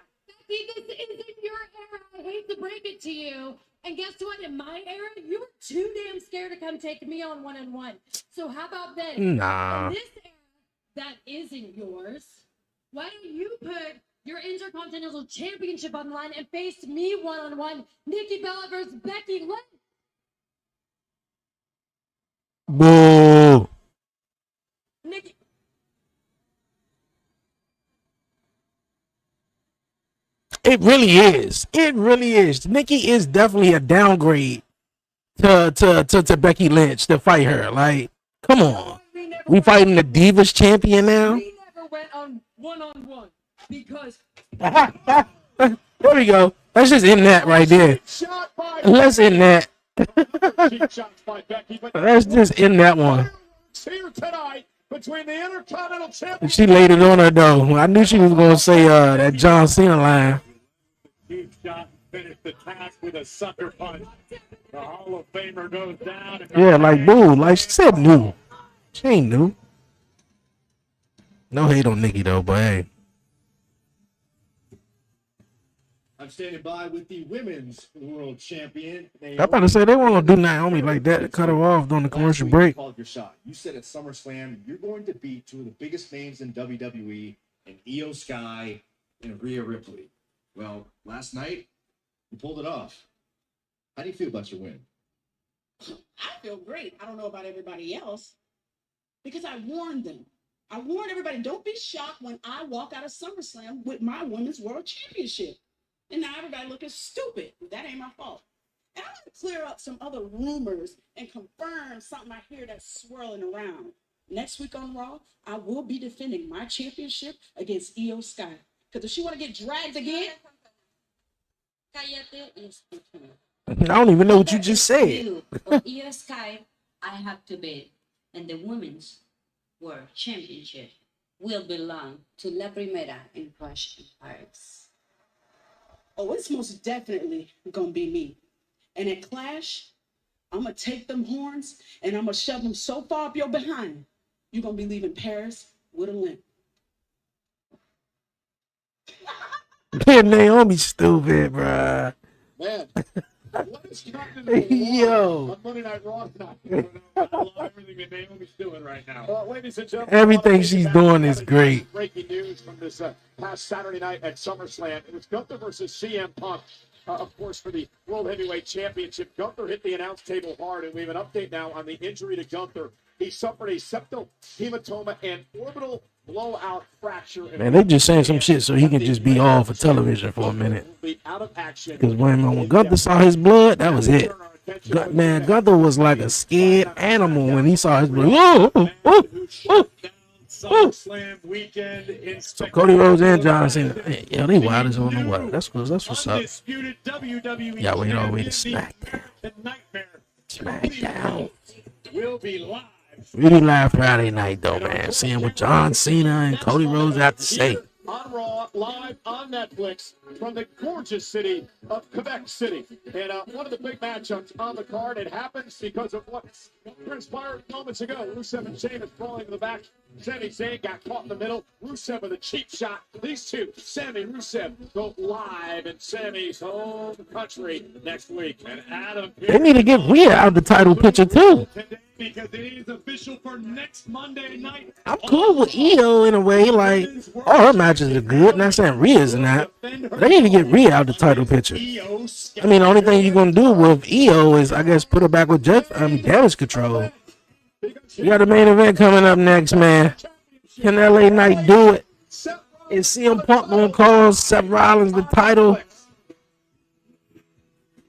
Becky, this isn't your era. I hate to break it to you. And guess what? In my era, you were too damn scared to come take me on one-on-one. So how about this? Nah. In this era that isn't yours, why don't you put your Intercontinental Championship on the line and face me one-on-one, Nikki Bella versus Becky Lynch? Boo. Nikki. It really is. It really is. Nikki is definitely a downgrade to Becky Lynch to fight her. Like, come on. We fighting the Divas champion now? We never went on one-on-one because There we go. Let's just end that right there. Let's end that. Let's just end that one. Here tonight, between the Intercontinental Champion. She laid it on her though. I knew she was gonna say that John Cena line. Deep shot finished the task with a sucker punch. The Hall of Famer goes down. And Yeah, like boo, like she said new. She ain't new. No hate on Nikki though, but hey. I'm standing by with the women's world champion. I'm about to say they weren't gonna do Naomi like that to cut her off during the commercial break. You called your shot. You said at SummerSlam you're going to beat two of the biggest names in WWE, and Io Sky and Rhea Ripley. Well, last night you pulled it off. How do you feel about your win? I feel great. I don't know about everybody else because I warned them. I warned everybody, don't be shocked when I walk out of SummerSlam with my women's world championship. And now everybody looking stupid. That ain't my fault. And I want to clear up some other rumors and confirm something I hear that's swirling around. Next week on Raw, I will be defending my championship against Io Sky. Because if she want to get dragged again, I don't even know what you just said. You, for Io Sky, I have to bet, and the women's world championship will belong to La Primera in Crush Empires. oh, it's most definitely going to be me. And at Clash, I'm going to take them horns and I'm going to shove them so far up your behind, you're going to be leaving Paris with a limp. Man, Naomi stupid, bruh. Man, what is happening Yo. on Monday Night Raw tonight? I love everything that Naomi's doing right now. Ladies and gentlemen, Everything she's doing is great. Breaking news from this past Saturday night at SummerSlam. It was Gunther versus CM Punk, of course, for the World Heavyweight Championship. Gunther hit the announce table hard, and we have an update now on the injury to Gunther. He suffered a septal hematoma and orbital blowout fracture. Man, they just saying some shit so he can just be on for television for a minute. Because when Gunther saw his blood, that was it. Man, Gunther was like a scared animal when he saw his blood. SummerSlam weekend in So Cody Rhodes and John Cena, yeah, they wild as on the what? That's what's up. undisputed WWE Yeah, wait all the way to champion, SmackDown. the Nightmare SmackDown. will be live. Really live Friday night though, man. Seeing what John Cena and Cody Rhodes have to say. On Raw, live on Netflix from the gorgeous city of Quebec City. And one of the big matchups on the card, it happens because of what transpired moments ago. Rusev and Sheamus falling in the back. Sami Zayn got caught in the middle. Rusev with a cheap shot. These two, Sami and Rusev, go live in Sami's home country next week. And Adam, They need to get Rhea out the title picture too. because it is official for next Monday night. I'm cool with Io in a way, like all her matches are good. Not saying Rhea's not. But they need to get Rhea out the title picture. I mean, the only thing you're gonna do with Io is, I guess, put her back with Damage Control. You got the main event coming up next, man. Can LA Knight do it? Is CM Punk gonna cause Seth Rollins the title?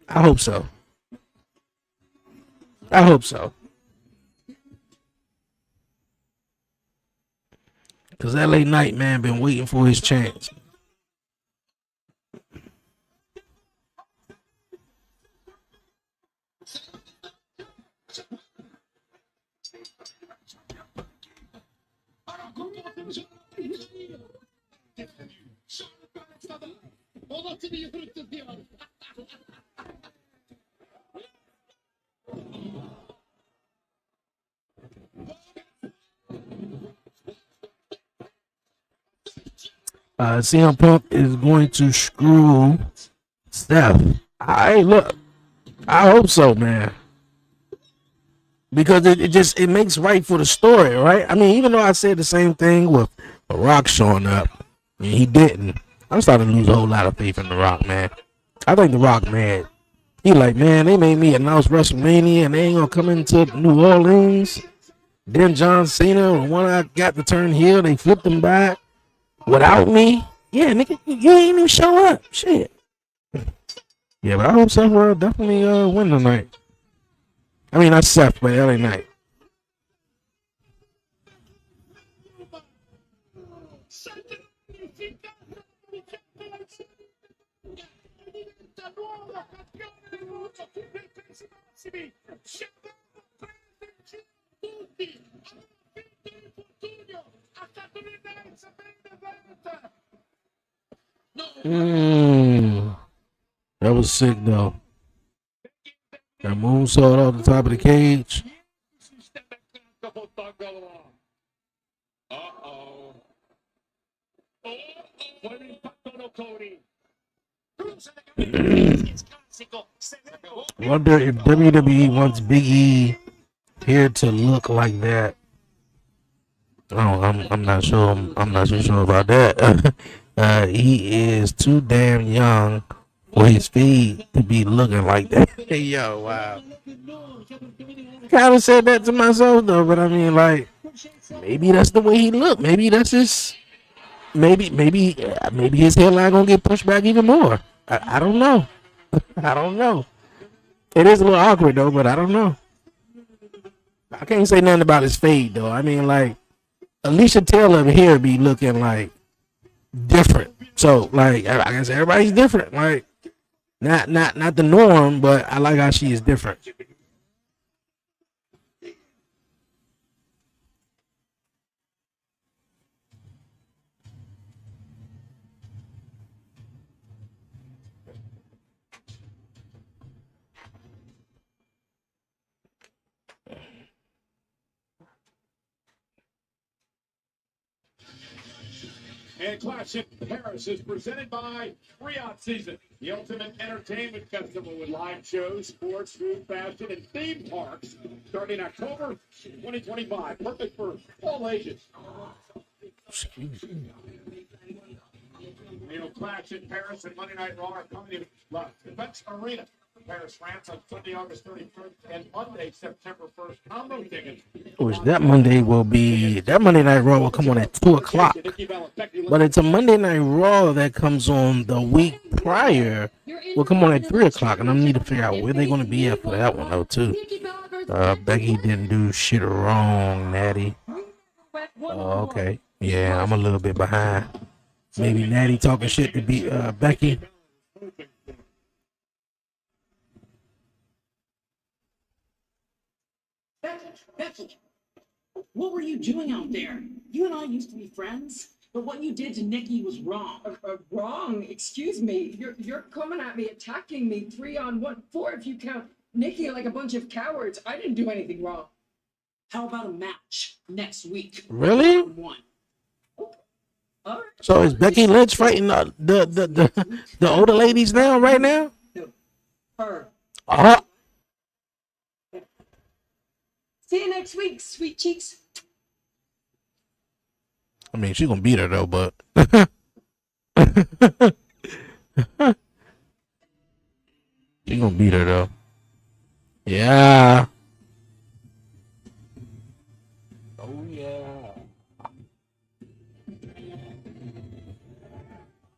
I hope so. I hope so. Because LA Knight, man, been waiting for his chance. CM Punk is going to screw Steph. Look, I hope so, man. Because it makes right for the story, right? I mean, even though I said the same thing with The Rock showing up, I mean, he didn't. I'm starting to lose a whole lot of faith in The Rock, man. I think The Rock, man, he like, man, they made me announce WrestleMania and they ain't gonna come into New Orleans. Then John Cena, when I got to turn heel, they flipped him back without me. Yeah, nigga, you ain't even show up. Shit. Yeah, but I hope Seth will definitely win tonight. I mean, not Seth, but LA Knight. That was sick though. That moonsault off the top of the cage. Wonder if WWE wants Big E here to look like that. Oh, I'm not sure. I'm not too sure about that. He is too damn young for his feet to be looking like that. Yo, wow. Kind of said that to myself though, but I mean, like, maybe that's the way he look. Maybe that's his. Maybe his hairline gonna get pushed back even more. I don't know. I don't know. It is a little awkward though, but I don't know. I can't say nothing about his fade though. I mean, like, Alicia Taylor here be looking like different. So like, I guess everybody's different. Like, not the norm, but I like how she is different. And Clash in Paris is presented by Freon Season, the ultimate entertainment festival with live shows, sports, food, fashion, and theme parks starting October 2025. Perfect for all ages. Clash in Paris and Monday Night Raw are coming to Defense Arena, Paris, France on Sunday, August 31st and Monday, September 1st. Combo tickets. Which that Monday Night Raw will come on at 2:00. But it's a Monday Night Raw that comes on the week prior. Will come on at 3:00, and I need to figure out where they're gonna be at for that one though too. Becky didn't do shit wrong, Natty. Oh, okay. Yeah, I'm a little bit behind. Maybe Natty talking shit to beat Becky. Becky, what were you doing out there? You and I used to be friends, but what you did to Nikki was wrong. Wrong? Excuse me. You're coming at me, attacking me 3-on-1, 4 if you count Nikki like a bunch of cowards. I didn't do anything wrong. How about a match next week? Really? One. All right. So is Becky Lynch fighting the older ladies now, right now? No. Her. See you next week, sweet cheeks. I mean, she gonna beat her though, but she gonna beat her though. Yeah. Oh yeah.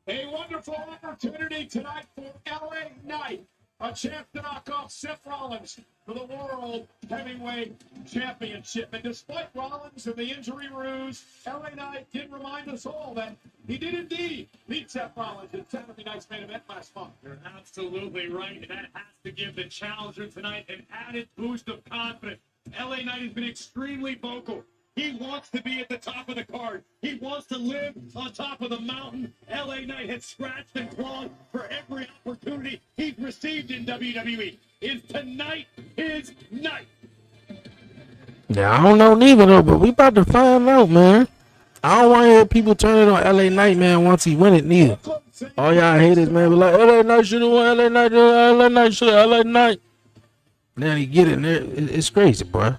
A wonderful opportunity tonight for LA Knight. A chance to knock off Seth Rollins for the World Heavyweight Championship. And despite Rollins and the injury ruse, LA Knight did remind us all that he did indeed beat Seth Rollins in Saturday night's main event last month. You're absolutely right, and that has to give the challenger tonight an added boost of confidence. LA Knight has been extremely vocal. He wants to be at the top of the card. He wants to live on top of the mountain. LA Knight has scratched and clawed for every opportunity he's received in WWE. Is tonight his night? Yeah, I don't know neither though, but we about to find out, man. I don't want to hear people turning on LA Knight, man, once he win it neither. All y'all haters, man, be like, LA Knight should have won, LA Knight should have, LA Knight. Then he get it there. It's crazy, bro.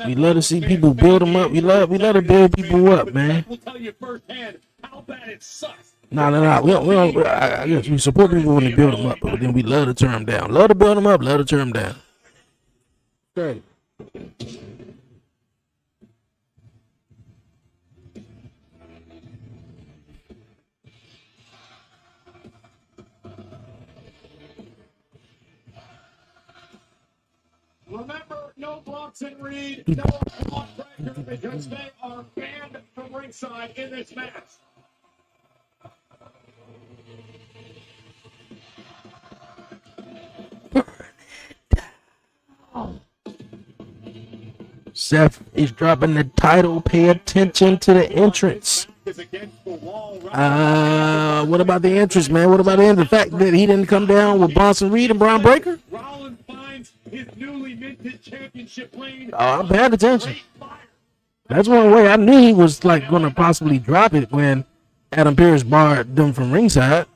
We love to see people build them up. We love to build people up, man. We'll tell you firsthand how bad it sucks. No. We don't. I guess we support people when they build them up, but then we love to turn them down. Love to build them up. Love to turn them down. Great. Remember, no blocks and read, no block breaker, because they are banned from ringside in this match. Seth is dropping the title. Pay attention to the entrance. is against the wall. What about the entrance, man? What about the fact that he didn't come down with Bronson Reed and Braun Breaker? Rollins finds his newly minted championship reign. Oh, I'm paying attention. That's one way I knew he was like going to possibly drop it when Adam Pearce barred them from ringside.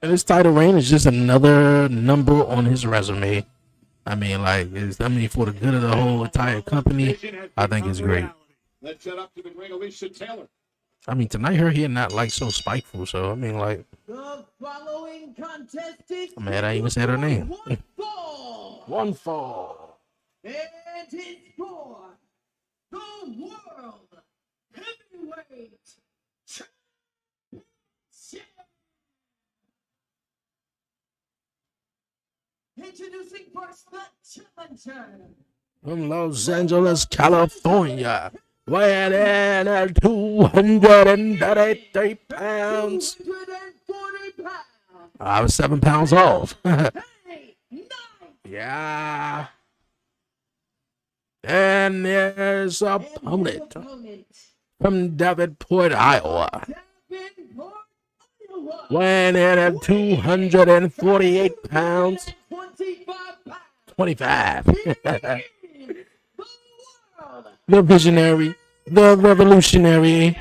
And his title reign is just another number on his resume. I mean, like, for the good of the whole entire company, I think it's great. Let's set up to the ring, Alicia Taylor. I mean, tonight her here not like so spiteful, so I mean, like, The following contest is I'm mad I even said her name. one fall. One fall. And it's for the World Heavyweight Championship. Introducing first the challenger. From Los Angeles, California, weighing in at 233 pounds. 240 pounds. I was 7 pounds off. Hey, Yeah. And there's opponent from Davenport, Iowa. Weighing in at 248 pounds. 25. The visionary, the revolutionary,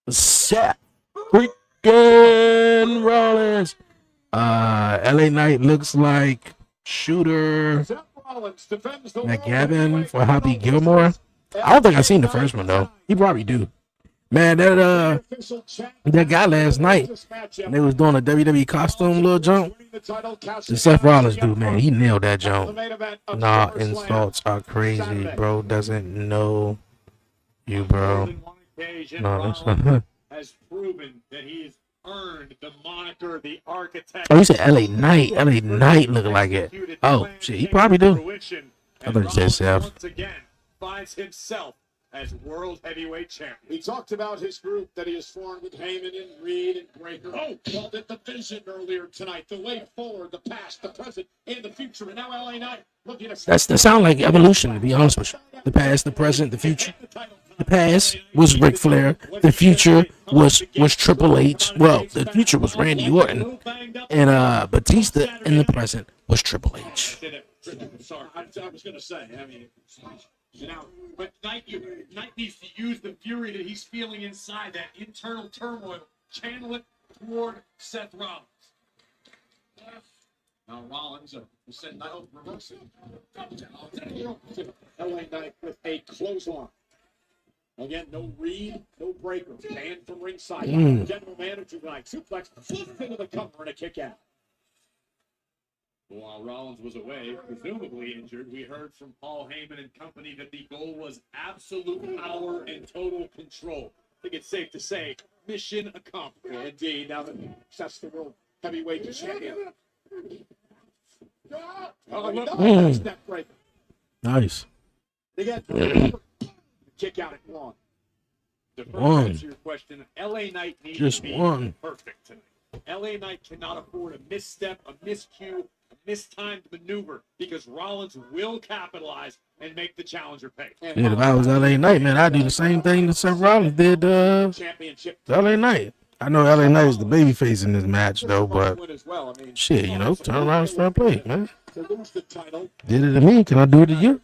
Seth freaking Rollins. LA Knight looks like Shooter McGavin for Happy Gilmore. I don't think I've seen the first one though. He probably do. Man, that guy last night, they was doing a WWE costume little jump. The Seth Rollins dude, man, he nailed that jump. Nah, insults are crazy, bro. Doesn't know you, bro. No, that's has proven that he has earned the moniker the architect. Oh, you said LA Knight. LA Knight look like it. Oh, shit, he probably do. I thought you said Seth. Once again, finds himself as world heavyweight champion. He talked about his group that he has formed with Heyman and Reed and Breaker. Oh, called it the vision earlier tonight. The way forward, the past, the present, and the future. And now LA Knight looking at That sound like evolution, to be honest with you. The past, the present, the future. The past was Ric Flair. The future was Triple H. Well, the future was Randy Orton. And Batista in the present was Triple H. Sorry, I was going to say, I mean, but Knight needs to use the fury that he's feeling inside, that internal turmoil, channel it toward Seth Rollins. Now Rollins will send Knight reversing. LA Knight with a clothesline. Again, no Reed, no Breaker. Banned from ringside. General manager Knight suplex flips into the cover and a kick out. While Rollins was away, presumably injured, we heard from Paul Heyman and company that the goal was absolute power and total control. I think it's safe to say, mission accomplished. Indeed, now that that's the world heavyweight champion. Step breaker. Nice. Again, kick out at one. The first One. answer to your question, LA Knight needs Just to be one. perfect tonight. LA Knight cannot afford a misstep, a miscue, a mistimed maneuver, because Rollins will capitalize and make the challenger pay. Yeah, if I was LA Knight, man, I'd do the same thing that Seth Rollins did Championship. LA Knight. I know LA Knight is the babyface in this match, though, but shit, you know, turn around and fair play, man. Did it to me, can I do it to you?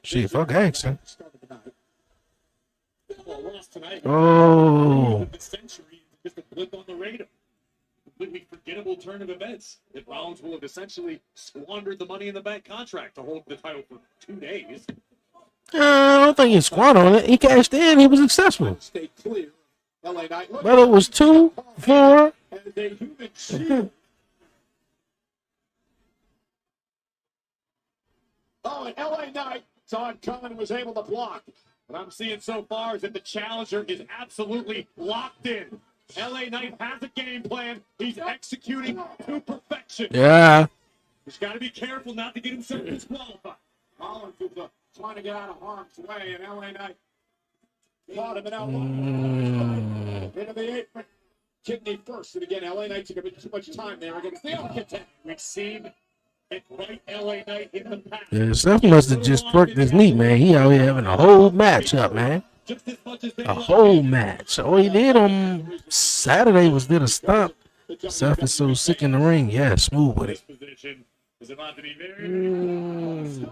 Shit, fuck accent. Oh. The century is just a blip on the radar. Completely forgettable turn of events. That Rollins will have essentially squandered the Money in the Bank contract to hold the title for 2 days. I don't think he squandered on it. He cashed in. He was successful. Stay clear. LA Knight. But it was 2, 4. And a human shield. Oh, and LA Knight saw it coming and was able to block. What I'm seeing so far is that the challenger is absolutely locked in. LA Knight has a game plan. He's executing to perfection. Yeah. He's got to be careful not to get himself disqualified. Rollins is trying to get out of harm's way, and LA Knight caught him and out. Into the apron. Kidney first. And again, LA Knight took a bit too much time there against the architect. We've seen Right, LA Knight in the pack. Yeah, Seth must have just twerked his knee, man. He out here having a whole match up, man. A whole match. All he did on Saturday was did a stomp. Seth is so sick in the ring. Yeah, smooth with it. Is about to be very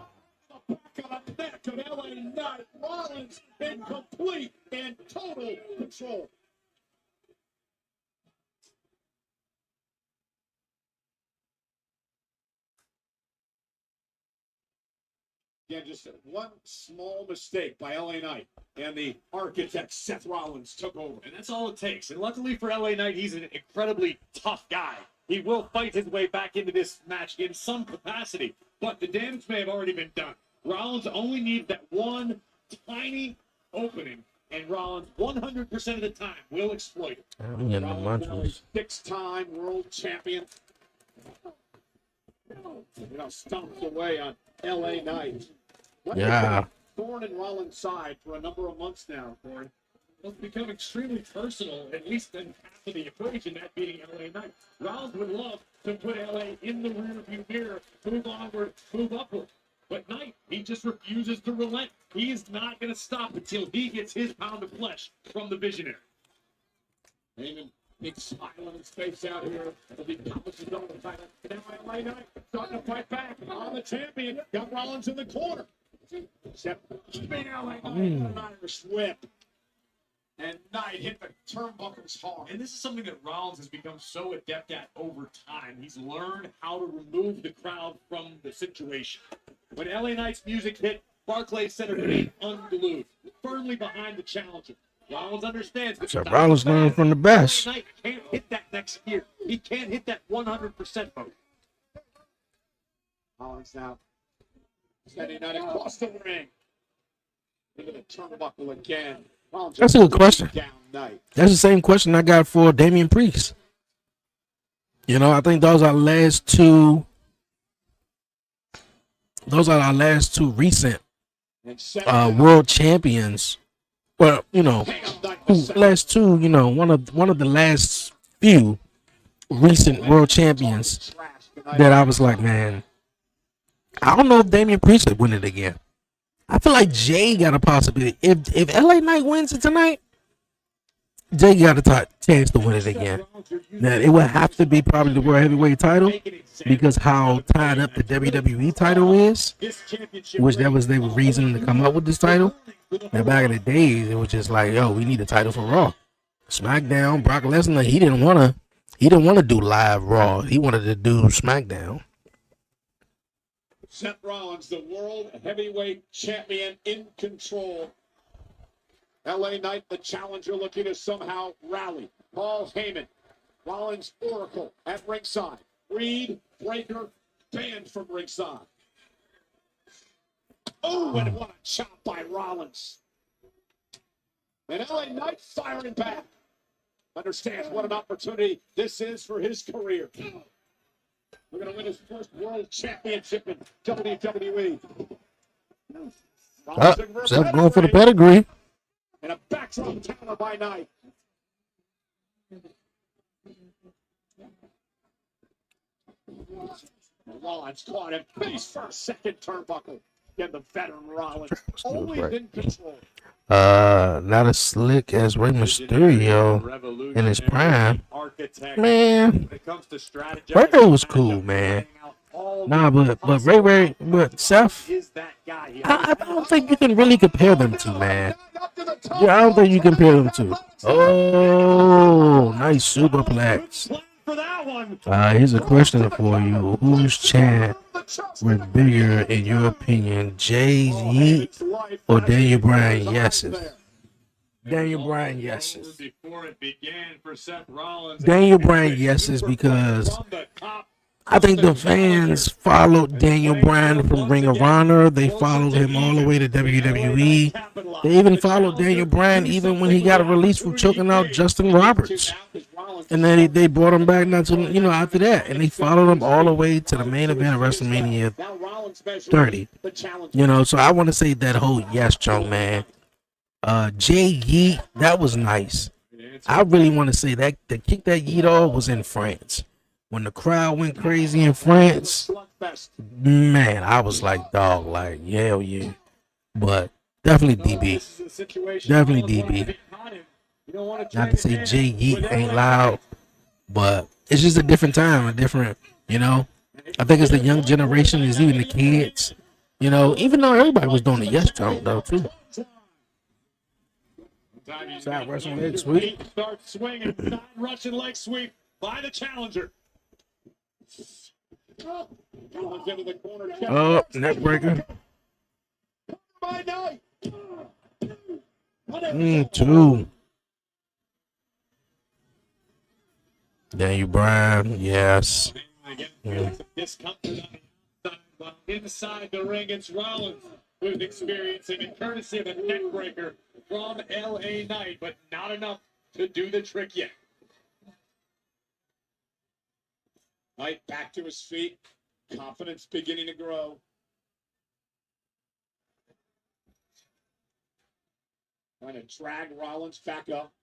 Back of LA Knight, Rollins in complete and total control. Again, just one small mistake by LA Knight, and the architect Seth Rollins took over. And that's all it takes. And luckily for LA Knight, he's an incredibly tough guy. He will fight his way back into this match in some capacity, but the damage may have already been done. Rollins only needs that one tiny opening, and Rollins 100% of the time will exploit it. I'm getting the munchies. Six-time world champion. Stomps away on LA Knight. Yeah. Thorn in Rollins' side for a number of months now, Corey. It's become extremely personal, at least in half of the equation, that being LA Knight. Rollins would love to put LA in the rearview mirror, move onward, move upward. But Knight, he just refuses to relent. He is not going to stop until he gets his pound of flesh from the Visionary. Heyman, big smile on his face out here as he polishes on the title. Now LA Knight starting to fight back on the champion. Got Rollins in the corner. Except keeping LA Knight an Irish whip. And Knight hit the turnbuckles hard. And this is something that Rollins has become so adept at over time. He's learned how to remove the crowd from the situation. When LA Knight's music hit, Barclays Center remained unglued, firmly behind the challenger. Rollins understands that. So Rollins learned from the best. LA Knight can't hit that next gear. He can't hit that 100% mode. Rollins now sending Knight across the ring. Into the turnbuckle again. Rollins That's a good question. down Knight. That's the same question I got for Damian Priest. You know, I think those are our last two. Those are our last two recent world champions. Well, you know, last two. You know, one of the last few recent world champions that I was like, man, I don't know if Damian Priest would win it again. I feel like Jay got a possibility. If LA Knight wins it tonight, Jay got a chance to win it again. Now, it would have to be probably the World Heavyweight title because how tied up the WWE title is, which that was their reason to come up with this title. Now, back in the days, it was just like, yo, we need a title for Raw. SmackDown, Brock Lesnar, he didn't want to do live Raw. He wanted to do SmackDown. Seth Rollins, the world heavyweight champion, in control. LA Knight, the challenger, looking to somehow rally. Paul Heyman, Rollins' Oracle at ringside. Reed, Breaker, banned from ringside. Oh, and what a chop by Rollins. And LA Knight firing back. Understands what an opportunity this is for his career. We're going to win his first world championship in WWE. Seth going for the pedigree. And a backdrop counter by Knight. Rollins caught him face first, second turnbuckle. Again, the veteran Rollins always in control. Not as slick as Rey Mysterio in his prime. Man, Ray was cool, man. Nah, but but Seth, I don't think you can really compare them to, man. Yeah, I don't think you compare them to. Oh, nice superplex. Here's a question for you. Whose chant was bigger in your opinion, Jay's Yeet or Daniel Bryan Yeses? Daniel Bryan Yeses. Daniel Bryan Yeses because I think the fans followed Daniel Bryan from Ring of Honor. They followed him all the way to WWE. They even followed Daniel Bryan even when he got a release from choking out Justin Roberts. And then they brought him back after that. And they followed him all the way to the main event of WrestleMania 30. So I want to say that whole yes chunk, man. Jay Yeet, that was nice. I really want to say that the kick that Yeet off was in France. when the crowd went crazy in France, man, I was like, dog, like, hell yeah. But definitely DB. Definitely DB. Not to say Jay Yeet ain't loud, but it's just a different time, a different, you know. I think it's the young generation, is even the kids, you know, even though everybody was doing the yes jump though too. Side Russian leg sweep. Starts swinging, side Russian leg sweep by the challenger. Into the corner. Oh, neck breaker. Two. Daniel Bryan, yes. Inside the ring, it's Rollins who's experiencing it, courtesy of a neck breaker from LA Knight, but not enough to do the trick yet. Knight back to his feet, confidence beginning to grow. Trying to drag Rollins back up.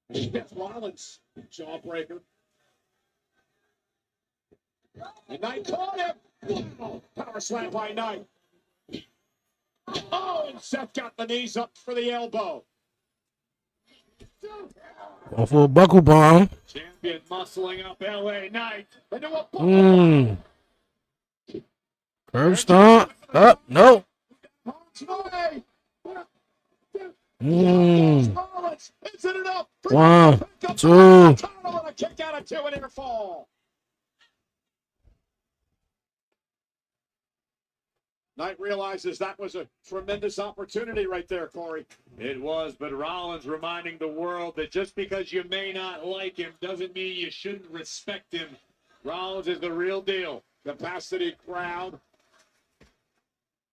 It's Rollins, jawbreaker. And Knight caught him. Wow. Power slam by Knight. Oh, and Seth got the knees up for the elbow. Going for a buckle bomb. Champion muscling up LA Knight. Into a Mm. Curve stomp. Up. No. Isn't it up? 1, 2. A kick out of 2 and air fall. Knight realizes that was a tremendous opportunity right there, Corey. It was, but Rollins reminding the world that just because you may not like him doesn't mean you shouldn't respect him. Rollins is the real deal. Capacity crowd.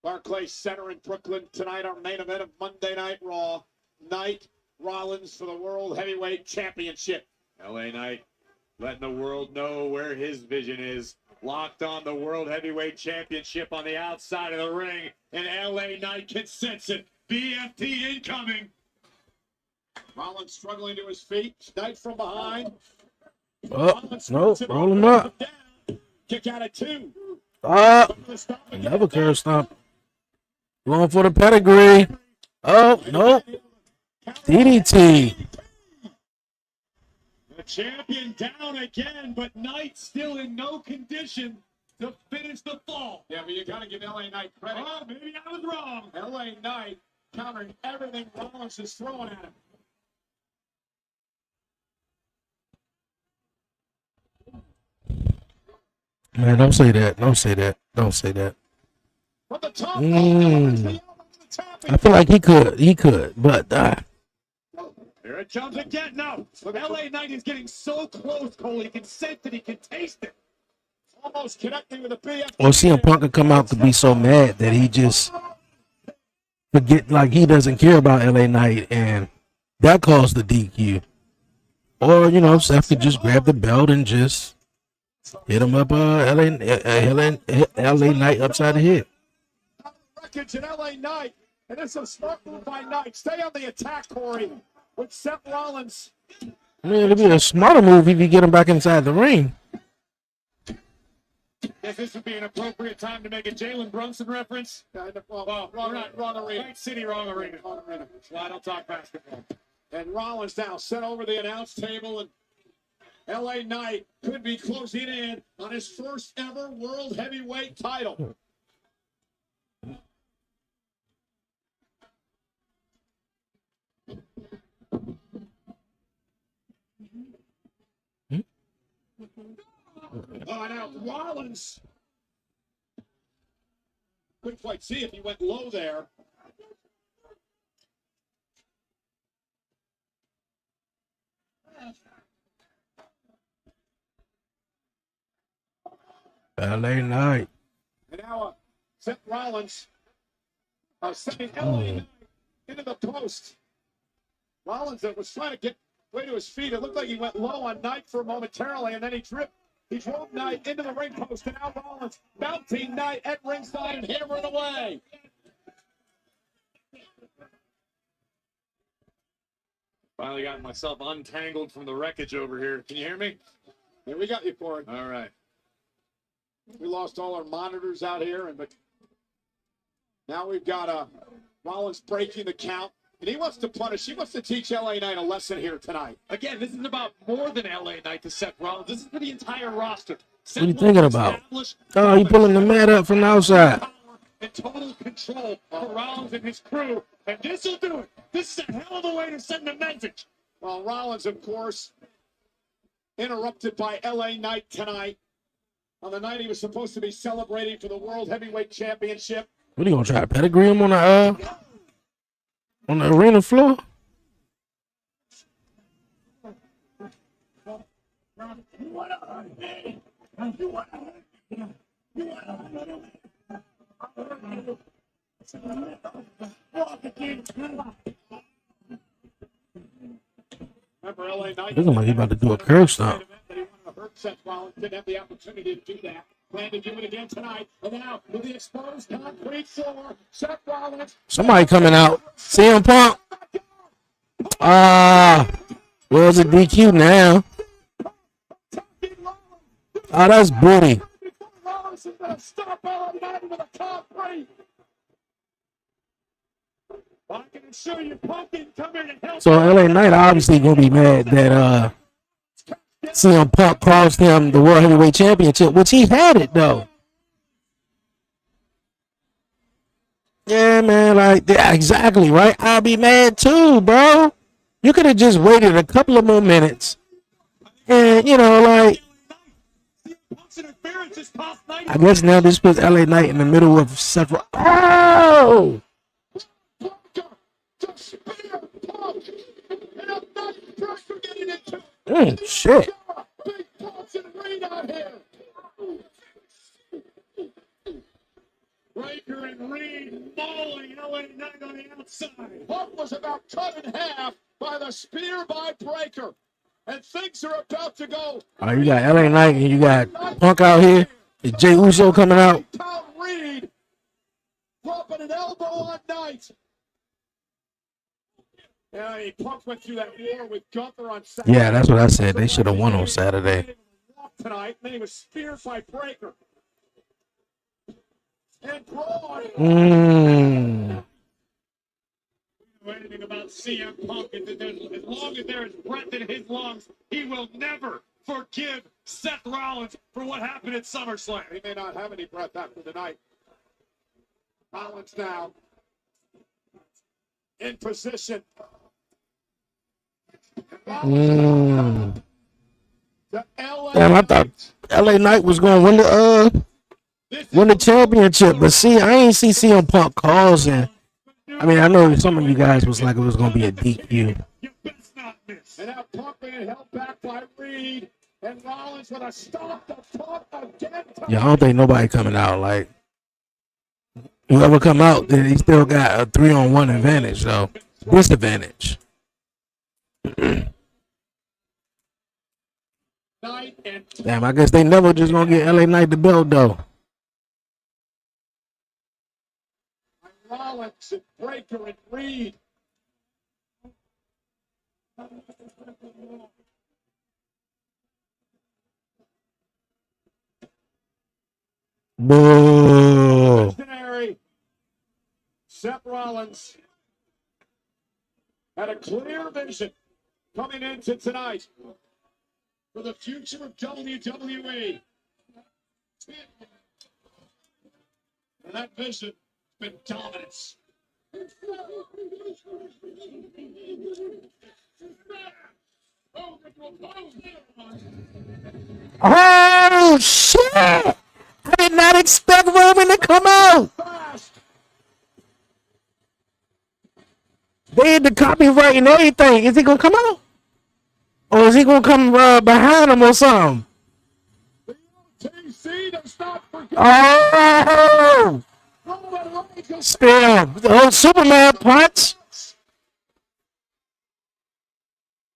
Barclays Center in Brooklyn tonight, our main event of Monday Night Raw. Knight, Rollins for the World Heavyweight Championship. LA Knight letting the world know where his vision is. Locked on the World Heavyweight Championship on the outside of the ring, and LA Knight can sense it. BFT incoming. Rollins struggling to his feet. Knight from behind. Oh, no, roll him up. Kick out of 2. Another curve stomp. Going for the pedigree. Oh, no. DDT. The champion down again, but Knight still in no condition to finish the fall. Yeah, but you got to give LA Knight credit. Oh, maybe I was wrong. LA Knight countering everything Rollins is throwing at him. Man, don't say that. Don't say that. Don't say that. I feel like he could. He could, but Here it comes again. No, LA Knight is getting so close, Cole. He can sense it. He can taste it. Almost connecting with the BF. or CM Punk could come out to be so mad that he just forget, like he doesn't care about LA Knight, and that caused the DQ. Or you know, Seth could just grab the belt and just hit him up, LA Knight upside the head. Wreckage in LA Knight, and it's a smart move by Knight. Stay on the attack, Corey, with Seth Rollins. I mean, it'd be a smarter move if you get him back inside the ring. Guess this would be an appropriate time to make a Jalen Brunson reference. Well, wrong arena. Right city, wrong arena. Well, I don't talk basketball. And Rollins now set over the announce table, and LA Knight could be closing in on his first ever World Heavyweight title. Oh, now Rollins couldn't quite see if he went low there. LA Knight. And now Seth Rollins sending LA Knight into the post. Rollins that was trying to get way to his feet. It looked like he went low on Knight for momentarily, and then he tripped. He drove Knight into the ring post, and now Rollins mounting Knight at ringside and hammering away. Finally got myself untangled from the wreckage over here. Can you hear me? Yeah, we got you, Corey. All right. We lost all our monitors out here, but now we've got Rollins breaking the count. And he wants to punish. He wants to teach LA Knight a lesson here tonight. Again, this is about more than LA Knight to Seth Rollins. This is for the entire roster. What are you thinking about? Oh, he pulling the mat up from the outside. And total control for Rollins and his crew. And this will do it. This is a hell of a way to send a message. Well, Rollins, of course, interrupted by LA Knight tonight. On the night he was supposed to be celebrating for the World Heavyweight Championship. What are you gonna try to pedigree him on the arena floor? Remember, LA Knight. Looking like he about to do a curve stomp. Seth Rollins didn't have the opportunity to do that. Plan to do it again tonight. And now, with the exposed concrete floor, Seth Rollins. Somebody coming out. CM Punk. Well, it's a DQ now. Oh, that's booty. Rollins is going to stop LA Knight with a concrete. I can assure you, Punk didn't come here to help. So LA Knight obviously gonna be mad that CM Punk cost him the World Heavyweight Championship, which he had it though. Yeah, man, like yeah, exactly right. I'll be mad too, bro. You could have just waited a couple of more minutes, and you know, like I guess now this puts LA Knight in the middle of several. Oh. Shit. Breaker and Reed mauling LA Knight on the outside. Punk was about cut in half by the spear by Breaker. And things are about to go. Oh, you got LA Knight and you got Punk out here. Is Jay Uso coming out? Reed dropping an elbow on Knight. Yeah, Punk went through that war with Gunther on Saturday. Yeah, that's what I said. They should have won on Saturday. Tonight, then he was speared by Breaker. And Braun. Anything about CM Punk is that as long as there is breath in his lungs, he will never forgive Seth Rollins for what happened at SummerSlam. He may not have any breath after tonight. Rollins now in position. Damn, I thought LA Knight was gonna win the championship, but see, I ain't see CM Punk causing. I mean, I know some of you guys was like it was gonna be a DQ. And now Punk being held back by Reed, and Rollins with a stop to Punk again. Yeah, I don't think nobody coming out. Like whoever come out, then he still got a 3-on-1 advantage, though. Disadvantage. Damn, I guess they never just gonna get LA Knight the belt though. Rollins and Breaker and Reed. Boo. Seth Rollins had a clear vision coming into tonight for the future of WWE. And that vision has been dominance. Oh shit! I did not expect Roman to come out. They had the copyright and everything. Is he gonna come out? Or is he gonna come behind him or something? Oh! Still, the old Superman punch.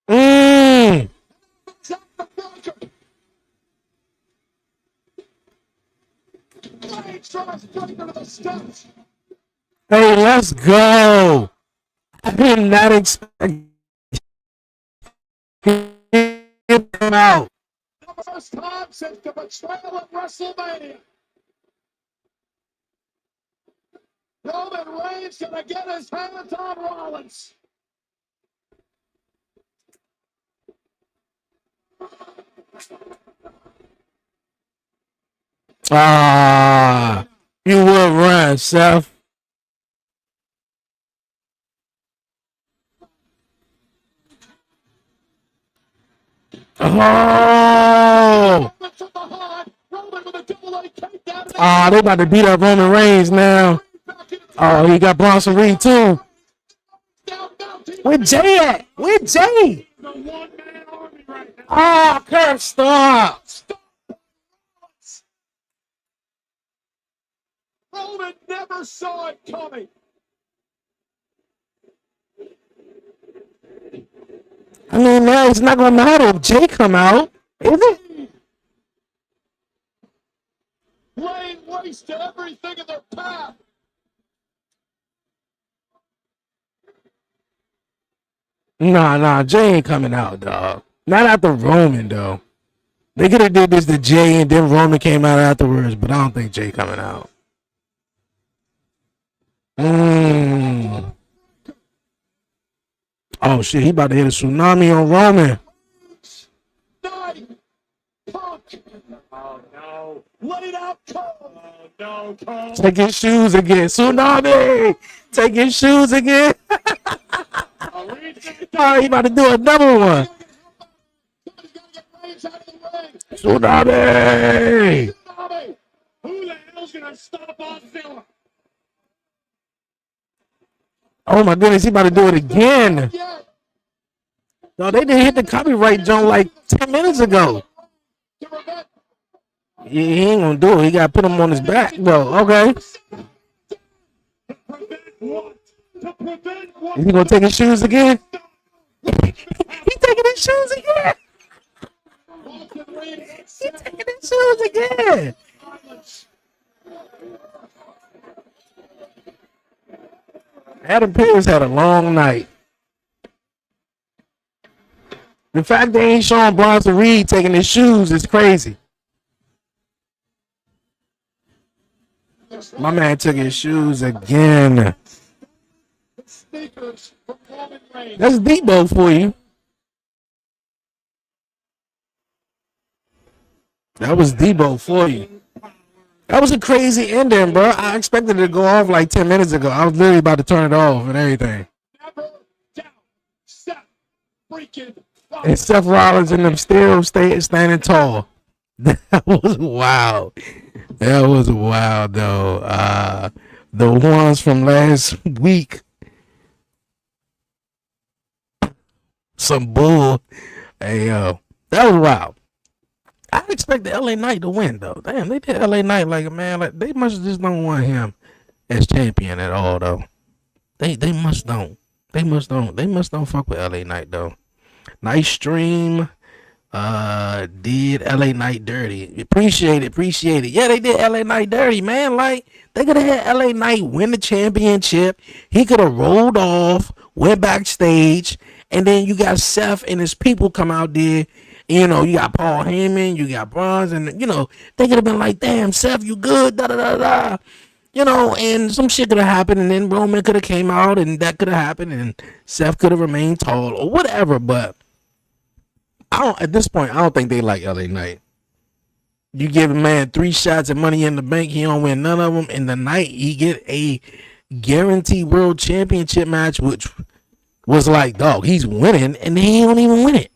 Hey, let's go. I did not expect him to come out. First time since the betrayal at WrestleMania. Roman Reigns gonna get his hands on Rollins. Ah, you would run, Seth. Oh, they about to beat up Roman Reigns now. Oh, he got Bronson Reed too. Where Jay at? Where Jay? Oh, Kurt, stop. Roman never saw it coming. I mean, now it's not gonna matter if Jay come out, is it? Laying waste to everything in their path. Nah, Jay ain't coming out, dog. Not after Roman, though. They could have did this to Jay and then Roman came out afterwards, but I don't think Jay coming out. Oh shit, he about to hit a tsunami on Roman. Oh no. Laid out cold. Oh no, Cole. Take his shoes again. Tsunami! Take his shoes again. Oh, he about to do another one. Tsunami! Who the hell's gonna stop Godzilla? Oh my goodness, he about to do it again. No, they didn't hit the copyright jump like 10 minutes ago. He ain't gonna do it. He gotta put him on his back, though. Okay. Is he gonna take his shoes again? He taking his shoes again. He taking his shoes again. Adam Pearce had a long night. The fact they ain't showing Bronson Reed taking his shoes is crazy. My man took his shoes again. That's Debo for you. That was Debo for you. That was a crazy ending, bro. I expected it to go off like 10 minutes ago. I was literally about to turn it off and everything. And Seth Rollins and them still standing tall. That was wild. That was wild, though. The ones from last week. Some bull. Hey, that was wild. I expected LA Knight to win, though. Damn, they did LA Knight like a man. Like they must just don't want him as champion at all, though. They must don't. They must don't fuck with LA Knight, though. Nice stream. Did LA Knight dirty. Appreciate it. Yeah, they did LA Knight dirty, man. Like, they could have had LA Knight win the championship. He could have rolled off, went backstage, and then you got Seth and his people come out there. You know, you got Paul Heyman, you got Bronze, and, you know, they could have been like, damn, Seth, you good, da-da-da-da. You know, and some shit could have happened, and then Roman could have came out, and that could have happened, and Seth could have remained tall, or whatever, but at this point, I don't think they like LA Knight. You give a man 3 shots at Money in the Bank, he don't win none of them. In the night, he get a guaranteed world championship match, which was like, dog, he's winning, and he don't even win it.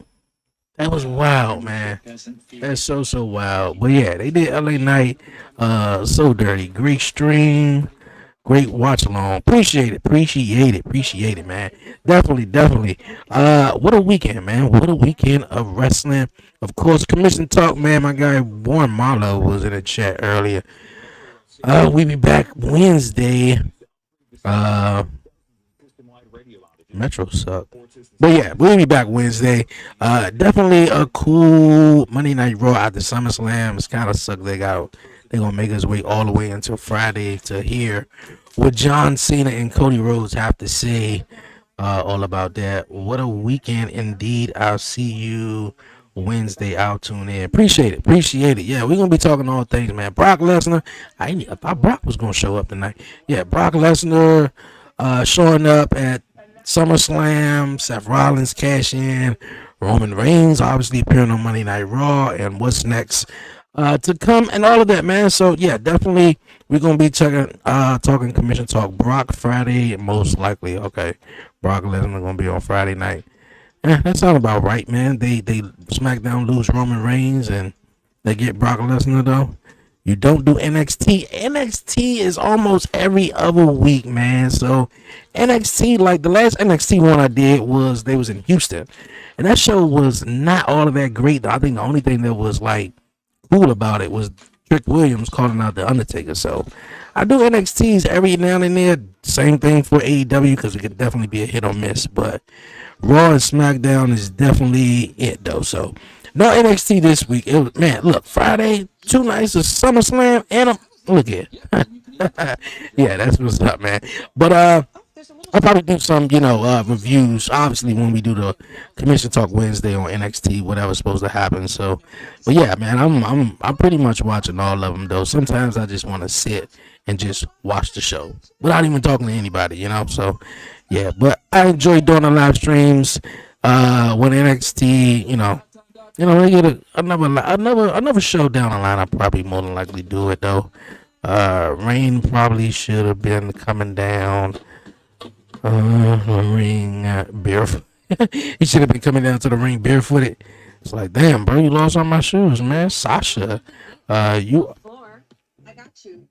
That was wild, man. That's so wild. But yeah, they did LA Knight so dirty. Great stream. Great watch along. Appreciate it, man. Definitely. What a weekend, man. What a weekend of wrestling. Of course, Commission Talk, man. My guy Warren Marlowe was in the chat earlier. We be back Wednesday. Metro suck. But yeah, we'll be back Wednesday. Definitely a cool Monday Night Raw after SummerSlam. It's kind of suck they're gonna make us wait all the way until Friday to hear what John Cena and Cody Rhodes have to say all about that. What a weekend indeed. I'll see you Wednesday. I'll tune in. Appreciate it. Appreciate it. Yeah, we're gonna be talking all things, man. Brock Lesnar. I thought Brock was gonna show up tonight. Yeah, Brock Lesnar showing up at SummerSlam. Seth Rollins cash in. Roman Reigns obviously appearing on Monday Night Raw, and what's next to come, and all of that, man. So yeah, definitely we're gonna be talking commission talk Brock Friday, most likely. Okay, Brock Lesnar gonna be on Friday night. Yeah, that sounds about right, man. They SmackDown lose Roman Reigns and they get Brock Lesnar though. You don't do NXT. NXT is almost every other week, man. So NXT, like the last NXT one I did was they was in Houston, and that show was not all of that great. I think the only thing that was like cool about it was Trick Williams calling out the Undertaker. So I do NXTs every now and then. Same thing for AEW because it could definitely be a hit or miss, but Raw and SmackDown is definitely it though. So no NXT this week. Man, look, Friday, 2 nights of SummerSlam, and look here. Yeah, that's what's up, man. But I'll probably do some, reviews. Obviously, when we do the Commission Talk Wednesday on NXT, whatever's supposed to happen. So, but yeah, man, I'm pretty much watching all of them though. Sometimes I just want to sit and just watch the show without even talking to anybody, So, yeah. But I enjoy doing the live streams. When NXT, they get another show down the line. I probably more than likely do it though. Rain probably should have been coming down. Ring barefoot. He should have been coming down to the ring barefooted. It's like, damn, bro, you lost all my shoes, man. Sasha, you. I got you.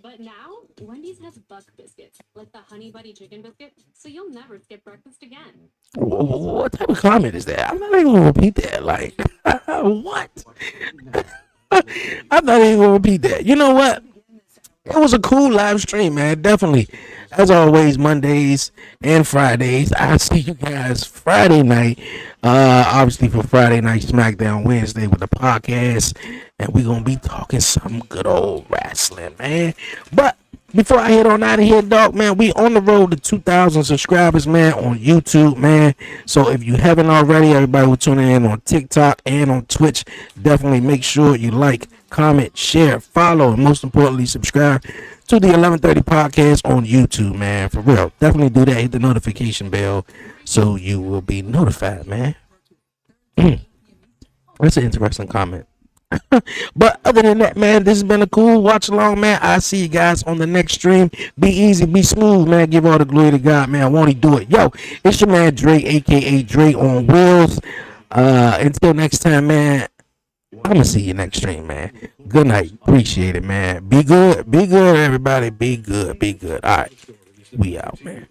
But now, Wendy's has buck biscuits, like the Honey Buddy chicken biscuit, so you'll never skip breakfast again. What type of comment is that? I'm not even gonna repeat that. Like, what? I'm not even gonna repeat that. You know what? It was a cool live stream, man. Definitely. As always, Mondays and Fridays. I'll see you guys Friday night. Obviously for Friday night SmackDown Wednesday with the podcast. And we're going to be talking some good old wrestling, man. But before I head on out of here, dog, man, we on the road to 2,000 subscribers, man, on YouTube, man. So if you haven't already, everybody will tune in on TikTok and on Twitch. Definitely make sure you like, comment, share, follow, and most importantly, subscribe to the 1130 podcast on YouTube, man. For real. Definitely do that. Hit the notification bell so you will be notified, man. That's an interesting comment. But other than that, man, this has been a cool watch along, man. I'll see you guys on the next stream. Be easy, be smooth, man. Give all the glory to God, man. Won't he do it? Yo, it's your man Dre, aka Dre on Wheels. Until next time, man. I'm gonna see you next stream, man. Good night. Appreciate it, man. Be good. Be good, everybody. Be good. Be good. All right. We out, man.